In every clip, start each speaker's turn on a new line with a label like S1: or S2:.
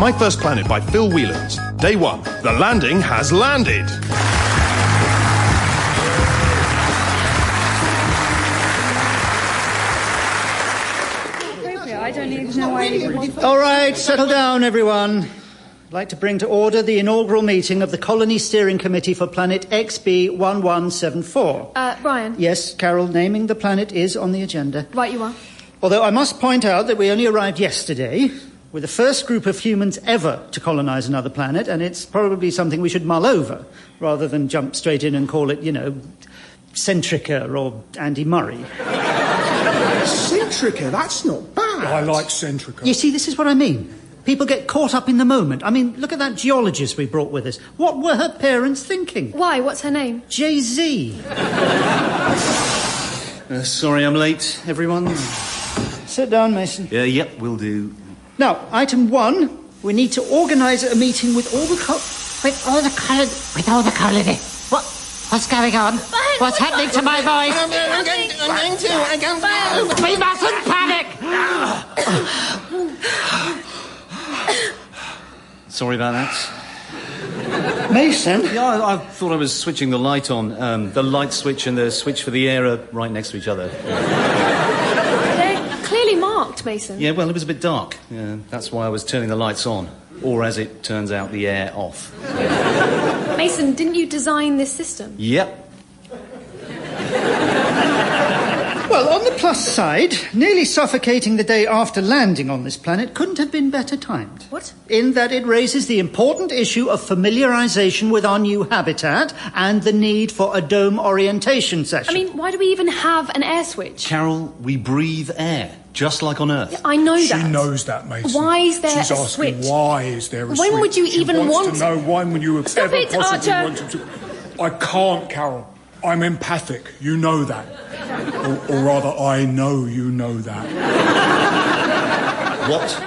S1: My First Planet by Phil Whelans. Day 1. The landing has landed.
S2: I don't even know why.
S3: All right, settle down, everyone. I'd like to bring to order the inaugural meeting of the Colony Steering Committee for Planet XB1174.
S2: Brian?
S3: Yes, Carol, naming the planet is on the agenda.
S2: Right, you are.
S3: Although I must point out that we only arrived yesterday. We're the first group of humans ever to colonize another planet, and it's probably something we should mull over, rather than jump straight in and call it, Centrica or Andy Murray.
S4: Centrica? That's not bad.
S5: I like Centrica.
S3: You see, this is what I mean. People get caught up in the moment. I mean, look at that geologist we brought with us. What were her parents thinking?
S2: Why? What's her name?
S3: Jay-Z.
S6: Sorry I'm late, everyone.
S3: Sit down, Mason.
S6: Yep, will do.
S3: Now, item 1, we need to organise a meeting with all the colony. What's going on? What's happening to my voice? We mustn't panic!
S6: Sorry about that.
S3: Mason?
S6: Yeah, I thought I was switching the light on. The light switch and the switch for the air are right next to each other.
S2: They're clearly marked, Mason.
S6: Yeah, well, it was a bit dark. Yeah, that's why I was turning the lights on. Or, as it turns out, the air off.
S2: Mason, didn't you design this system?
S6: Yep.
S3: Well, on the plus side, nearly suffocating the day after landing on this planet couldn't have been better timed.
S2: What?
S3: In that it raises the important issue of familiarisation with our new habitat and the need for a dome orientation session.
S2: I mean, why do we even have an air switch?
S6: Carol, we breathe air, just like on Earth.
S2: Yeah, I know that.
S5: She knows that, Mason.
S2: Why is there
S5: She's
S2: a
S5: asking
S2: switch?
S5: why is there a switch?
S2: When would you even want
S5: to know when would you have
S2: Stop
S5: ever
S2: it,
S5: possibly
S2: Archer.
S5: wanted to... I can't, Carol. I'm empathic. You know that. Or rather, I know you know that.
S6: What?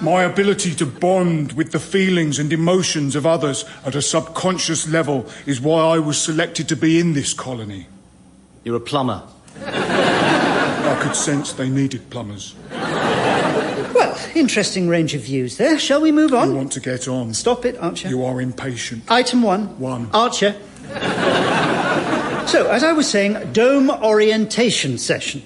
S5: My ability to bond with the feelings and emotions of others at a subconscious level is why I was selected to be in this colony.
S6: You're a plumber.
S5: I could sense they needed plumbers.
S3: Well, interesting range of views there. Shall we move on?
S5: You want to get on.
S3: Stop it, Archer.
S5: You are impatient.
S3: Item 1.
S5: 1.
S3: Archer. So, as I was saying, dome orientation session.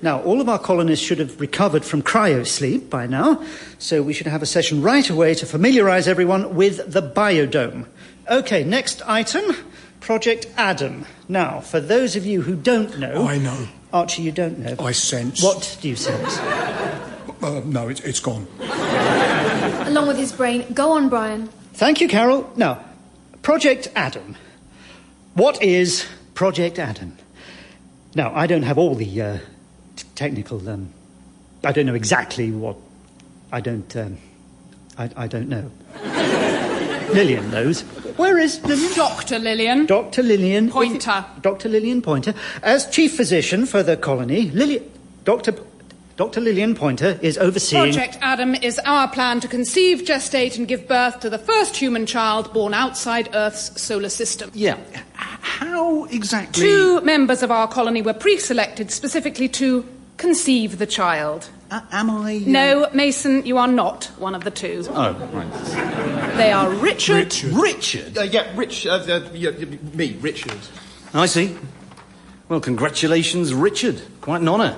S3: Now, all of our colonists should have recovered from cryosleep by now, so we should have a session right away to familiarise everyone with the biodome. OK, next item, Project Adam. Now, for those of you who don't know...
S5: I know.
S3: Archie, you don't know.
S5: I sense.
S3: What do you sense?
S5: No, it's gone.
S2: Along with his brain. Go on, Brian.
S3: Thank you, Carol. Now, Project Adam. What is Project Adam? Now, I don't have all the technical... I don't know exactly what... I don't know. Lillian knows. Where is Lillian?
S7: Dr. Lillian.
S3: Dr. Lillian...
S7: Pointer.
S3: Dr. Lillian Pointer. As Chief Physician for the colony, Dr. Lillian Pointer is overseeing...
S7: Project Adam is our plan to conceive, gestate and give birth to the first human child born outside Earth's solar system.
S6: Yeah. How exactly...
S7: 2 members of our colony were pre-selected specifically to conceive the child.
S6: Am I...
S7: No, Mason, you are not one of the 2.
S6: Oh, right.
S7: They are Richard...
S6: Richard?
S4: Me, Richard.
S6: I see. Well, congratulations, Richard. Quite an honour.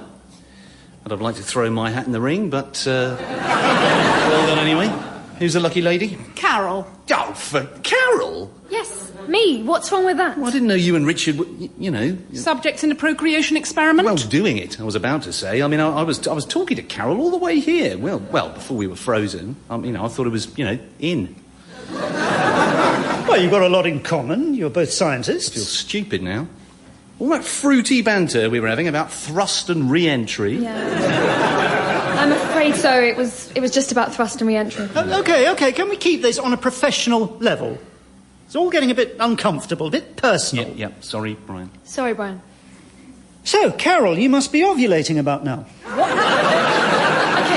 S6: I'd have liked to throw my hat in the ring, but, well done anyway. Who's the lucky lady?
S7: Carol.
S6: Oh, for Carol?
S2: Yes, me. What's wrong with that?
S6: Well, I didn't know you and Richard were,
S7: Subjects in a procreation experiment?
S6: Well, doing it, I was about to say. I mean, I was talking to Carol all the way here. Well, before we were frozen. I thought it was, in.
S3: Well, you've got a lot in common. You're both scientists.
S6: I feel stupid now. All that fruity banter we were having about thrust and re-entry.
S2: Yeah. I'm afraid so. It was just about thrust and re-entry.
S3: OK, can we keep this on a professional level? It's all getting a bit uncomfortable, a bit personal.
S6: Yep. Sorry, Brian.
S2: Sorry, Brian.
S3: So, Carol, you must be ovulating about now.
S2: What? OK,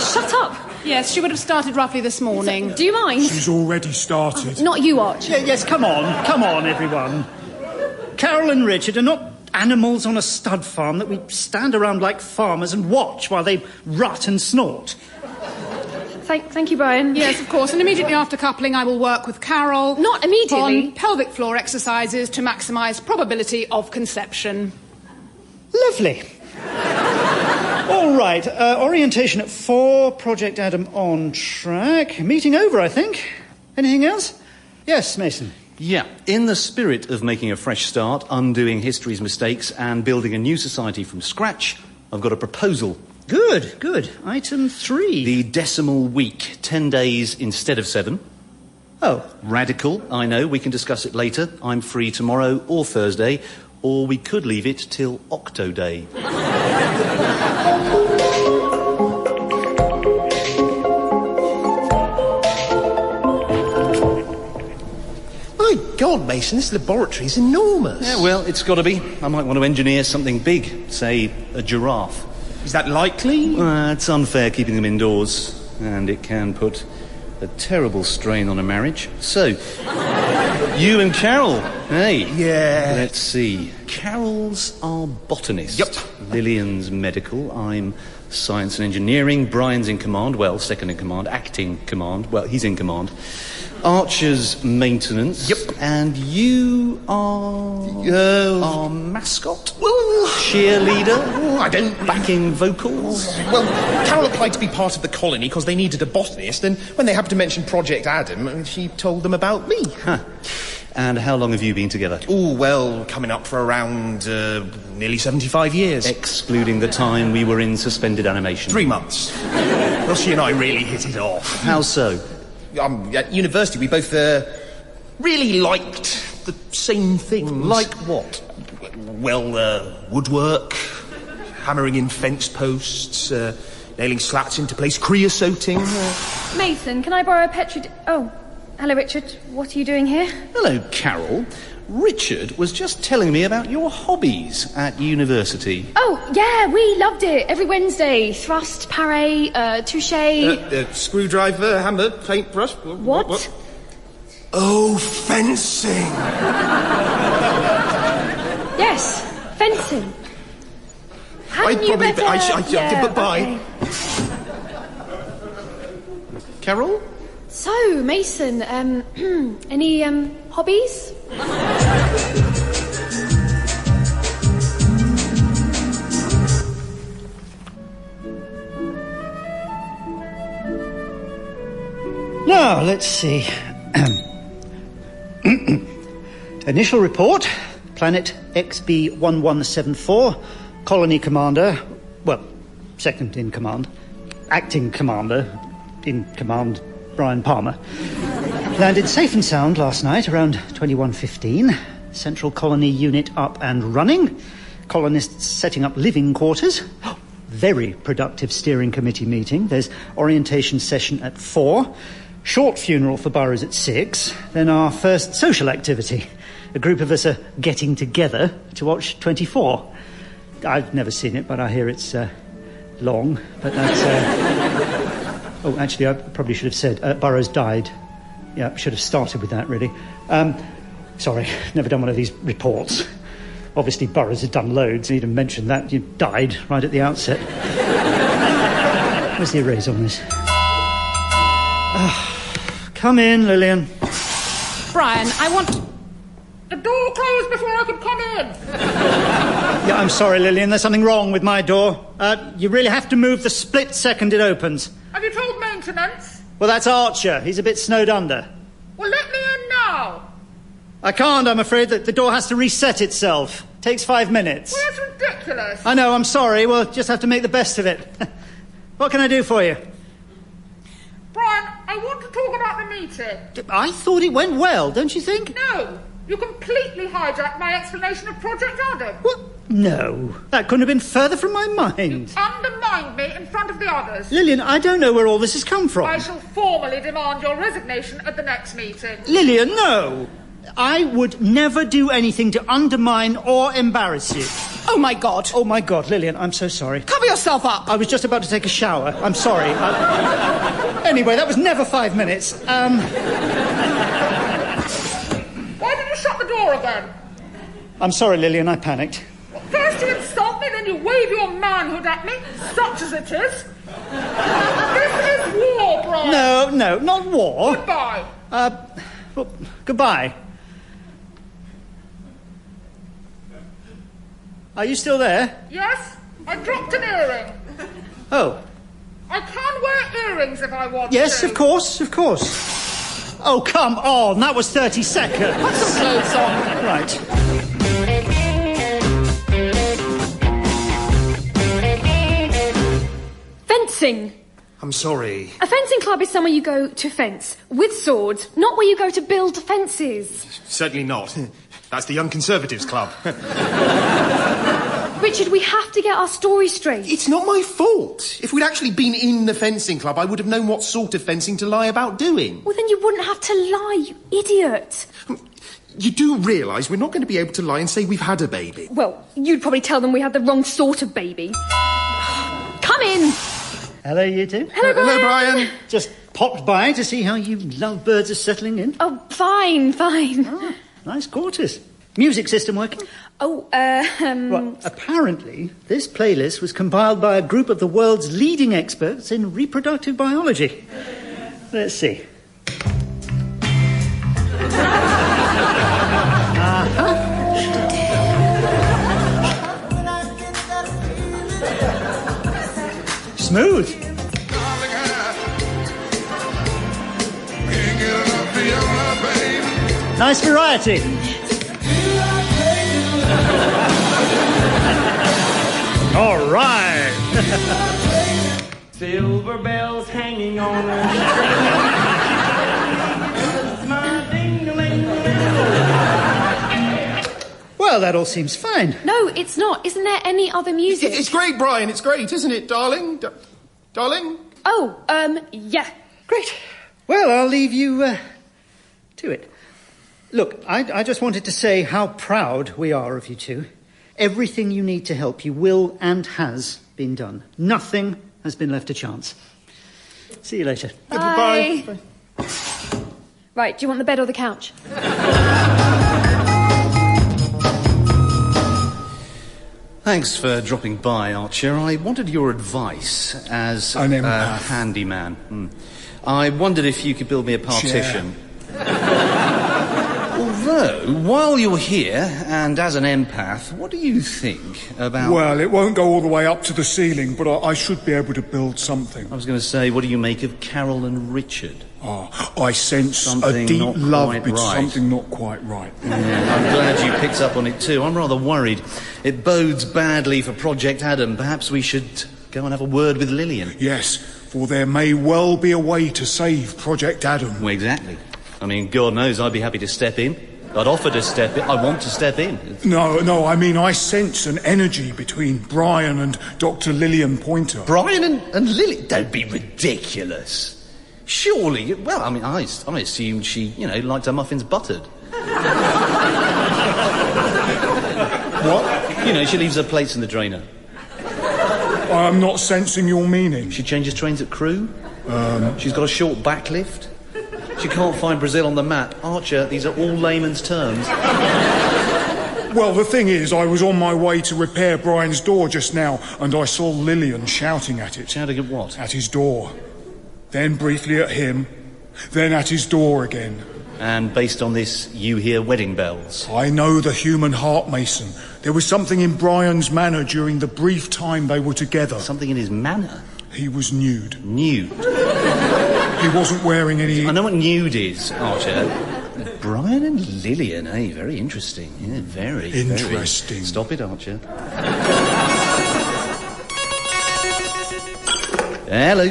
S2: shut up.
S7: Yes, she would have started roughly this morning.
S2: Do you mind?
S5: She's already started.
S2: Not you, Arch.
S3: Yes, come on, everyone. Carol and Richard are not animals on a stud farm that we stand around like farmers and watch while they rut and snort.
S2: Thank you, Brian.
S7: Yes, of course. And immediately after coupling, I will work with Carol.
S2: Not immediately.
S7: On pelvic floor exercises to maximise probability of conception.
S3: Lovely. All right, orientation at 4, Project Adam on track. Meeting over, I think. Anything else? Yes, Mason.
S6: Yeah, in the spirit of making a fresh start, undoing history's mistakes and building a new society from scratch, I've got a proposal.
S3: Good. Item 3.
S6: The decimal week, 10 days instead of 7.
S3: Oh.
S6: Radical, I know, we can discuss it later. I'm free tomorrow or Thursday, or we could leave it till Octo Day.
S4: My God, Mason, this laboratory is enormous.
S6: Yeah, well, it's got to be. I might want to engineer something big, say a giraffe.
S4: Is that likely?
S6: It's unfair keeping them indoors, and it can put a terrible strain on a marriage. So, you and Carol, hey.
S4: Yeah.
S6: Let's see. Carol's our botanist.
S4: Yep.
S6: Lillian's medical. I'm science and engineering. Brian's in command. Well, second in command. Acting command. Well, he's in command. Archer's maintenance.
S4: Yep.
S6: And you are... our mascot?
S4: Well...
S6: Cheerleader?
S4: I don't...
S6: Backing vocals?
S4: Well, Carol applied to be part of the colony because they needed a botanist, and when they happened to mention Project Adam, she told them about me.
S6: Huh. And how long have you been together?
S4: Oh, well, coming up for around nearly 75 years.
S6: Excluding the time we were in suspended animation.
S4: 3 months. Well, she and I really hit it off.
S6: How so?
S4: At university, we both really liked the same things.
S6: Like what?
S4: Well, woodwork, hammering in fence posts, nailing slats into place, creosoting.
S2: Mason, can I borrow a petri... Oh, hello, Richard. What are you doing here?
S6: Hello, Carol. Richard was just telling me about your hobbies at university.
S2: Oh, yeah, we loved it. Every Wednesday. Thrust, parry, touche...
S4: Screwdriver, hammer, paintbrush...
S2: What?
S4: Oh, fencing!
S2: Yes, fencing. Hadn't you
S4: probably...
S2: better...
S4: but bye.
S2: Okay.
S6: Carol?
S2: So, Mason, any, hobbies?
S3: Now, let's see. Initial report, planet XB1174, colony commander, well, second in command, acting commander, in command, Brian Palmer. Landed safe and sound last night around 21:15. Central colony unit up and running. Colonists setting up living quarters. Very productive steering committee meeting. There's orientation session at 4. Short funeral for Burrows at 6. Then our first social activity. A group of us are getting together to watch 24. I've never seen it, but I hear it's long. But that's... Oh, actually, I probably should have said Burrows died. Yeah, should have started with that, really. Sorry, never done one of these reports. Obviously, Burrows had done loads. He even mentioned that. You died right at the outset. Where's the eraser on this? Come in, Lillian.
S7: Brian, I want... The door closed before I could come in.
S3: Yeah, I'm sorry, Lillian. There's something wrong with my door. You really have to move the split second it opens.
S7: Have you told maintenance?
S3: Well, that's Archer. He's a bit snowed under.
S7: Well, let me in now.
S3: I can't, I'm afraid. The door has to reset itself. Takes 5 minutes.
S7: Well, that's ridiculous.
S3: I know, I'm sorry. We'll just have to make the best of it. What can I do for you?
S7: Brian, I want to talk about the meeting.
S3: I thought it went well, don't you think?
S7: No, you completely hijacked my explanation of Project Adam.
S3: What? No, that couldn't have been further from my mind.
S7: Undermined me in front of the others.
S3: Lillian, I don't know where all this has come from.
S7: I shall formally demand your resignation at the next meeting.
S3: Lillian, no. I would never do anything to undermine or embarrass you.
S7: Oh, my God.
S3: Oh, my God, Lillian, I'm so sorry.
S7: Cover yourself up.
S3: I was just about to take a shower. I'm sorry. Anyway, that was never 5 minutes.
S7: Why did you shut the door again?
S3: I'm sorry, Lillian, I panicked.
S7: First you insult me, then you wave your manhood at me, such as it is. This is war, Brian.
S3: No, not war.
S7: Goodbye.
S3: Well, goodbye. Are you still there?
S7: Yes, I dropped an earring.
S3: Oh.
S7: I can wear earrings if I want
S3: Yes,
S7: to.
S3: of course. Oh, come on, that was 30 seconds.
S7: Put some clothes on.
S3: Right.
S2: Fencing.
S4: I'm sorry.
S2: A fencing club is somewhere you go to fence with swords, not where you go to build fences.
S4: Certainly not. That's the Young Conservatives Club.
S2: Richard, we have to get our story straight.
S4: It's not my fault. If we'd actually been in the fencing club, I would have known what sort of fencing to lie about doing.
S2: Well, then you wouldn't have to lie, you idiot.
S4: You do realise we're not going to be able to lie and say we've had a baby.
S2: Well, you'd probably tell them we had the wrong sort of baby. Come in.
S3: Hello, you two.
S2: Hello, Brian.
S3: Just popped by to see how you lovebirds are settling in.
S2: Oh, fine.
S3: Ah, nice quarters. Music system working?
S2: Oh,
S3: Well, apparently, this playlist was compiled by a group of the world's leading experts in reproductive biology. Let's see. Smooth. Nice variety. All right.
S8: Silver bells hanging on a string.
S3: Well, that all seems fine.
S2: no, it's not. Isn't there any other music?
S4: It's great, Brian. It's great, isn't it, darling? Darling?
S2: Oh, yeah.
S3: Great. Well, I'll leave you to it. Look, I just wanted to say how proud we are of you two. Everything you need to help you will and has been done. Nothing has been left to chance. See you later.
S2: Bye. Right, do you want the bed or the couch?
S6: Thanks for dropping by, Archer. I wanted your advice as
S5: An
S6: a
S5: empath.
S6: handyman. I wondered if you could build me a partition. Although, while you're here, and as an empath, what do you think about...
S5: Well, it won't go all the way up to the ceiling, but I should be able to build something.
S6: I was going to say, what do you make of Carol and Richard?
S5: Oh, I sense
S6: Something
S5: a deep
S6: not
S5: love,
S6: quite
S5: but
S6: right.
S5: something not quite right.
S6: Yeah, I'm glad you picked up on it too. I'm rather worried. It bodes badly for Project Adam. Perhaps we should go and have a word with Lillian.
S5: Yes, for there may well be a way to save Project Adam.
S6: Well, exactly. I mean, God knows I'd be happy to step in. I'd offer to step in. I want to step in.
S5: No, I mean, I sense an energy between Brian and Dr. Lillian Pointer.
S6: Brian and Lily? Don't be ridiculous. Surely, well, I mean, I assumed she, liked her muffins buttered.
S5: What?
S6: She leaves her plates in the drainer.
S5: I'm not sensing your meaning.
S6: She changes trains at Crewe. She's got a short backlift. She can't find Brazil on the map. Archer, these are all layman's terms.
S5: Well, the thing is, I was on my way to repair Brian's door just now, and I saw Lillian shouting at it.
S6: Shouting at what?
S5: At his door. Then briefly at him. Then at his door again.
S6: And based on this, you hear wedding bells.
S5: I know the human heart, Mason. There was something in Brian's manner during the brief time they were together.
S6: Something in his manner?
S5: He was nude.
S6: Nude?
S5: He wasn't wearing any...
S6: I know what nude is, Archer. Brian and Lillian, very interesting. Yeah, very
S5: Interesting.
S6: Very. Stop it, Archer. Hello.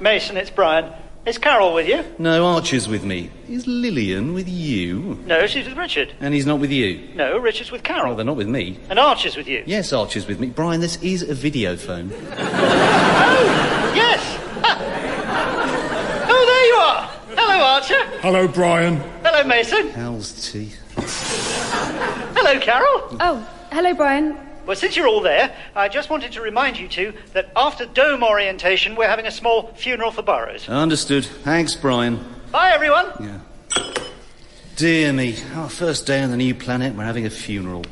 S3: Mason, it's Brian. Is Carol with you?
S6: No, Archer's with me. Is Lillian with you?
S3: No, she's with Richard.
S6: And he's not with you?
S3: No, Richard's with Carol.
S6: Well, they're not with me.
S3: And Archer's with you.
S6: Yes, Archer's with me. Brian, this is a video phone.
S3: Oh, yes. Oh, there you are. Hello, Archer.
S5: Hello, Brian.
S3: Hello, Mason.
S6: Hell's teeth.
S3: Hello, Carol.
S2: Oh, hello, Brian.
S3: Well, since you're all there, I just wanted to remind you two that after dome orientation, we're having a small funeral for Burrows.
S6: Understood. Thanks, Brian.
S3: Bye, everyone.
S6: Yeah. Dear me, our first day on the new planet, we're having a funeral.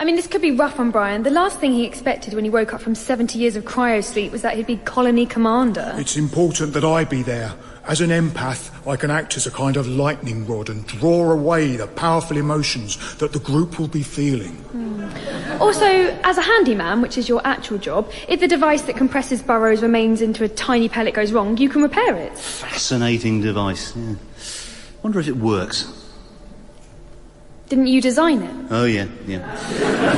S2: I mean, this could be rough on Brian. The last thing he expected when he woke up from 70 years of cryosleep was that he'd be colony commander.
S5: It's important that I be there. As an empath, I can act as a kind of lightning rod and draw away the powerful emotions that the group will be feeling.
S2: Also, as a handyman, which is your actual job, if the device that compresses Burrows' remains into a tiny pellet goes wrong, you can repair it.
S6: Fascinating device, yeah. Wonder if it works.
S2: Didn't you design it?
S6: Oh, yeah.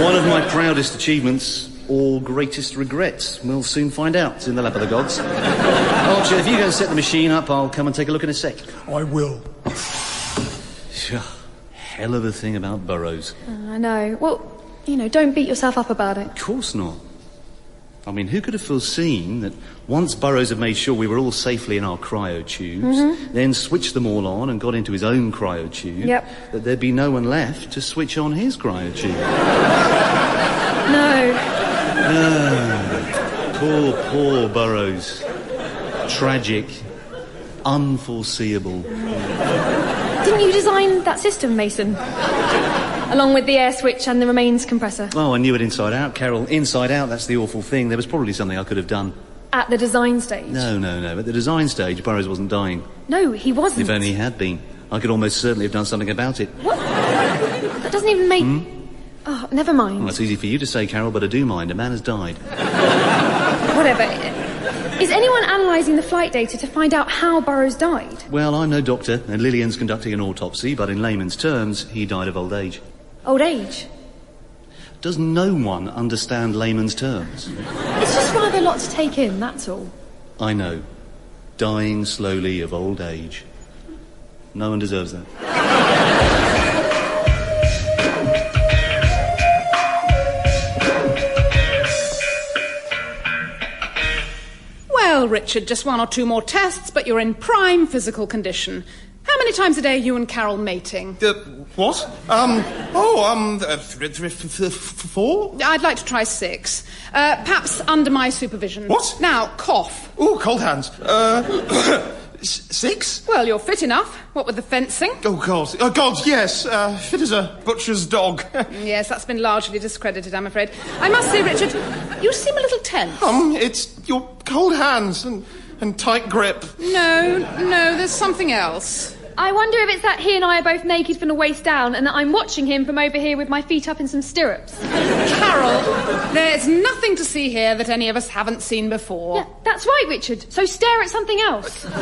S6: One of my proudest achievements, or greatest regrets. We'll soon find out. It's in the lap of the gods. Archer, if you go and set the machine up, I'll come and take a look in a sec.
S5: I will.
S6: Hell of a thing about Burrows.
S2: I know. Well, don't beat yourself up about it.
S6: Of course not. I mean, who could have foreseen that once Burrows had made sure we were all safely in our cryo tubes, then switched them all on and got into his own cryo tube, that there'd be no one left to switch on his cryo tube?
S2: No.
S6: Poor Burrows. Tragic. Unforeseeable.
S2: Didn't you design that system, Mason? Along with the air switch and the remains compressor.
S6: Oh, I knew it inside out, Carol. Inside out, that's the awful thing. There was probably something I could have done.
S2: At the design stage?
S6: No. At the design stage, Burrows wasn't dying.
S2: No, he wasn't.
S6: If only he had been. I could almost certainly have done something about it.
S2: What? That doesn't even make... Oh, never mind.
S6: Well, it's easy for you to say, Carol, but I do mind. A man has died.
S2: Whatever. Is anyone analysing the flight data to find out how Burrows died?
S6: Well, I'm no doctor, and Lillian's conducting an autopsy, but in layman's terms, he died of old age.
S2: Old age?
S6: Does no one understand layman's terms?
S2: It's just rather a lot to take in, that's all.
S6: I know. Dying slowly of old age. No one deserves that.
S7: Well, Richard, just 1 or 2 more tests, but you're in prime physical condition. How many times a day are you and Carol mating?
S4: What? 4?
S7: I'd like to try 6. Perhaps under my supervision.
S4: What?
S7: Now, cough.
S4: Ooh, cold hands. 6?
S7: Well, you're fit enough. What with the fencing?
S4: Oh, God, yes. Fit as a butcher's dog.
S7: Yes, that's been largely discredited, I'm afraid. I must say, Richard, you seem a little tense.
S4: It's your cold hands and tight grip.
S7: No, there's something else.
S2: I wonder if it's that he and I are both naked from the waist down and that I'm watching him from over here with my feet up in some stirrups.
S7: Carol, there's nothing to see here that any of us haven't seen before.
S2: Yeah, that's right, Richard. So stare at something else.
S4: Can't.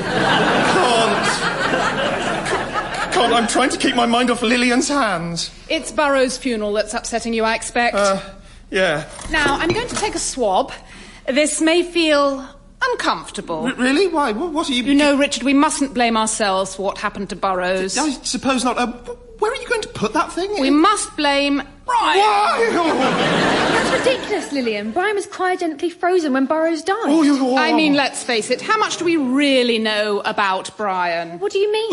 S4: I'm trying to keep my mind off Lillian's hands.
S7: It's Burrows' funeral that's upsetting you, I expect.
S4: Yeah.
S7: Now, I'm going to take a swab. This may feel uncomfortable.
S4: Really? Why? What are you...
S7: You know, Richard, we mustn't blame ourselves for what happened to Burrows.
S4: I suppose not. Where are you going to put that thing?
S7: We must blame Brian.
S4: Why?
S2: That's ridiculous, Lillian. Brian was cryogenically frozen when Burrows died.
S7: I mean, let's face it, how much do we really know about Brian?
S2: What do you mean?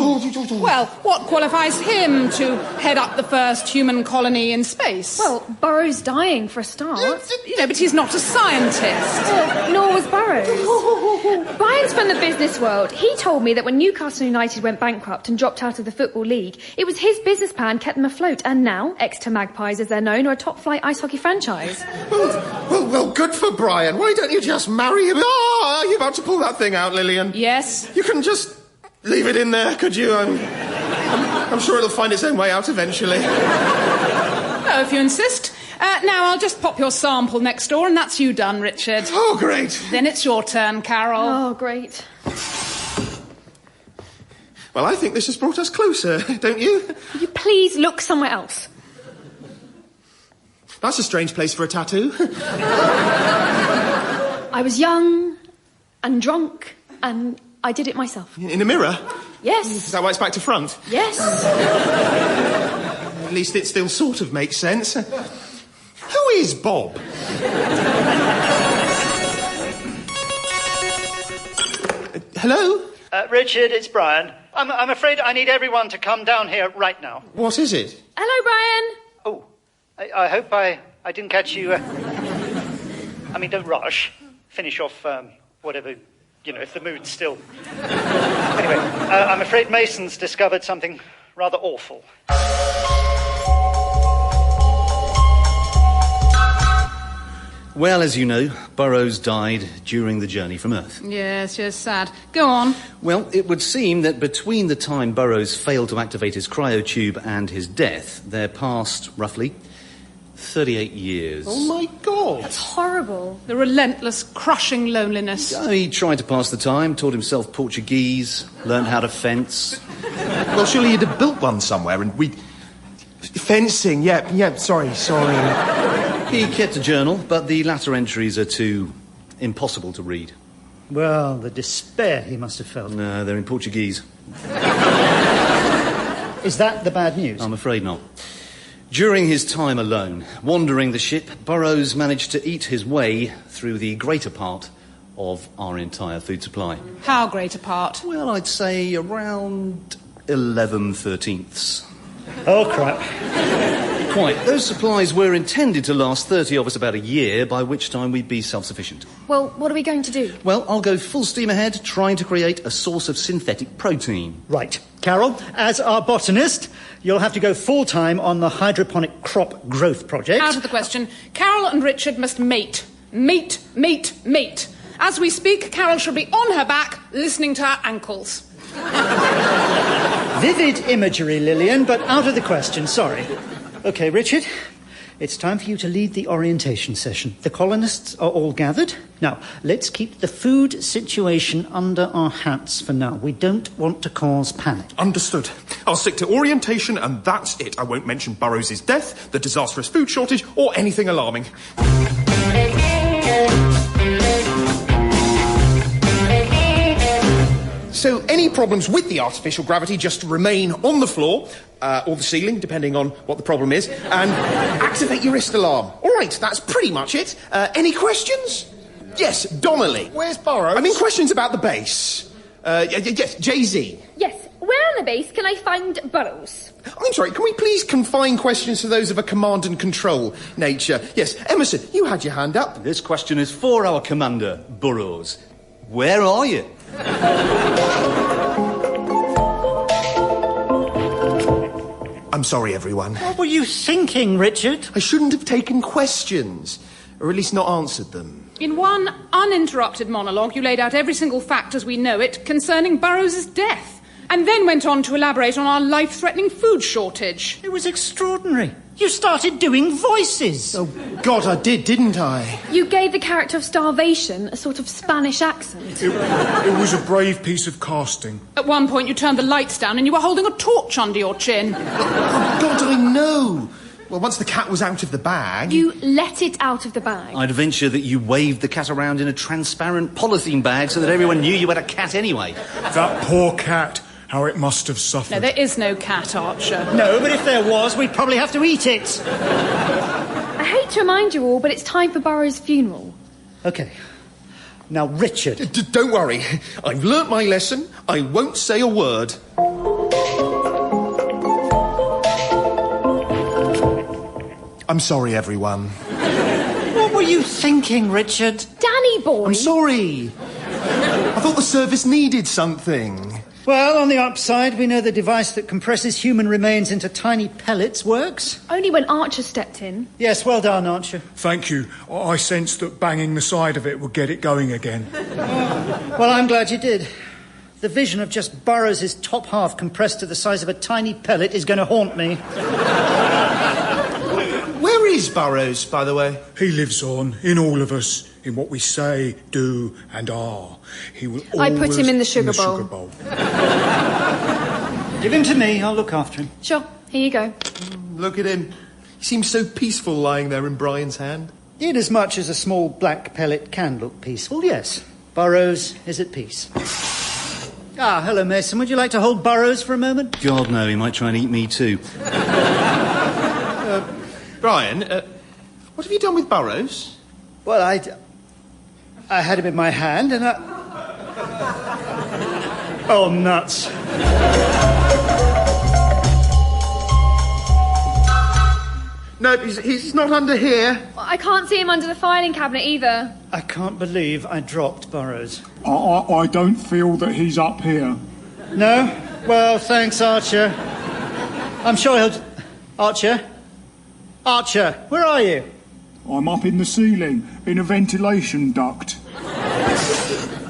S7: Well, what qualifies him to head up the first human colony in space?
S2: Well, Burrows dying for a start.
S7: But he's not a scientist.
S2: Well, nor was Burrows. Brian's from the business world. He told me that when Newcastle United went bankrupt and dropped out of the Football League, it was his business plan kept them afloat, and now, Exeter Magpies as they're known, are a top-flight ice hockey franchise.
S4: Well, good for Brian. Why don't you just marry him? Are you about to pull that thing out, Lillian?
S7: Yes.
S4: You can just leave it in there, could you? I'm sure it'll find its own way out eventually.
S7: Oh, if you insist. Now, I'll just pop your sample next door, and that's you done, Richard.
S4: Oh, great.
S7: Then it's your turn, Carol.
S2: Oh, great.
S4: Well, I think this has brought us closer, don't you?
S2: Will you please look somewhere else?
S4: That's a strange place for a tattoo.
S2: I was young and drunk, and I did it myself.
S4: In a mirror?
S2: Yes.
S4: Is that why it's back to front?
S2: Yes.
S4: At least it still sort of makes sense. Who is Bob? Hello?
S9: Richard, it's Brian. I'm afraid I need everyone to come down here right now.
S4: What is it?
S2: Hello, Brian.
S9: Oh, I hope I didn't catch you... I mean, don't rush. Finish off whatever, if the mood's still... Anyway, I'm afraid Mason's discovered something rather awful.
S6: Well, as you know, Burrows died during the journey from Earth.
S7: Yes, sad. Go on.
S6: Well, it would seem that between the time Burrows failed to activate his cryotube and his death, there passed, roughly, 38 years.
S4: Oh, my God.
S2: That's horrible.
S7: The relentless, crushing loneliness.
S6: He tried to pass the time, taught himself Portuguese, learned how to fence.
S4: Well, surely he'd have built one somewhere and we'd... Fencing, yeah, sorry.
S6: He kept a journal, but the latter entries are too impossible to read.
S3: Well, the despair he must have felt.
S6: No, they're in Portuguese.
S3: Is that the bad news?
S6: I'm afraid not. During his time alone, wandering the ship, Burrows managed to eat his way through the greater part of our entire food supply.
S7: How great a part?
S6: Well, I'd say around 11/13.
S3: Oh, crap.
S6: Quite. Those supplies were intended to last 30 of us about a year, by which time we'd be self-sufficient.
S2: Well, what are we going to do?
S6: Well, I'll go full steam ahead, trying to create a source of synthetic protein.
S3: Right. Carol, as our botanist, you'll have to go full-time on the hydroponic crop growth project.
S7: Out of the question. Carol and Richard must mate. Mate. As we speak, Carol shall be on her back, listening to her ankles.
S3: Vivid imagery, Lillian, but out of the question, sorry. OK, Richard, it's time for you to lead the orientation session. The colonists are all gathered. Now, let's keep the food situation under our hats for now. We don't want to cause panic.
S1: Understood. I'll stick to orientation and that's it. I won't mention Burrows' death, the disastrous food shortage, or anything alarming.
S4: So any problems with the artificial gravity just remain on the floor, or the ceiling, depending on what the problem is, and activate your wrist alarm. All right, that's pretty much it. Any questions? Yes, Donnelly.
S10: Where's Burrows?
S4: I mean, questions about the base. Yes, Jay-Z.
S2: Yes, where on the base can I find Burrows?
S4: I'm sorry, can we please confine questions to those of a command and control nature? Yes, Emerson, you had your hand up.
S6: This question is for our commander, Burrows. Where are you?
S4: I'm sorry, everyone.
S3: What were you thinking, Richard?
S4: I shouldn't have taken questions, or at least not answered them.
S7: In one uninterrupted monologue, you laid out every single fact as we know it concerning Burrows' death, and then went on to elaborate on our life-threatening food shortage.
S3: It was extraordinary. You started doing voices.
S4: Oh, God, I did, didn't I?
S2: You gave the character of starvation a sort of Spanish accent.
S5: It was a brave piece of casting.
S7: At one point, you turned the lights down and you were holding a torch under your chin.
S4: Oh, God, I know. Well, once the cat was out of the bag...
S2: You let it out of the bag.
S6: I'd venture that you waved the cat around in a transparent polythene bag so that everyone knew you had a cat anyway.
S5: That poor cat. How it must have suffered.
S7: No, there is no cat, Archer.
S3: No, but if there was, we'd probably have to eat it.
S2: I hate to remind you all, but it's time for Burrows' funeral.
S3: OK. Now, Richard...
S4: Don't worry. I've learnt my lesson. I won't say a word. I'm sorry, everyone.
S3: What were you thinking, Richard?
S2: Danny boy!
S4: I'm sorry. I thought the service needed something.
S3: Well, on the upside, we know the device that compresses human remains into tiny pellets works.
S2: Only when Archer stepped in.
S3: Yes, well done, Archer.
S5: Thank you. I sensed that banging the side of it would get it going again.
S3: Well, I'm glad you did. The vision of just Burrows' top half compressed to the size of a tiny pellet is going to haunt me.
S4: Where is Burrows, by the way?
S5: He lives on, in all of us, in what we say, do, and are. He will always...
S2: I put him in the sugar bowl.
S3: Give him to me, I'll look after him.
S2: Sure, here you go.
S4: Look at him. He seems so peaceful lying there in Brian's hand.
S3: Inasmuch as a small black pellet can look peaceful, yes. Burrows is at peace. Ah, hello, Mason. Would you like to hold Burrows for a moment?
S6: God, no, he might try and eat me too.
S4: Brian, what have you done with Burrows?
S3: Well, I had him in my hand and I... Oh, nuts.
S4: No, he's not under here.
S2: I can't see him under the filing cabinet either.
S3: I can't believe I dropped Burrows.
S5: I don't feel that he's up here.
S3: No? Well, thanks, Archer. I'm sure he'll... Archer? Archer, where are you?
S5: I'm up in the ceiling, in a ventilation duct.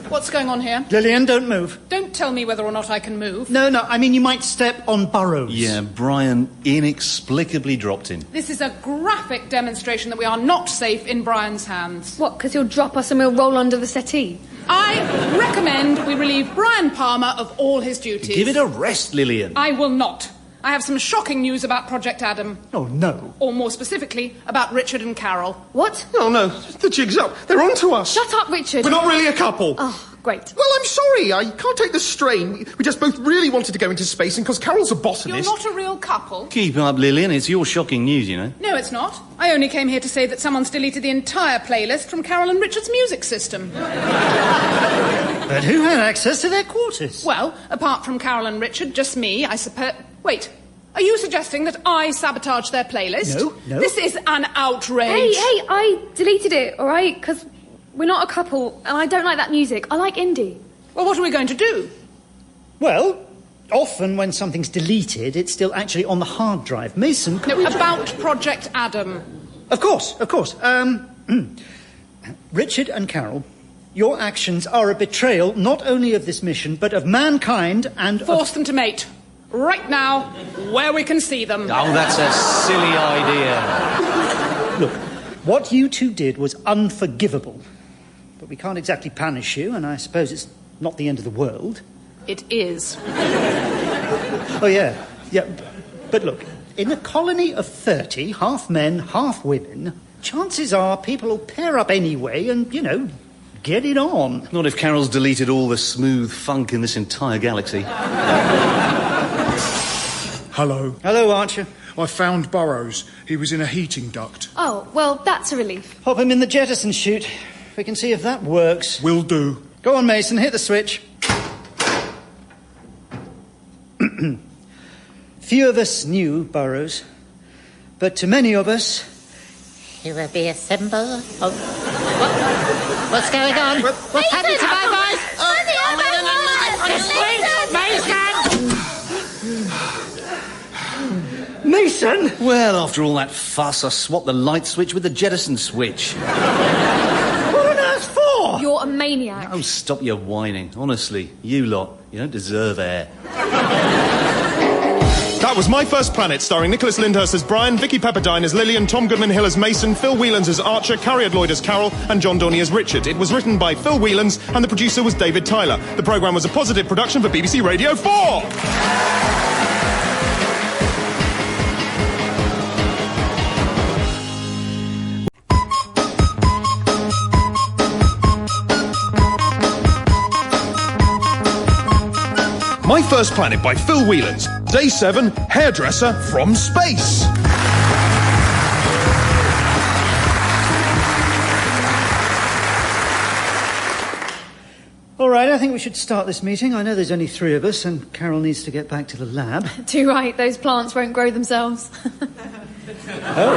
S7: What's going on here?
S3: Lillian, don't move.
S7: Don't tell me whether or not I can move.
S3: No, I mean you might step on Burrows.
S6: Yeah, Brian inexplicably dropped him.
S7: This is a graphic demonstration that we are not safe in Brian's hands.
S2: What, because he'll drop us and we'll roll under the settee?
S7: I recommend we relieve Brian Palmer of all his duties.
S6: Give it a rest, Lillian.
S7: I will not. I have some shocking news about Project Adam.
S3: Oh, no.
S7: Or more specifically, about Richard and Carol.
S2: What?
S1: Oh, no, the jig's up. They're on to us.
S2: Shut up, Richard.
S1: We're not really a couple.
S2: Oh, great.
S1: Well, I'm sorry. I can't take the strain. We just both really wanted to go into space, and because Carol's a botanist...
S7: You're not a real couple.
S6: Keep up, Lillian. It's your shocking news, you know.
S7: No, it's not. I only came here to say that someone's deleted the entire playlist from Carol and Richard's music system.
S3: But who had access to their quarters?
S7: Well, apart from Carol and Richard, just me, I suppose... Wait, are you suggesting that I sabotaged their playlist?
S3: No.
S7: This is an outrage.
S2: Hey, I deleted it, all right? Because we're not a couple, and I don't like that music. I like indie.
S7: Well, what are we going to do?
S3: Well, often when something's deleted, it's still actually on the hard drive. Mason, could we...
S7: About Project Adam.
S3: Of course. Richard and Carol, your actions are a betrayal not only of this mission, but of mankind and
S7: Force them to mate. Right now, where we can see them.
S6: Oh, that's a silly idea.
S3: Look, what you two did was unforgivable. But we can't exactly punish you, and I suppose it's not the end of the world.
S7: It is.
S3: Oh, yeah. But look, in a colony of 30, half men, half women, chances are people will pair up anyway and, get it on.
S6: Not if Carol's deleted all the smooth funk in this entire galaxy.
S5: Hello.
S3: Hello, Archer.
S5: I found Burrows. He was in a heating duct.
S2: Oh, well, that's a relief.
S3: Pop him in the jettison chute. We can see if that works.
S5: Will do.
S3: Go on, Mason, hit the switch. Few of us knew Burrows, but to many of us...
S10: He will be a symbol of... What's going on? What's happening to my voice?
S3: Mason!
S6: Well, after all that fuss, I swapped the light switch with the jettison switch.
S3: What on earth for?
S2: You're a maniac.
S6: Oh, stop your whining. Honestly, you lot, you don't deserve air.
S1: That was My First Planet, starring Nicholas Lyndhurst as Brian, Vicki Pepperdine as Lillian, Tom Goodman-Hill as Mason, Phil Whelans as Archer, Carrie Lloyd as Carol, and John Dorney as Richard. It was written by Phil Whelans, and the producer was David Tyler. The programme was a positive production for BBC Radio 4. My First Planet by Phil Whelans. Day 7, hairdresser from space.
S3: All right, I think we should start this meeting. I know there's only 3 of us, and Carol needs to get back to the lab.
S2: Too right, those plants won't grow themselves.
S3: Oh.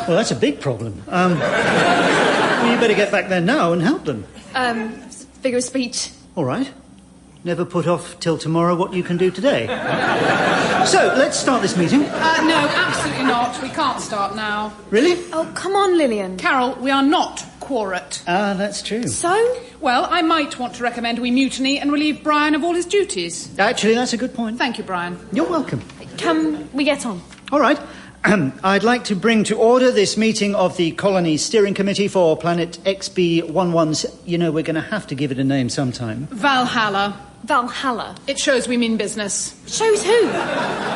S3: Well, that's a big problem. Well, you better get back there now and help them.
S2: Figure of speech.
S3: All right. Never put off till tomorrow what you can do today. So, let's start this meeting.
S7: No, absolutely not. We can't start now.
S3: Really?
S2: Oh, come on, Lillian.
S7: Carol, we are not quorate.
S3: Ah, that's true.
S2: So?
S7: Well, I might want to recommend we mutiny and relieve Brian of all his duties.
S3: Actually, that's a good point.
S7: Thank you, Brian.
S3: You're welcome.
S2: Can we get on?
S3: All right. I'd like to bring to order this meeting of the Colony Steering Committee for Planet XB11. You know, we're going to have to give it a name sometime.
S7: Valhalla.
S2: Valhalla.
S7: It shows we mean business.
S2: Shows who?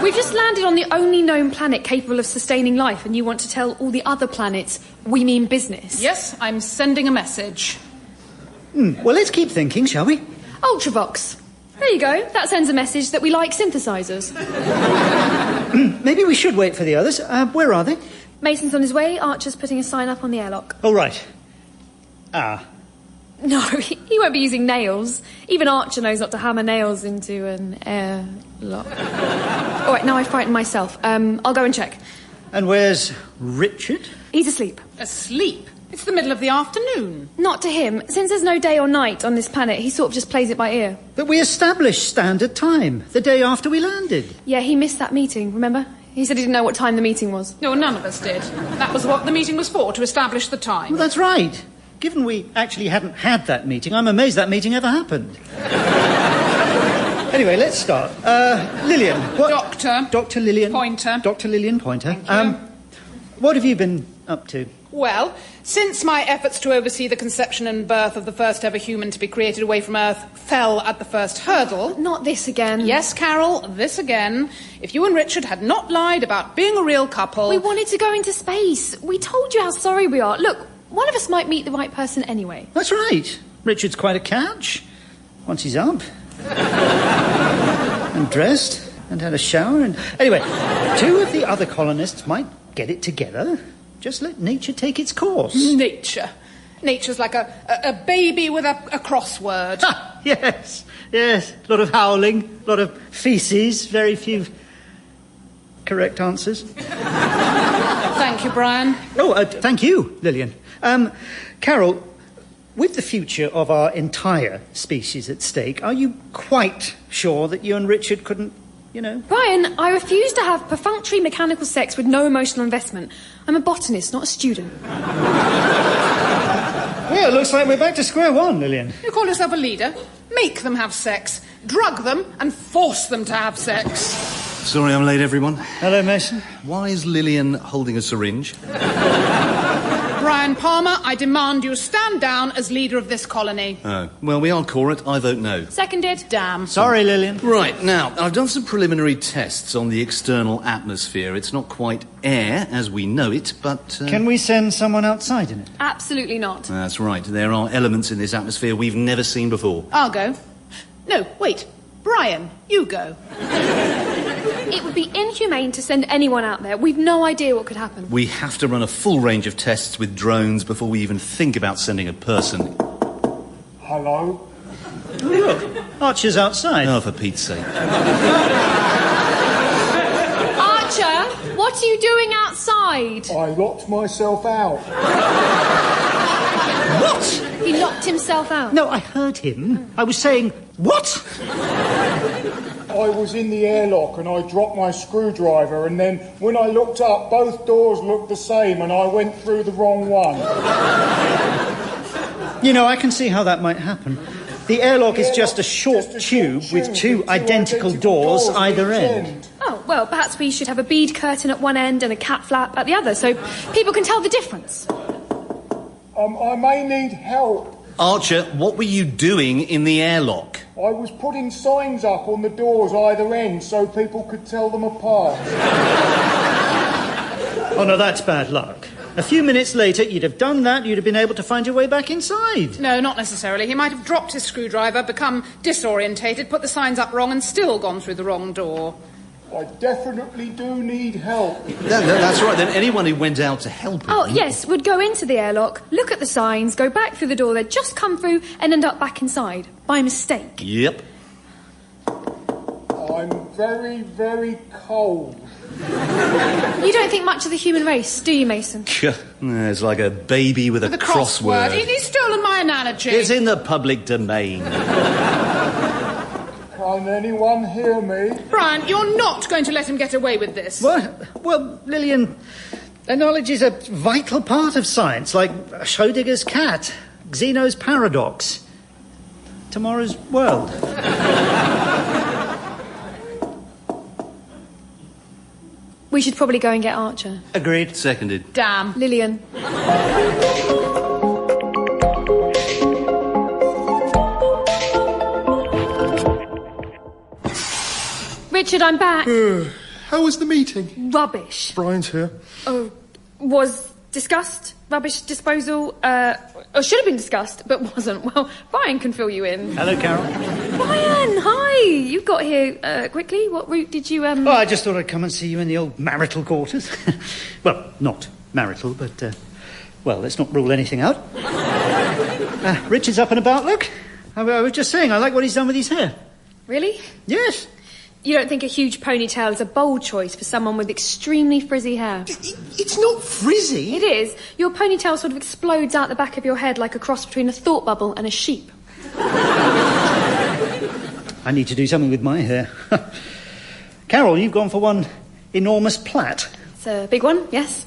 S2: We've just landed on the only known planet capable of sustaining life, and you want to tell all the other planets we mean business?
S7: Yes, I'm sending a message.
S3: Well, let's keep thinking, shall we?
S2: Ultravox. There you go. That sends a message that we like synthesizers.
S3: Maybe we should wait for the others. Where are they?
S2: Mason's on his way. Archer's putting a sign up on the airlock.
S3: Oh, right. Ah.
S2: No, he won't be using nails. Even Archer knows not to hammer nails into an airlock. All right, now I frightened myself. I'll go and check.
S3: And where's Richard?
S2: He's asleep.
S7: Asleep? It's the middle of the afternoon.
S2: Not to him. Since there's no day or night on this planet, he sort of just plays it by ear.
S3: But we established standard time, the day after we landed.
S2: Yeah, he missed that meeting, remember? He said he didn't know what time the meeting was.
S7: No, none of us did. That was what the meeting was for, to establish the time.
S3: Well, that's right. Given we actually hadn't had that meeting, I'm amazed that meeting ever happened. Anyway, let's start. Lillian. What? Dr. Lillian.
S7: Pointer.
S3: Dr. Lillian Pointer. What have you been up to?
S7: Well, since my efforts to oversee the conception and birth of the first ever human to be created away from Earth fell at the first hurdle...
S2: Not this again.
S7: Yes, Carol, this again. If you and Richard had not lied about being a real couple...
S2: We wanted to go into space. We told you how sorry we are. Look, one of us might meet the right person anyway.
S3: That's right. Richard's quite a catch. Once he's up... and dressed and had a shower and... Anyway, two of the other colonists might get it together. Just let nature take its course.
S7: Nature. Nature's like a baby with a crossword.
S3: Ah, yes. A lot of howling, a lot of feces, very few correct answers.
S7: Thank you, Brian.
S3: Oh, thank you, Lillian. Carol, with the future of our entire species at stake, are you quite sure that you and Richard couldn't,
S2: Brian, I refuse to have perfunctory mechanical sex with no emotional investment. I'm a botanist, not a student.
S3: Well, it looks like we're back to square one, Lillian.
S7: You call yourself a leader? Make them have sex. Drug them and force them to have sex.
S6: Sorry I'm late, everyone.
S3: Hello, Mason.
S6: Why is Lillian holding a syringe?
S7: Brian Palmer, I demand you stand down as leader of this colony.
S6: Oh, well, we are Corrit. I vote no.
S2: Seconded.
S7: Damn.
S3: Sorry, Lillian.
S6: Right, now, I've done some preliminary tests on the external atmosphere. It's not quite air as we know it, but...
S3: Can we send someone outside in it?
S2: Absolutely not.
S6: That's right. There are elements in this atmosphere we've never seen before.
S7: I'll go. No, wait. Brian, you go.
S2: It would be inhumane to send anyone out there. We've no idea what could happen.
S6: We have to run a full range of tests with drones before we even think about sending a person.
S5: Hello?
S3: Oh, look, Archer's outside.
S6: Oh, for Pete's sake.
S2: Archer, what are you doing outside?
S5: I locked myself out.
S3: What?
S2: He locked himself out.
S3: No, I heard him. I was saying, what?
S5: I was in the airlock and I dropped my screwdriver, and then when I looked up, both doors looked the same and I went through the wrong one.
S3: I can see how that might happen. The airlock is just a short tube with two identical doors either end.
S2: Oh, well, perhaps we should have a bead curtain at one end and a cat flap at the other, so people can tell the difference.
S5: I may need help.
S6: Archer, what were you doing in the airlock?
S5: I was putting signs up on the doors either end so people could tell them apart.
S3: Oh, no, that's bad luck. A few minutes later, you'd have done that, you'd have been able to find your way back inside.
S7: No, not necessarily. He might have dropped his screwdriver, become disorientated, put the signs up wrong and still gone through the wrong door.
S5: I definitely do need help.
S6: That's right, then anyone who went out to help him...
S2: Oh, yes, would go into the airlock, look at the signs, go back through the door they'd just come through and end up back inside, by mistake.
S6: Yep.
S5: I'm very, very cold.
S2: You don't think much of the human race, do you, Mason?
S6: It's like a baby with a crossword.
S7: He's stolen my analogy.
S6: It's in the public domain.
S5: Can anyone hear me?
S7: Brian, you're not going to let him get away with this.
S3: Well, Lillian, knowledge is a vital part of science, like Schrödinger's cat, Zeno's paradox, tomorrow's world.
S2: We should probably go and get Archer.
S3: Agreed.
S6: Seconded.
S7: Damn.
S2: Lillian. Richard, I'm back.
S1: How was the meeting?
S2: Rubbish.
S1: Brian's here.
S2: Oh, was discussed? Rubbish disposal? Or should have been discussed, but wasn't. Well, Brian can fill you in.
S3: Hello, Carol.
S2: Brian, hi. You got here quickly. What route did you...
S3: Oh, I just thought I'd come and see you in the old marital quarters. Well, not marital, but... well, let's not rule anything out. Richard's up and about, look. I was just saying, I like what he's done with his hair.
S2: Really?
S3: Yes.
S2: You don't think a huge ponytail is a bold choice for someone with extremely frizzy hair?
S4: It's not frizzy.
S2: It is. Your ponytail sort of explodes out the back of your head like a cross between a thought bubble and a sheep.
S3: I need to do something with my hair. Carol, you've gone for one enormous plait.
S2: It's a big one, yes.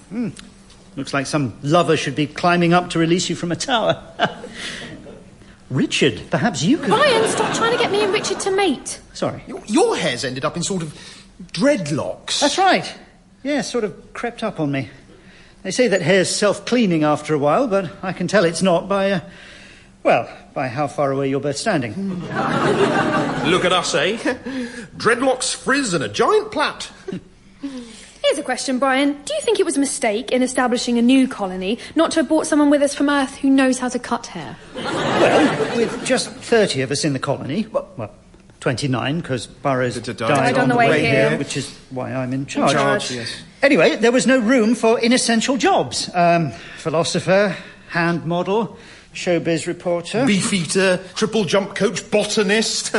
S3: Looks like some lover should be climbing up to release you from a tower. Richard, perhaps you could...
S2: Brian, stop trying to get me and Richard to mate.
S3: Sorry.
S4: Your hair's ended up in sort of dreadlocks.
S3: That's right. Yeah, sort of crept up on me. They say that hair's self-cleaning after a while, but I can tell it's not by, by how far away you're both standing.
S4: Look at us, eh? Dreadlocks, frizz and a giant plait.
S2: Here's a question, Brian. Do you think it was a mistake in establishing a new colony not to have brought someone with us from Earth who knows how to cut hair?
S3: Well, with just 30 of us in the colony, well 29, because Burrows died
S2: on the way here.
S3: which is why I'm in charge.
S4: Yes.
S3: Anyway, there was no room for inessential jobs. Philosopher, hand model, showbiz reporter...
S4: Beefeater, triple jump coach, botanist...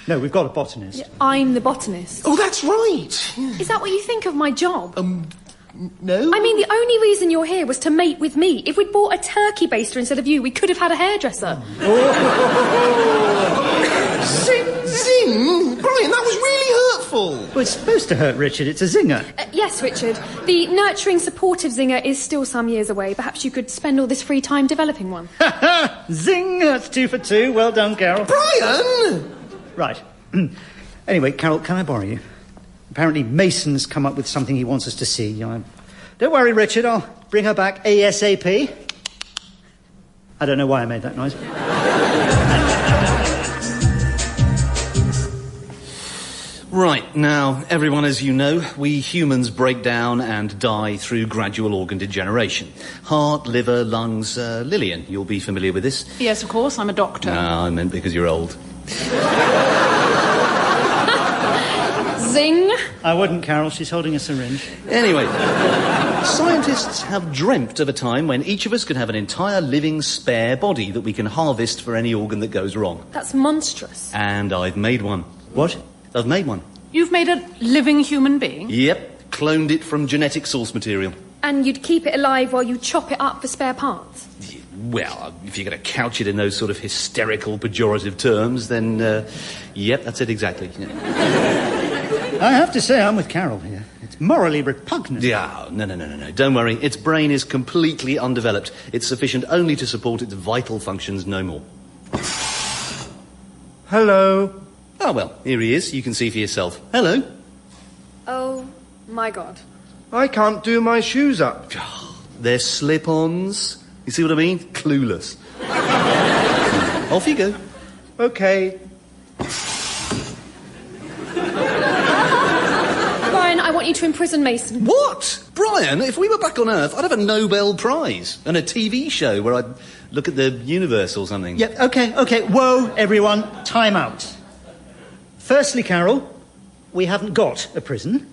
S3: No, we've got a botanist.
S2: Yeah, I'm the botanist.
S4: Oh, that's right.
S2: Is that what you think of my job?
S4: No.
S2: I mean, the only reason you're here was to mate with me. If we'd bought a turkey baster instead of you, we could have had a hairdresser.
S4: Zing! Brian, that was really hurtful.
S3: Well, it's supposed to hurt, Richard. It's a zinger.
S2: Yes, Richard. The nurturing, supportive zinger is still some years away. Perhaps you could spend all this free time developing one.
S3: Zing! That's 2 for 2. Well done, Carol.
S4: Brian!
S3: Right. Anyway, Carol, can I borrow you? Apparently Mason's come up with something he wants us to see. Don't worry, Richard. I'll bring her back ASAP. I don't know why I made that noise.
S6: Right, now, everyone, as you know, we humans break down and die through gradual organ degeneration. Heart, liver, lungs... Lillian, you'll be familiar with this.
S7: Yes, of course, I'm a doctor.
S6: No, I meant because you're old.
S2: Zing!
S3: I wouldn't, Carol. She's holding a syringe.
S6: Anyway, scientists have dreamt of a time when each of us could have an entire living spare body that we can harvest for any organ that goes wrong.
S2: That's monstrous.
S6: And I've made one.
S3: What?
S6: I've made one.
S7: You've made a living human being?
S6: Yep, cloned it from genetic source material.
S2: And you'd keep it alive while you chop it up for spare parts?
S6: Well, if you're going to couch it in those sort of hysterical, pejorative terms, then, yep, that's it exactly. Yeah.
S3: I have to say, I'm with Carol here. It's morally repugnant.
S6: Yeah, no. Don't worry. Its brain is completely undeveloped. It's sufficient only to support its vital functions, no more.
S5: Hello.
S6: Oh, well, here he is. You can see for yourself. Hello.
S2: Oh, my God.
S5: I can't do my shoes up.
S6: They're slip-ons. You see what I mean? Clueless. Off you go.
S5: OK.
S2: Brian, I want you to imprison Mason.
S6: What? Brian, if we were back on Earth, I'd have a Nobel Prize and a TV show where I'd look at the universe or something.
S3: Yep, OK. Whoa, everyone. Time out. Firstly, Carol, we haven't got a prison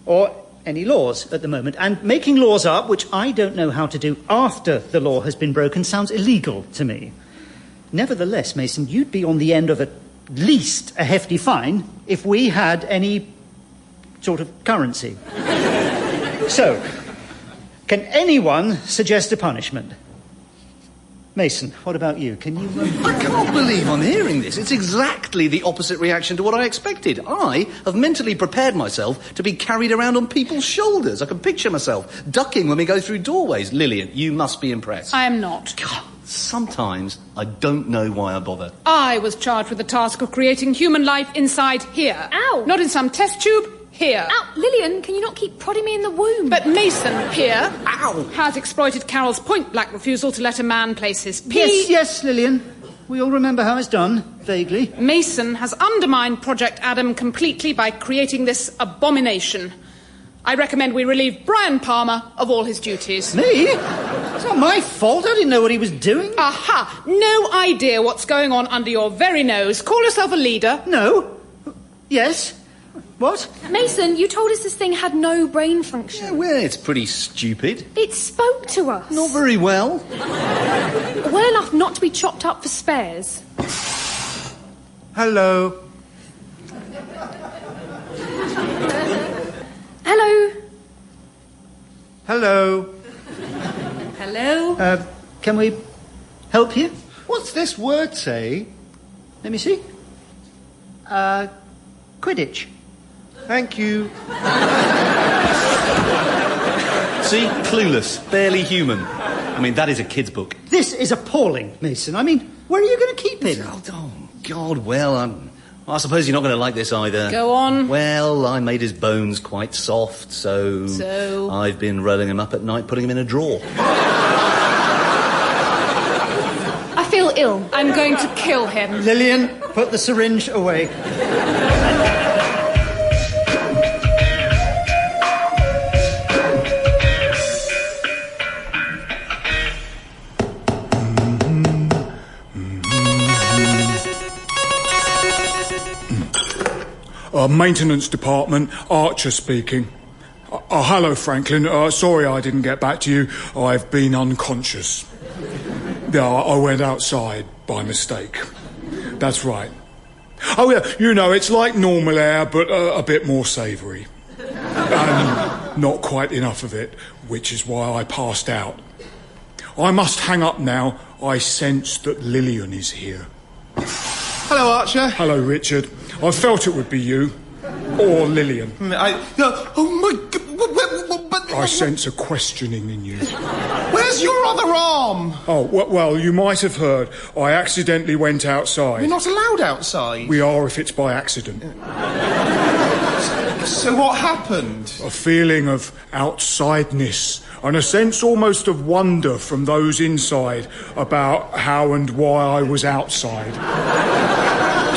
S3: or any laws at the moment, and making laws up, which I don't know how to do after the law has been broken, sounds illegal to me. Nevertheless, Mason, you'd be on the end of at least a hefty fine if we had any sort of currency. So, can anyone suggest a punishment? Mason, what about you? Can you...
S6: I can't believe I'm hearing this. It's exactly the opposite reaction to what I expected. I have mentally prepared myself to be carried around on people's shoulders. I can picture myself ducking when we go through doorways. Lillian, you must be impressed.
S7: I am not.
S6: God, sometimes I don't know why I bother.
S7: I was charged with the task of creating human life inside here.
S2: Ow!
S7: Not in some test tube. Here.
S2: Ow, Lillian, can you not keep prodding me in the womb?
S7: But Mason, here,
S6: Ow!
S7: has exploited Carol's point-blank refusal to let a man place his pee.
S3: Yes, Lillian. We all remember how it's done, vaguely.
S7: Mason has undermined Project Adam completely by creating this abomination. I recommend we relieve Brian Palmer of all his duties.
S3: Me? It's not my fault. I didn't know what he was doing.
S7: Aha! No idea what's going on under your very nose. Call yourself a leader.
S3: No. Yes. What?
S2: Mason, you told us this thing had no brain function.
S6: Yeah, well, it's pretty stupid.
S2: It spoke to us.
S6: Not very well.
S2: Well enough not to be chopped up for spares.
S5: Hello.
S2: Hello.
S5: Hello.
S7: Hello?
S3: Can we help you?
S5: What's this word say?
S3: Let me see. Quidditch.
S5: Thank you.
S6: See? Clueless. Barely human. I mean, that is a kid's book.
S3: This is appalling, Mason. I mean, where are you going to keep him?
S6: Oh, God, well, I suppose you're not going to like this either.
S7: Go on.
S6: Well, I made his bones quite soft, so... I've been rolling him up at night, putting him in a drawer.
S7: I feel ill. I'm going to kill him.
S3: Lillian, put the syringe away.
S5: Maintenance department, Archer speaking. Hello, Franklin. Sorry I didn't get back to you. I've been unconscious. Yeah, I went outside by mistake. That's right. Oh, yeah, you know, it's like normal air, but a bit more savoury. And not quite enough of it, which is why I passed out. I must hang up now. I sense that Lillian is here.
S4: Hello, Archer.
S5: Hello, Richard. I felt it would be you. Or Lillian.
S4: Oh, my God.
S5: I sense a questioning in you.
S4: Where's your other arm?
S5: Oh, well, you might have heard. I accidentally went outside.
S4: You're not allowed outside.
S5: We are if it's by accident.
S4: So what happened?
S5: A feeling of outsideness and a sense almost of wonder from those inside about how and why I was outside.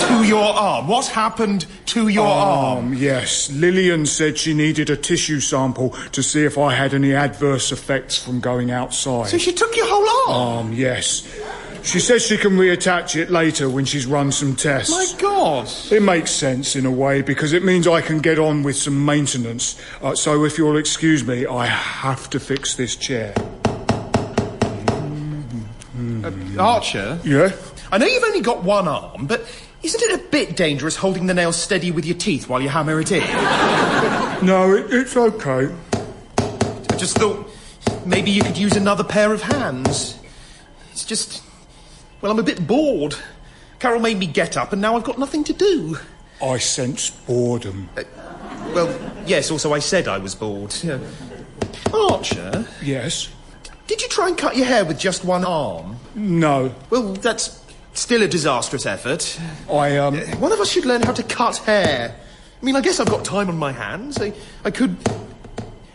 S4: To your arm? What happened to your arm?
S5: Yes. Lillian said she needed a tissue sample to see if I had any adverse effects from going outside.
S4: So she took your whole arm?
S5: Yes. She says she can reattach it later when she's run some tests.
S4: My God.
S5: It makes sense in a way because it means I can get on with some maintenance. So if you'll excuse me, I have to fix this chair.
S4: Archer?
S5: Yeah?
S4: I know you've only got one arm, but isn't it a bit dangerous holding the nail steady with your teeth while you hammer it in?
S5: No, it's okay.
S4: I just thought maybe you could use another pair of hands. It's just... Well, I'm a bit bored. Carol made me get up and now I've got nothing to do.
S5: I sense boredom.
S4: Well, yes, also I said I was bored. Yeah. Archer?
S5: Yes?
S4: Did you try and cut your hair with just one arm?
S5: No.
S4: Well, that's still a disastrous effort.
S5: One
S4: of us should learn how to cut hair. I mean, I guess I've got time on my hands. I could...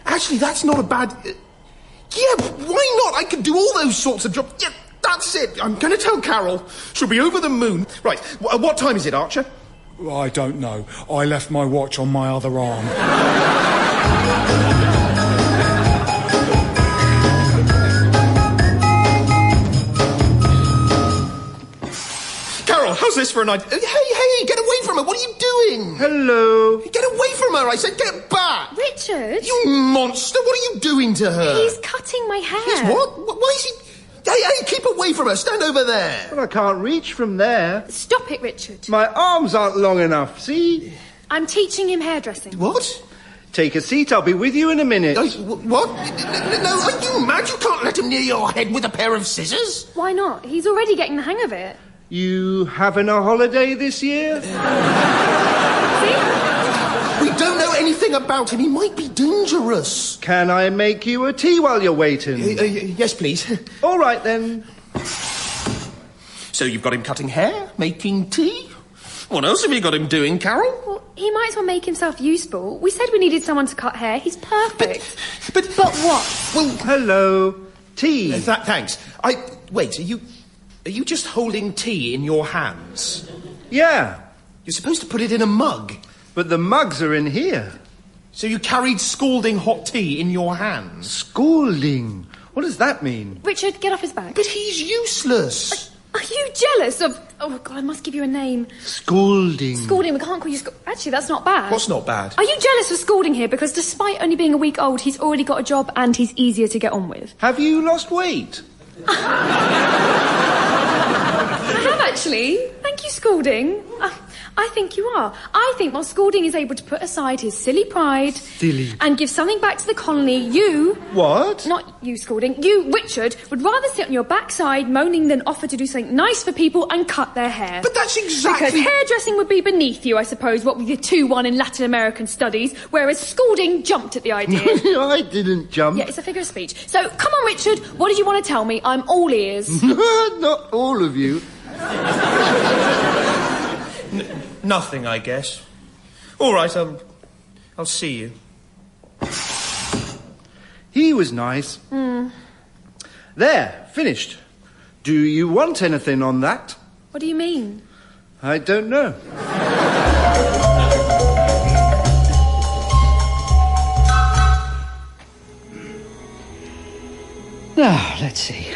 S4: Actually, that's not a bad... Yeah, why not? I could do all those sorts of jobs. Yeah, that's it. I'm going to tell Carol. She'll be over the moon. Right, what time is it, Archer?
S5: I don't know. I left my watch on my other arm.
S4: Carol, how's this for a night? Hey, get away from her. What are you doing?
S3: Hello.
S4: Get away from her. I said get back.
S2: Richard.
S4: You monster. What are you doing to her?
S2: He's cutting my hair.
S4: He's what? Why is he... Hey, keep away from her. Stand over there.
S11: Well, I can't reach from there.
S2: Stop it, Richard.
S11: My arms aren't long enough, see?
S2: I'm teaching him hairdressing.
S4: What?
S11: Take a seat. I'll be with you in a minute.
S4: What? No, are you mad? You can't let him near your head with a pair of scissors.
S2: Why not? He's already getting the hang of it.
S11: You having a holiday this year?
S2: See?
S4: We don't know anything about him. He might be dangerous.
S11: Can I make you a tea while you're waiting?
S4: Yes, please.
S11: All right, then.
S4: So you've got him cutting hair, making tea? What else have you got him doing, Carol?
S2: Well, he might as well make himself useful. We said we needed someone to cut hair. He's perfect.
S4: But
S2: what?
S4: Well,
S11: hello. Tea.
S4: Thanks. Wait, are you just holding tea in your hands?
S11: Yeah.
S4: You're supposed to put it in a mug.
S11: But the mugs are in here.
S4: So you carried scalding hot tea in your hands?
S11: Scalding? What does that mean?
S2: Richard, get off his back.
S4: But he's useless.
S2: Are you jealous of... Oh, God, I must give you a name.
S11: Scalding.
S2: Scalding, we can't call you... Actually, that's not bad.
S4: What's not bad?
S2: Are you jealous of Scalding here? Because despite only being a week old, he's already got a job and he's easier to get on with.
S11: Have you lost weight?
S2: I have, actually. Thank you, Scalding. I think you are. I think while Scalding is able to put aside his silly pride...
S3: Silly.
S2: ...and give something back to the colony, you...
S3: What?
S2: Not you, Scalding. You, Richard, would rather sit on your backside moaning than offer to do something nice for people and cut their hair.
S4: But that's exactly...
S2: Because hairdressing would be beneath you, I suppose, what with your 2-1 in Latin American studies, whereas Scalding jumped at the idea.
S11: I didn't jump.
S2: Yeah, it's a figure of speech. So, come on, Richard, what did you want to tell me? I'm all ears.
S11: Not all of you.
S4: Nothing, I guess. All right, I'll see you.
S11: He was nice. There, finished. Do you want anything on that?
S2: What do you mean?
S11: I don't know.
S3: Now, let's see.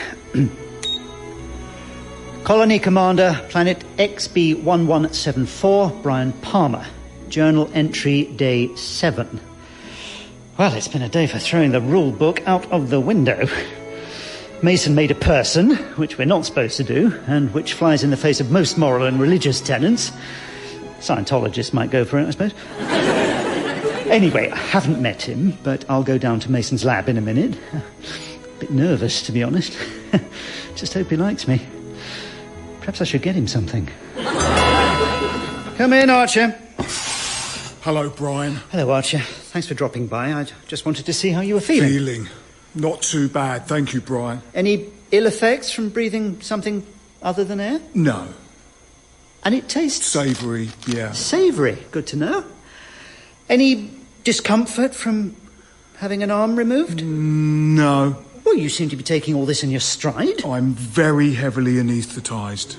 S3: Colony Commander, Planet XB1174, Brian Palmer. Journal entry, day 7. Well, it's been a day for throwing the rule book out of the window. Mason made a person, which we're not supposed to do, and which flies in the face of most moral and religious tenets. Scientologists might go for it, I suppose. Anyway, I haven't met him, but I'll go down to Mason's lab in a minute. A bit nervous, to be honest. Just hope he likes me. Perhaps I should get him something. Come in, Archer.
S5: Hello, Brian.
S3: Hello, Archer. Thanks for dropping by. I just wanted to see how you were feeling.
S5: Feeling? Not too bad, thank you, Brian.
S3: Any ill effects from breathing something other than air?
S5: No.
S3: And it tastes...
S5: Savoury, yeah.
S3: Savoury, good to know. Any discomfort from having an arm removed?
S5: No.
S3: Well, you seem to be taking all this in your stride.
S5: I'm very heavily anaesthetised.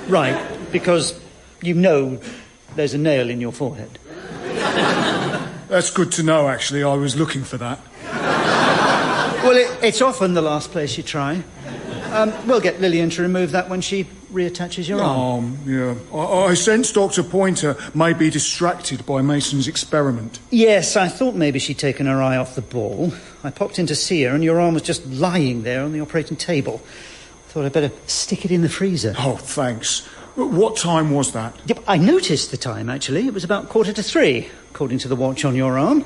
S3: Right, because you know there's a nail in your forehead.
S5: That's good to know, actually. I was looking for that.
S3: Well, it's often the last place you try. We'll get Lillian to remove that when she reattaches your arm.
S5: Yeah. I sense Dr. Pointer may be distracted by Mason's experiment.
S3: Yes, I thought maybe she'd taken her eye off the ball. I popped in to see her and your arm was just lying there on the operating table. Thought I'd better stick it in the freezer.
S5: Oh, thanks. What time was that?
S3: Yep, I noticed the time, actually. It was about 3:15, according to the watch on your arm.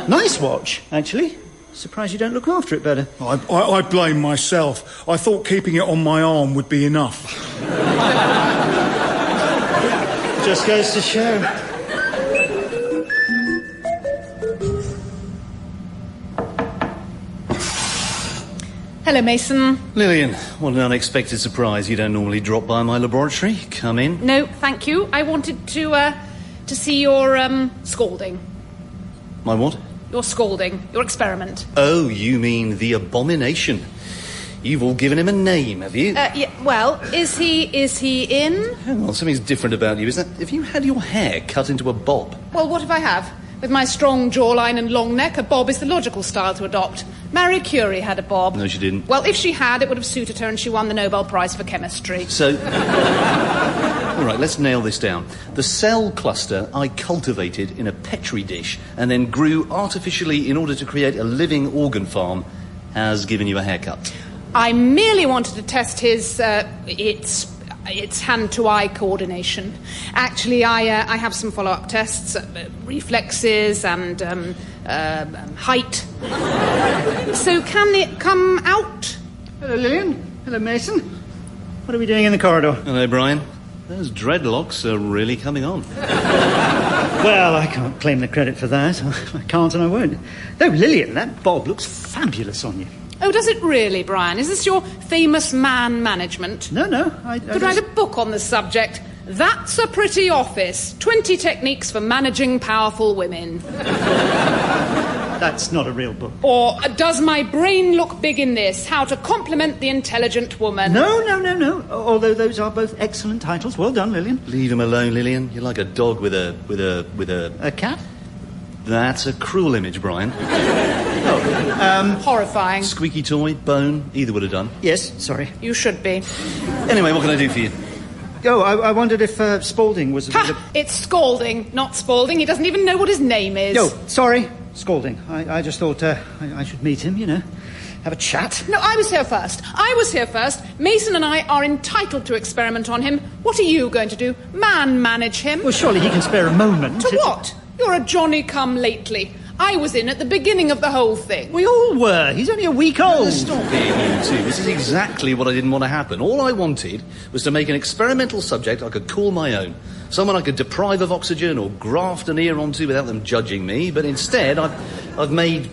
S3: Nice watch, actually. Surprised you don't look after it better.
S5: I blame myself. I thought keeping it on my arm would be enough.
S3: Just goes to show.
S7: Hello, Mason.
S6: Lillian, what an unexpected surprise. You don't normally drop by my laboratory. Come in.
S7: No, thank you. I wanted to see your, Scalding.
S6: My what?
S7: Your Scalding. Your experiment.
S6: Oh, you mean the abomination. You've all given him a name, have you?
S7: Yeah, well, is he in?
S6: Hang on, something's different about you. Is that... Have you had your hair cut into a bob?
S7: Well, what if I have? With my strong jawline and long neck, a bob is the logical style to adopt. Marie Curie had a bob.
S6: No, she didn't.
S7: Well, if she had, it would have suited her and she won the Nobel Prize for Chemistry.
S6: So... All right, let's nail this down. The cell cluster I cultivated in a petri dish and then grew artificially in order to create a living organ farm has given you a haircut.
S7: I merely wanted to test his, its hand-to-eye coordination. Actually, I have some follow-up tests, reflexes and height. So can it come out?
S3: Hello, Lillian. Hello, Mason. What are we doing in the corridor?
S6: Hello, Brian. Those dreadlocks are really coming on.
S3: Well, I can't claim the credit for that. I can't and I won't. Though, Lillian, that bob looks fabulous on you.
S7: Oh, does it really, Brian? Is this your famous man management?
S3: No.
S7: Could write a book on the subject. That's a pretty office. 20 techniques for managing powerful women.
S3: That's not a real book.
S7: Or, does my brain look big in this? How to compliment the intelligent woman.
S3: No. Although those are both excellent titles. Well done, Lillian.
S6: Leave him alone, Lillian. You're like a dog with a...
S3: A cat?
S6: That's a cruel image, Brian.
S7: Horrifying.
S6: Squeaky toy, bone, either would have done.
S3: Yes, sorry.
S7: You should be.
S6: Anyway, what can I do for you?
S3: Oh, I wondered if Spaulding was...
S7: Ha! It's Scalding, not Spaulding. He doesn't even know what his name is.
S3: No, sorry. Scalding. I just thought I should meet him, you know. Have a chat.
S7: No, I was here first. Mason and I are entitled to experiment on him. What are you going to do? Man-manage him?
S3: Well, surely he can spare a moment.
S7: To what? You're a Johnny-come-lately. I was in at the beginning of the whole thing.
S3: We all were. He's only a week old.
S6: Stop being you two. This is exactly what I didn't want to happen. All I wanted was to make an experimental subject I could call my own. Someone I could deprive of oxygen or graft an ear onto without them judging me. But instead, I've made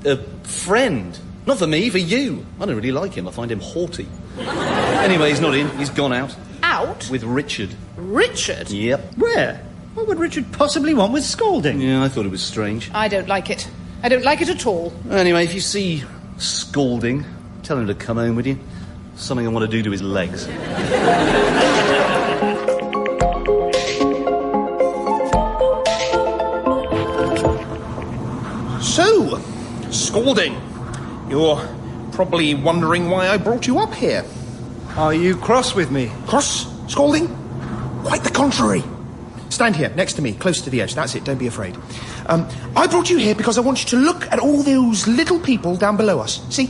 S6: a friend. Not for me, for you. I don't really like him. I find him haughty. Anyway, he's not in. He's gone out.
S7: Out?
S6: With Richard.
S7: Richard?
S6: Yep.
S3: Where? What would Richard possibly want with Scalding?
S6: Yeah, I thought it was strange.
S7: I don't like it. I don't like it at all.
S6: Anyway, if you see Scalding, tell him to come home with you. Something I want to do to his legs.
S4: So, Scalding, you're probably wondering why I brought you up here.
S11: Are you cross with me?
S4: Cross, Scalding? Quite the contrary. Stand here, next to me, close to the edge. That's it, don't be afraid. I brought you here because I want you to look at all those little people down below us. See,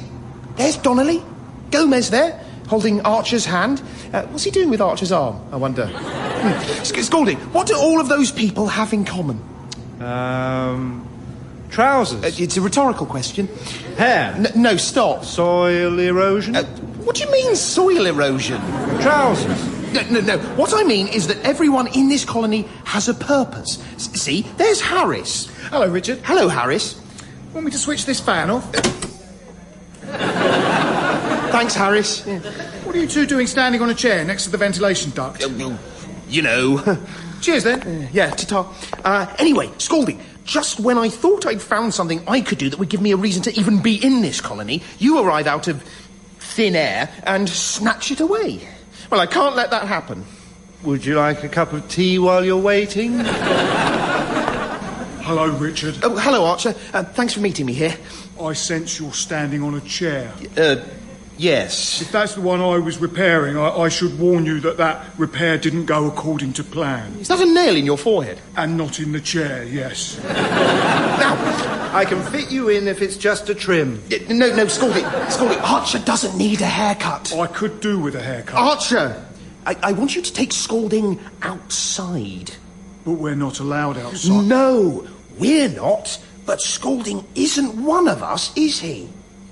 S4: there's Donnelly, Gomez there, holding Archer's hand. What's he doing with Archer's arm, I wonder? Scalding, what do all of those people have in common?
S11: Trousers.
S4: It's a rhetorical question.
S11: Hair.
S4: No, stop.
S11: Soil erosion.
S4: What do you mean, soil erosion?
S11: Trousers.
S4: No. What I mean is that everyone in this colony has a purpose. See, there's Harris.
S12: Hello, Richard.
S4: Hello, Harris.
S12: Want me to switch this fan off?
S4: Thanks, Harris. Yeah.
S12: What are you two doing standing on a chair next to the ventilation duct?
S4: You know.
S12: Cheers, then.
S4: Yeah, ta-ta. Anyway, Scalding, just when I thought I'd found something I could do that would give me a reason to even be in this colony, you arrive out of thin air and snatch it away. Well, I can't let that happen.
S11: Would you like a cup of tea while you're waiting?
S5: Hello, Richard.
S4: Oh, hello, Archer. Thanks for meeting me here.
S5: I sense you're standing on a chair.
S4: Yes.
S5: If that's the one I was repairing, I should warn you that repair didn't go according to plan.
S4: Is that a nail in your forehead?
S5: And not in the chair, yes.
S4: Now,
S11: I can fit you in if it's just a trim.
S4: No, Scalding, Archer doesn't need a haircut.
S5: I could do with a haircut.
S4: Archer, I want you to take Scalding outside.
S5: But we're not allowed outside.
S4: No, we're not. But Scalding isn't one of us, is he?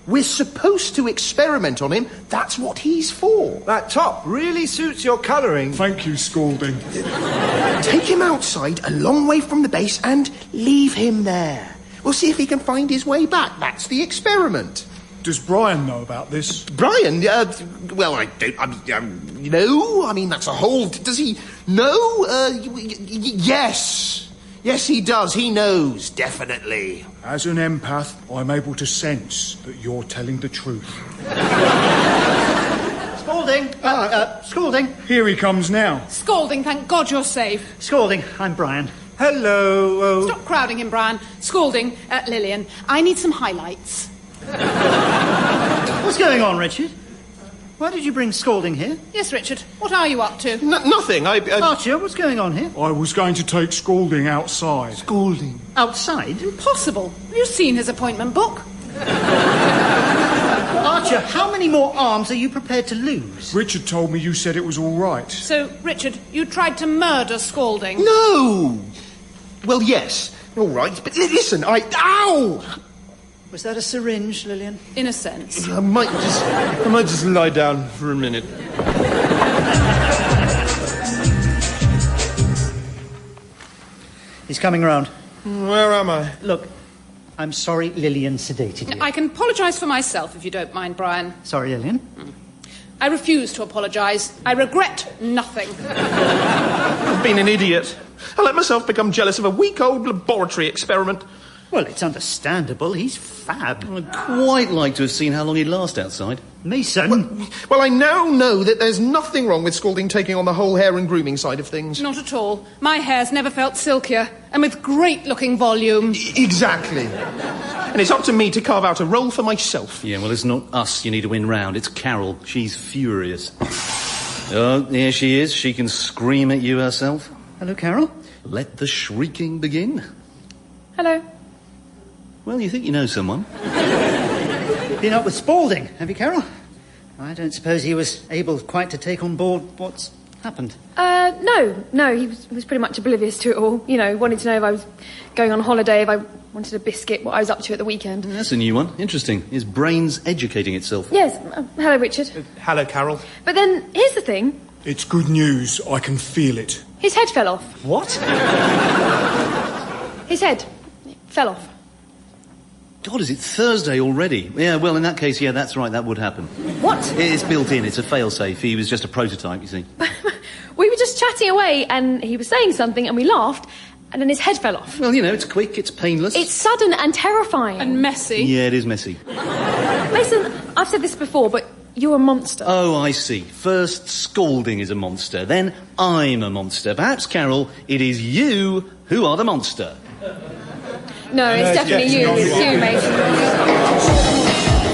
S4: We're supposed to experiment on him. That's what he's for.
S11: That top really suits your colouring.
S5: Thank you, Scalding.
S4: Take him outside, a long way from the base, and leave him there. We'll see if he can find his way back. That's the experiment.
S5: Does Brian know about this?
S4: Brian? Well, I don't... no, I mean, that's a whole... Does he know? Yes. Yes, he does. He knows, definitely.
S5: As an empath, I'm able to sense that you're telling the truth.
S3: Scalding! Scalding!
S5: Here he comes now.
S7: Scalding, thank God you're safe.
S3: Scalding, I'm Brian.
S11: Hello.
S7: Stop crowding him, Brian. Scalding, Lillian, I need some highlights.
S3: What's going on, Richard? Why did you bring Scalding here?
S7: Yes, Richard. What are you up to?
S4: Nothing.
S3: Archer, what's going on here?
S5: I was going to take Scalding outside.
S4: Scalding?
S3: Outside?
S7: Impossible. Have you seen his appointment book?
S3: Archer, how many more arms are you prepared to lose?
S5: Richard told me you said it was all right.
S7: So, Richard, you tried to murder Scalding?
S4: No! Well, yes. All right, but listen, Ow!
S3: Was that a syringe, Lillian?
S7: In a sense.
S4: I might just lie down for a minute.
S3: He's coming around.
S4: Where am I?
S3: Look, I'm sorry Lillian sedated you.
S7: I can apologise for myself, if you don't mind, Brian.
S3: Sorry, Lillian.
S7: I refuse to apologise. I regret nothing.
S4: I've been an idiot. I let myself become jealous of a week-old laboratory experiment.
S3: Well, it's understandable. He's fab.
S6: I'd quite like to have seen how long he'd last outside.
S3: Mason?
S4: Well, I now know that there's nothing wrong with Scalding taking on the whole hair and grooming side of things.
S7: Not at all. My hair's never felt silkier, and with great-looking volume.
S4: Exactly. And it's up to me to carve out a role for myself.
S6: Yeah, well, it's not us you need to win round. It's Carol. She's furious. Oh, here she is. She can scream at you herself.
S3: Hello, Carol.
S6: Let the shrieking begin.
S2: Hello.
S6: Well, you think you know someone.
S3: Been up with Spaulding, have you, Carol? I don't suppose he was able quite to take on board what's happened.
S2: No, he was pretty much oblivious to it all. You know, wanted to know if I was going on holiday, if I wanted a biscuit, what I was up to at the weekend.
S6: That's a new one. Interesting. His brain's educating itself.
S2: Yes. Hello, Richard.
S1: Hello, Carol.
S2: But then, here's the thing.
S5: It's good news. I can feel it.
S2: His head fell off.
S3: What?
S2: His head fell off.
S6: God, is it Thursday already? Yeah, well, in that case, yeah, that's right, that would happen.
S2: What?
S6: It's built in, it's a fail-safe. He was just a prototype, you see.
S2: We were just chatting away, and he was saying something, and we laughed, and then his head fell off.
S6: Well, you know, it's quick, it's painless.
S2: It's sudden and terrifying.
S7: And messy.
S6: Yeah, it is messy.
S2: Mason, I've said this before, but you're a monster.
S6: Oh, I see. First, Spaulding is a monster, then I'm a monster. Perhaps, Carol, it is you who are the monster.
S2: No, it's definitely you. It's you, Mason.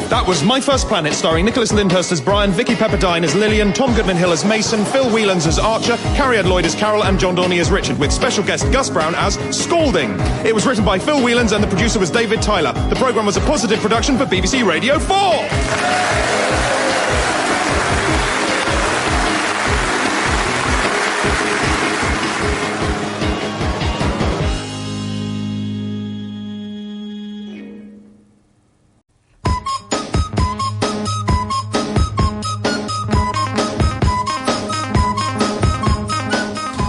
S1: That was My First Planet, starring Nicholas Lyndhurst as Brian, Vicki Pepperdine as Lillian, Tom Goodman-Hill as Mason, Phil Whelans as Archer, Carrie Lloyd as Carol, and John Dorney as Richard, with special guest Gus Brown as Scalding. It was written by Phil Whelans and the producer was David Tyler. The programme was a positive production for BBC Radio 4.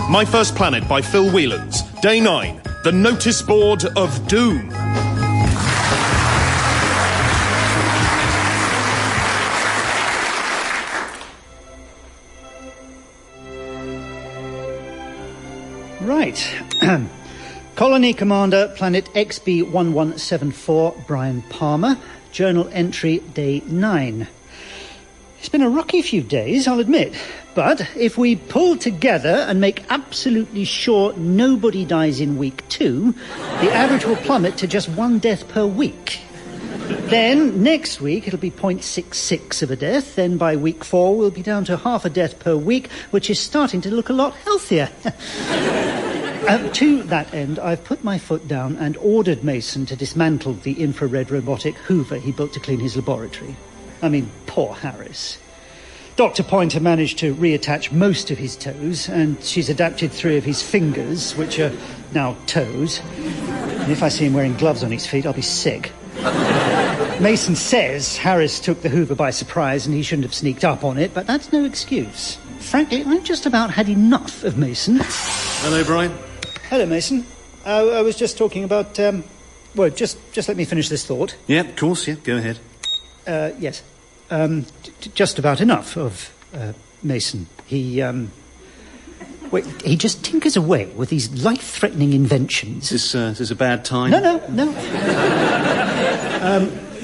S1: My First Planet by Phil Whelans. Day 9. The Notice Board of Doom.
S3: Right. Colony Commander, Planet XB1174, Brian Palmer. Journal entry, Day 9. It's been a rocky few days, I'll admit. But if we pull together and make absolutely sure nobody dies in week 2, the average will plummet to just 1 death per week. Then, next week, it'll be 0.66 of a death. Then by week 4, we'll be down to half a death per week, which is starting to look a lot healthier. To that end, I've put my foot down and ordered Mason to dismantle the infrared robotic hoover he built to clean his laboratory. I mean, poor Harris. Dr. Pointer managed to reattach most of his toes, and she's adapted 3 of his fingers, which are now toes. And if I see him wearing gloves on his feet, I'll be sick. Mason says Harris took the hoover by surprise and he shouldn't have sneaked up on it, but that's no excuse. Frankly, I've just about had enough of Mason.
S6: Hello, Brian.
S3: Hello, Mason. I was just talking about, well, just let me finish this thought.
S6: Yeah, of course, yeah, go ahead.
S3: Yes. Just about enough of Mason. He just tinkers away with these life-threatening inventions.
S6: Is this a bad time?
S3: No.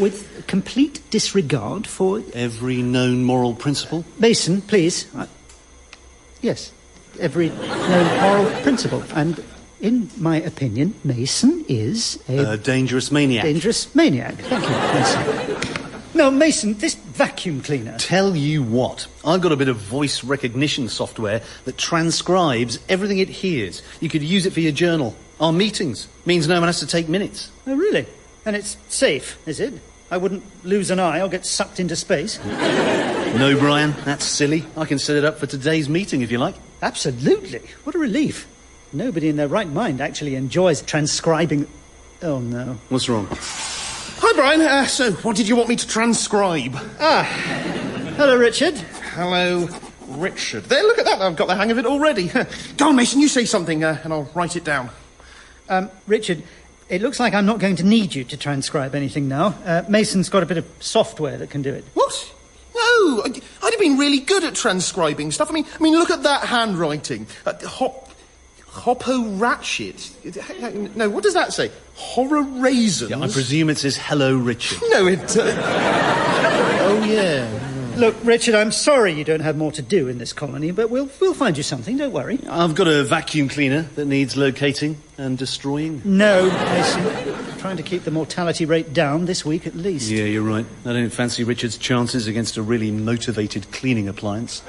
S3: With complete disregard for...
S6: every known moral principle?
S3: Mason, please. Yes, every known moral principle. And in my opinion, Mason is a...
S6: dangerous maniac.
S3: Dangerous maniac. Thank you, Mason. No, Mason, this vacuum cleaner...
S6: Tell you what, I've got a bit of voice recognition software that transcribes everything it hears. You could use it for your journal. Our meetings. Means no one has to take minutes.
S3: Oh, really? And it's safe, is it? I wouldn't lose an eye or get sucked into space.
S6: No, Brian, that's silly. I can set it up for today's meeting, if you like.
S3: Absolutely. What a relief. Nobody in their right mind actually enjoys transcribing... Oh, no.
S6: What's wrong?
S4: Hi, Brian. So, what did you want me to transcribe?
S3: Hello, Richard.
S4: Hello, Richard. There, look at that. I've got the hang of it already. Go on, Mason, you say something, and I'll write it down.
S3: Richard, it looks like I'm not going to need you to transcribe anything now. Mason's got a bit of software that can do it.
S4: What? No, I'd have been really good at transcribing stuff. I mean, look at that handwriting. Hoppo Ratchet. No, what does that say? Horror Raisins?
S6: Yeah, I presume it says hello, Richard.
S4: No, it... Oh, yeah.
S3: Look, Richard, I'm sorry you don't have more to do in this colony, but we'll find you something, don't worry.
S6: I've got a vacuum cleaner that needs locating and destroying.
S3: No, Mason. Trying to keep the mortality rate down this week at least.
S6: Yeah, you're right. I don't fancy Richard's chances against a really motivated cleaning appliance.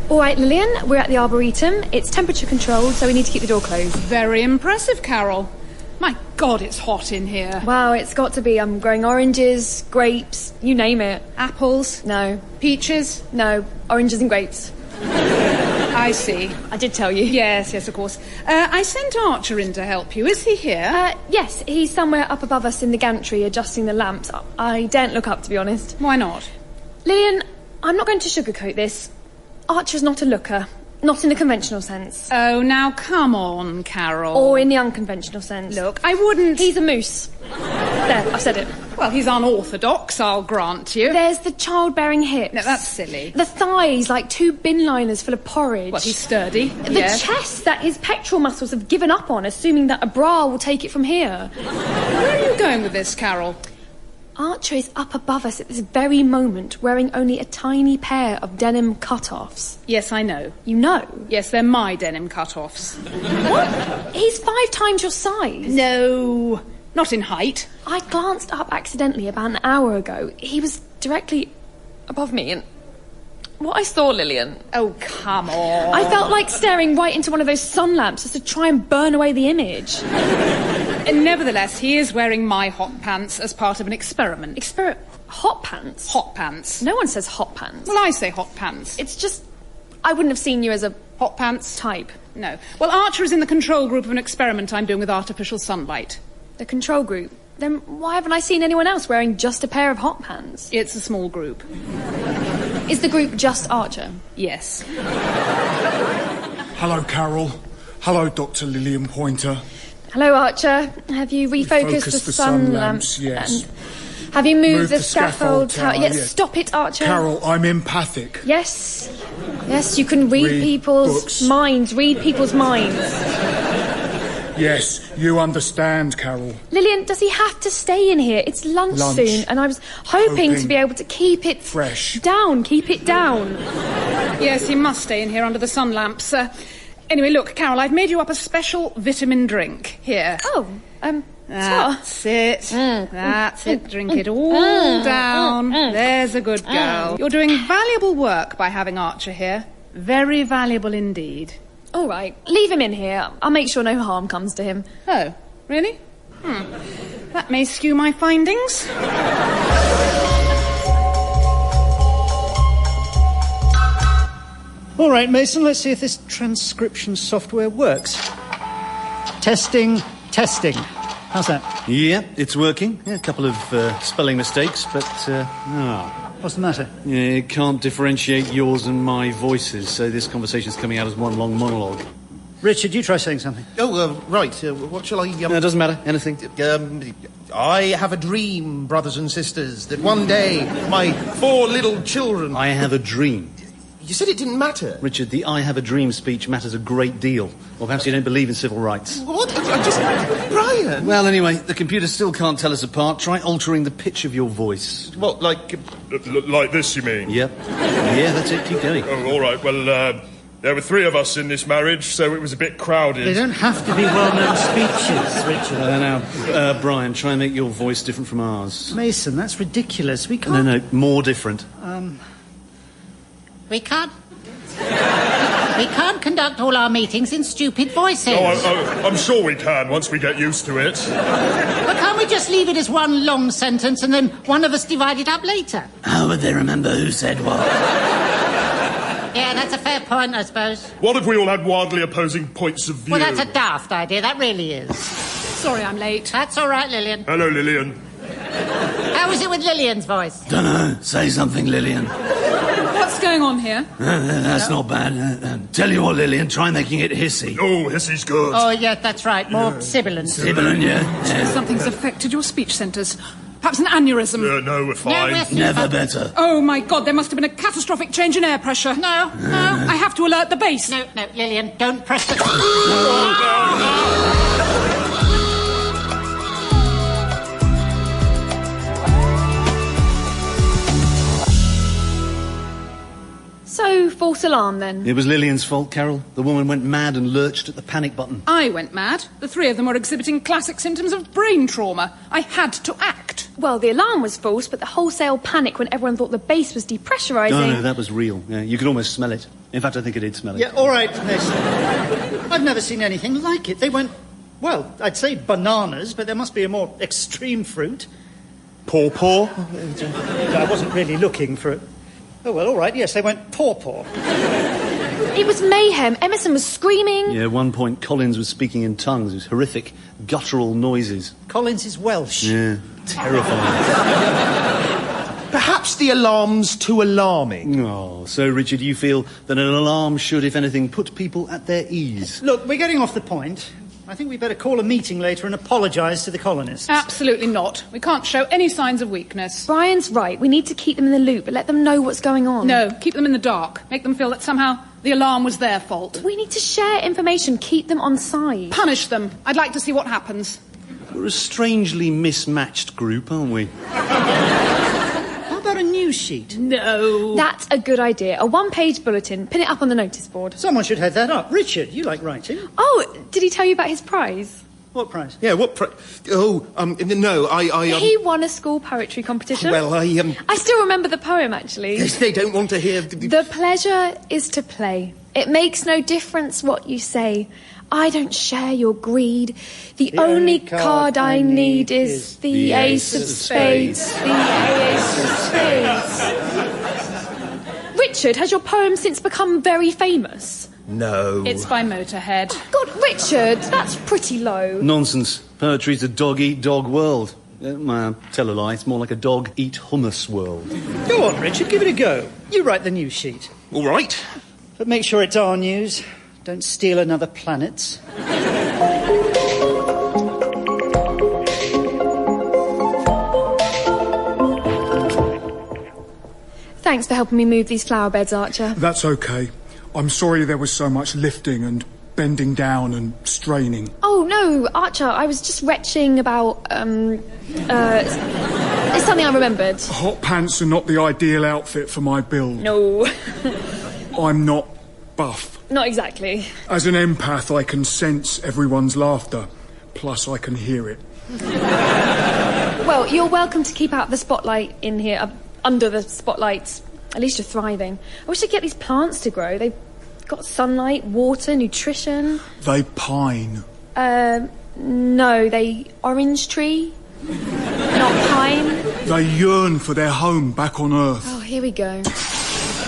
S2: All right, Lillian, we're at the Arboretum. It's temperature controlled, so we need to keep the door closed.
S7: Very impressive, Carol. My God, it's hot in here.
S2: Wow, it's got to be. I'm growing oranges, grapes, you name it.
S7: Apples?
S2: No.
S7: Peaches?
S2: No. Oranges and grapes.
S7: I see.
S2: I did tell you.
S7: Yes, of course. I sent Archer in to help you. Is he here?
S2: Yes, he's somewhere up above us in the gantry adjusting the lamps. I daren't look up, to be honest.
S7: Why not?
S2: Lillian, I'm not going to sugarcoat this. Archer's not a looker. Not in the conventional sense.
S7: Oh, now come on, Carol.
S2: Or in the unconventional sense.
S7: Look, I wouldn't...
S2: He's a moose. There, I've said it.
S7: Well, he's unorthodox, I'll grant you.
S2: There's the childbearing hips.
S7: No, that's silly.
S2: The thighs, like 2 bin liners full of porridge.
S7: Well, he's sturdy.
S2: The chest that his pectoral muscles have given up on, assuming that a bra will take it from here.
S7: Where are you going with this, Carol?
S2: Archer is up above us at this very moment, wearing only a tiny pair of denim cut-offs.
S7: Yes, I know.
S2: You know?
S7: Yes, they're my denim cut-offs.
S2: What? He's 5 times your size.
S7: No, not in height.
S2: I glanced up accidentally about an hour ago. He was directly above me, and what I saw, Lillian...
S7: Oh, come on.
S2: I felt like staring right into one of those sun lamps just to try and burn away the image.
S7: Nevertheless, he is wearing my hot pants as part of an experiment.
S2: Hot pants?
S7: Hot pants.
S2: No one says hot pants.
S7: Well, I say hot pants.
S2: It's just... I wouldn't have seen you as a
S7: hot pants
S2: type.
S7: No. Well, Archer is in the control group of an experiment I'm doing with artificial sunlight.
S2: The control group? Then why haven't I seen anyone else wearing just a pair of hot pants?
S7: It's a small group.
S2: Is the group just Archer?
S7: Yes.
S5: Hello, Carol. Hello, Dr. Lillian Pointer.
S2: Hello, Archer. Have you refocused the sun lamps?
S5: Yes.
S2: And have you moved the scaffold tower? Yes, stop it, Archer.
S5: Carol, I'm empathic.
S2: Yes. Yes, you can read people's
S5: books.
S2: minds. Read people's minds.
S5: Yes, you understand, Carol.
S2: Lillian, does he have to stay in here? It's lunch soon, and I was hoping to be able to keep it...
S5: fresh.
S2: Down, keep it down.
S7: Yes, he must stay in here under the sun lamps. Anyway, look, Carol, I've made you up a special vitamin drink. Here.
S2: Oh,
S7: That's it. That's it. Drink it all down. There's a good girl. You're doing valuable work by having Archer here. Very valuable indeed.
S2: All right, leave him in here. I'll make sure no harm comes to him.
S7: Oh, really? That may skew my findings.
S3: All right, Mason, let's see if this transcription software works. Testing. How's that?
S6: Yeah, it's working. Yeah, a couple of spelling mistakes, but...
S3: What's the matter?
S6: Yeah, it can't differentiate yours and my voices, so this conversation's coming out as one long monologue.
S3: Richard, you try saying something.
S4: Oh, right. What shall I...
S6: No, it doesn't matter. Anything.
S4: I have a dream, brothers and sisters, that one day my 4 little children...
S6: I have a dream.
S4: You said it didn't matter.
S6: Richard, the I have a dream speech matters a great deal. Or perhaps you don't believe in civil rights.
S4: What? Brian!
S6: Well, anyway, the computer still can't tell us apart. Try altering the pitch of your voice.
S4: What, like...
S13: Like this, you mean?
S6: Yep. Yeah, that's it. Keep going.
S13: Oh, all right. Well, there were 3 of us in this marriage, so it was a bit crowded.
S3: They don't have to be well-known speeches, Richard.
S6: Now, Brian, try and make your voice different from ours.
S3: Mason, that's ridiculous. We can't...
S6: No, more different.
S10: We can't conduct all our meetings in stupid voices.
S13: Oh, I'm sure we can, once we get used to it.
S10: But can't we just leave it as one long sentence and then one of us divide it up later?
S6: How would they remember who said what?
S10: Yeah, that's a fair point, I suppose.
S13: What if we all had wildly opposing points of view?
S10: Well, that's a daft idea, that really is.
S7: Sorry I'm late.
S10: That's all right, Lillian.
S13: Hello, Lillian.
S10: How was it with Lillian's voice?
S6: Dunno. Say something, Lillian.
S7: What's going on here?
S6: That's not bad. Tell you what, Lillian, try making it hissy.
S13: Oh, hissy's good.
S10: Oh, yeah, that's right. More sibilant.
S6: Sibilant, yeah.
S7: Something's affected your speech centres. Perhaps an aneurysm.
S13: No, we're fine.
S6: Never better.
S7: Oh, my God, there must have been a catastrophic change in air pressure.
S10: No.
S7: I have to alert the base.
S10: No, Lillian, don't press the...
S2: So, false alarm then?
S6: It was Lillian's fault, Carol. The woman went mad and lurched at the panic button.
S7: I went mad. The 3 of them were exhibiting classic symptoms of brain trauma. I had to act.
S2: Well, the alarm was false, but the wholesale panic when everyone thought the base was depressurising...
S6: No, that was real. Yeah, you could almost smell it. In fact, I think I did smell it.
S3: Yeah, all right, Mason. I've never seen anything like it. They went, well, I'd say bananas, but there must be a more extreme fruit.
S1: Paw-paw?
S3: I wasn't really looking for it. Oh, well, all right, yes, they went paw-paw.
S2: It was mayhem. Emerson was screaming.
S6: Yeah, at one point, Collins was speaking in tongues. It was horrific, guttural noises.
S3: Collins is Welsh.
S6: Yeah, terrifying.
S1: Perhaps the alarm's too alarming.
S6: Oh, so, Richard, you feel that an alarm should, if anything, put people at their ease?
S3: Look, we're getting off the point. I think we better call a meeting later and apologise to the colonists.
S7: Absolutely not. We can't show any signs of weakness.
S2: Brian's right. We need to keep them in the loop, but let them know what's going on.
S7: No, keep them in the dark. Make them feel that somehow the alarm was their fault.
S2: We need to share information. Keep them on side.
S7: Punish them. I'd like to see what happens.
S6: We're a strangely mismatched group, aren't we?
S3: How about a news sheet?
S7: No.
S2: That's a good idea. A one-page bulletin. Pin it up on the notice board.
S3: Someone should head that up. Richard, you like writing.
S2: Oh, did he tell you about his prize?
S3: What prize?
S1: Yeah, what prize? Oh, no, I...
S2: He won a school poetry competition.
S1: Well,
S2: I still remember the poem, actually.
S1: They don't want to hear...
S2: The pleasure is to play. It makes no difference what you say. I don't share your greed. The only card I need is the ace of spades. The ace of spades. Richard, has your poem since become very famous?
S1: No.
S7: It's by Motorhead.
S2: God, Richard, that's pretty low.
S6: Nonsense. Poetry's a dog-eat-dog world. Tell a lie, it's more like a dog-eat-hummus world.
S3: Go on, Richard, give it a go. You write the news sheet.
S1: All right.
S3: But make sure it's our news. Don't steal another planet's.
S2: Thanks for helping me move these flower beds, Archer.
S5: That's okay. I'm sorry there was so much lifting and bending down and straining.
S2: Oh, no, Archer, I was just retching about, it's something I remembered.
S5: Hot pants are not the ideal outfit for my build.
S2: No.
S5: I'm not buff.
S2: Not exactly.
S5: As an empath, I can sense everyone's laughter. Plus, I can hear it.
S2: Well, you're welcome to keep out the spotlight in here, under the spotlights. At least you're thriving. I wish I'd get these plants to grow. They've got sunlight, water, nutrition.
S5: They pine.
S2: No, they orange tree, not pine.
S5: They yearn for their home back on Earth.
S2: Oh, here we go.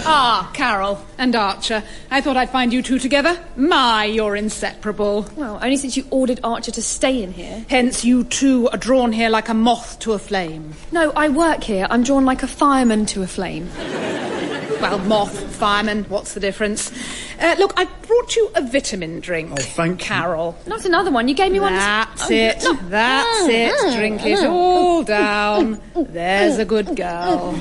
S7: Ah, Carol and Archer. I thought I'd find you two together. My, you're inseparable.
S2: Well, only since you ordered Archer to stay in here.
S7: Hence you two are drawn here like a moth to a flame.
S2: No, I work here. I'm drawn like a fireman to a flame.
S7: Well, moth, fireman, what's the difference? Look, I brought you a vitamin drink.
S5: Oh, thank you.
S7: Carol.
S2: Not another one. You gave me one.
S7: That's it. That's it. Drink it all down. There's a good girl.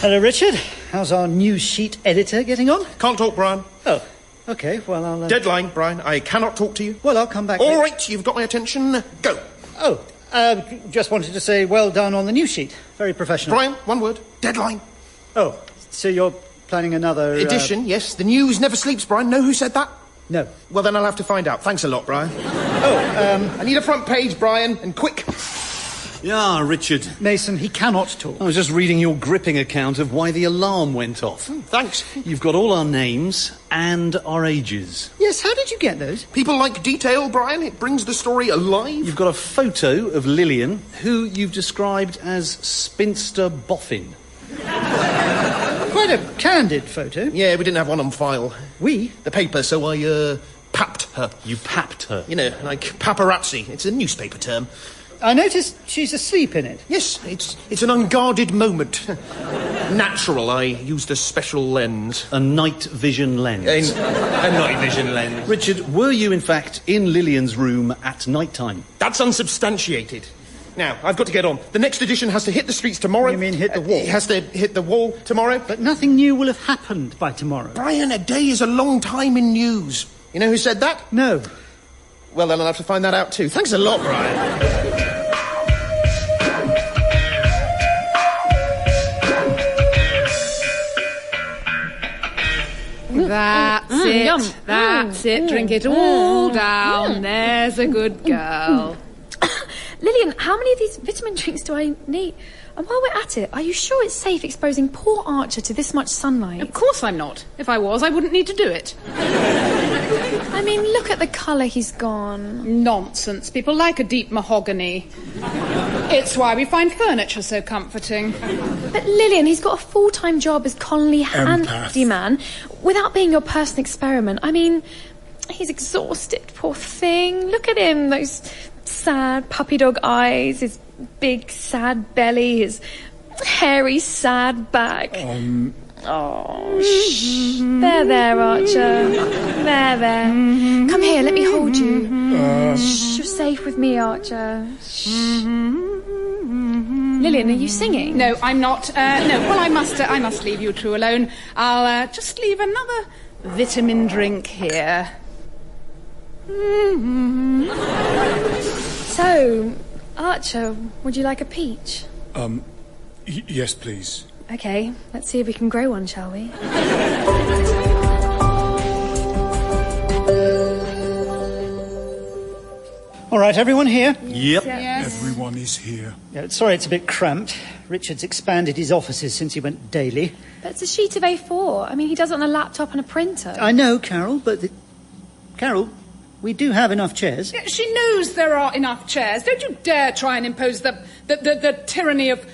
S3: Hello, Richard. How's our news sheet editor getting on?
S1: Can't talk, Brian.
S3: Oh, okay, well, I'll...
S1: Deadline, Brian. I cannot talk to you.
S3: Well, I'll come back...
S1: All right, you've got my attention. Go.
S3: Oh, just wanted to say well done on the news sheet. Very professional.
S1: Brian, one word. Deadline.
S3: Oh, so you're planning another...
S1: Edition, yes. The news never sleeps, Brian. Know who said that?
S3: No.
S1: Well, then I'll have to find out. Thanks a lot, Brian. I need a front page, Brian, and quick.
S6: Yeah, Richard.
S3: Mason, he cannot talk.
S6: I was just reading your gripping account of why the alarm went off.
S1: Thanks.
S6: You've got all our names and our ages.
S3: Yes, how did you get those?
S1: People like detail, Brian. It brings the story alive.
S6: You've got a photo of Lillian, who you've described as spinster boffin.
S3: Quite a candid photo.
S1: Yeah, we didn't have one on file.
S3: We?
S1: The paper, so I, papped her.
S6: You papped her?
S1: You know, like paparazzi. It's a newspaper term.
S3: I noticed she's asleep in it.
S1: Yes, it's an unguarded moment. Natural, I used a special lens.
S6: A night vision lens.
S1: A night vision lens.
S6: Richard, were you in fact in Lillian's room at night time?
S1: That's unsubstantiated. Now, I've got to get on. The next edition has to hit the streets tomorrow.
S3: You mean hit the wall?
S1: It has to hit the wall tomorrow.
S3: But nothing new will have happened by tomorrow.
S1: Brian, a day is a long time in news. You know who said that?
S3: No.
S1: Well, then I'll have to find that out too. Thanks a lot, Brian.
S7: That's it.
S2: Yum.
S7: That's it. Drink it all down. There's a good girl.
S2: Lillian, how many of these vitamin drinks do I need? And while we're at it, are you sure it's safe exposing poor Archer to this much sunlight?
S7: Of course I'm not. If I was, I wouldn't need to do it.
S2: I mean, look at the colour he's gone.
S7: Nonsense. People like a deep mahogany. It's why we find furniture so comforting.
S2: But Lillian, he's got a full-time job as colony handyman without being your personal experiment. I mean, he's exhausted, poor thing. Look at him, those sad puppy dog eyes, his big sad belly, his hairy sad back. Oh, shh. There, Archer. There. Come here, let me hold you. Shh, you're safe with me, Archer. Shh. Lillian, are you singing?
S7: No, I'm not. No, well, I must leave you two alone. I'll just leave another vitamin drink here.
S2: So, Archer, would you like a peach?
S5: Yes, please.
S2: Okay, let's see if we can grow one, shall we?
S3: All right, everyone here?
S6: Yep.
S7: Yes.
S5: Everyone is here.
S3: Yeah, sorry, it's a bit cramped. Richard's expanded his offices since he went daily.
S2: But it's a sheet of A4. I mean, he does it on a laptop and a printer.
S3: I know, Carol, but... Carol, we do have enough chairs.
S7: Yeah, she knows there are enough chairs. Don't you dare try and impose the tyranny of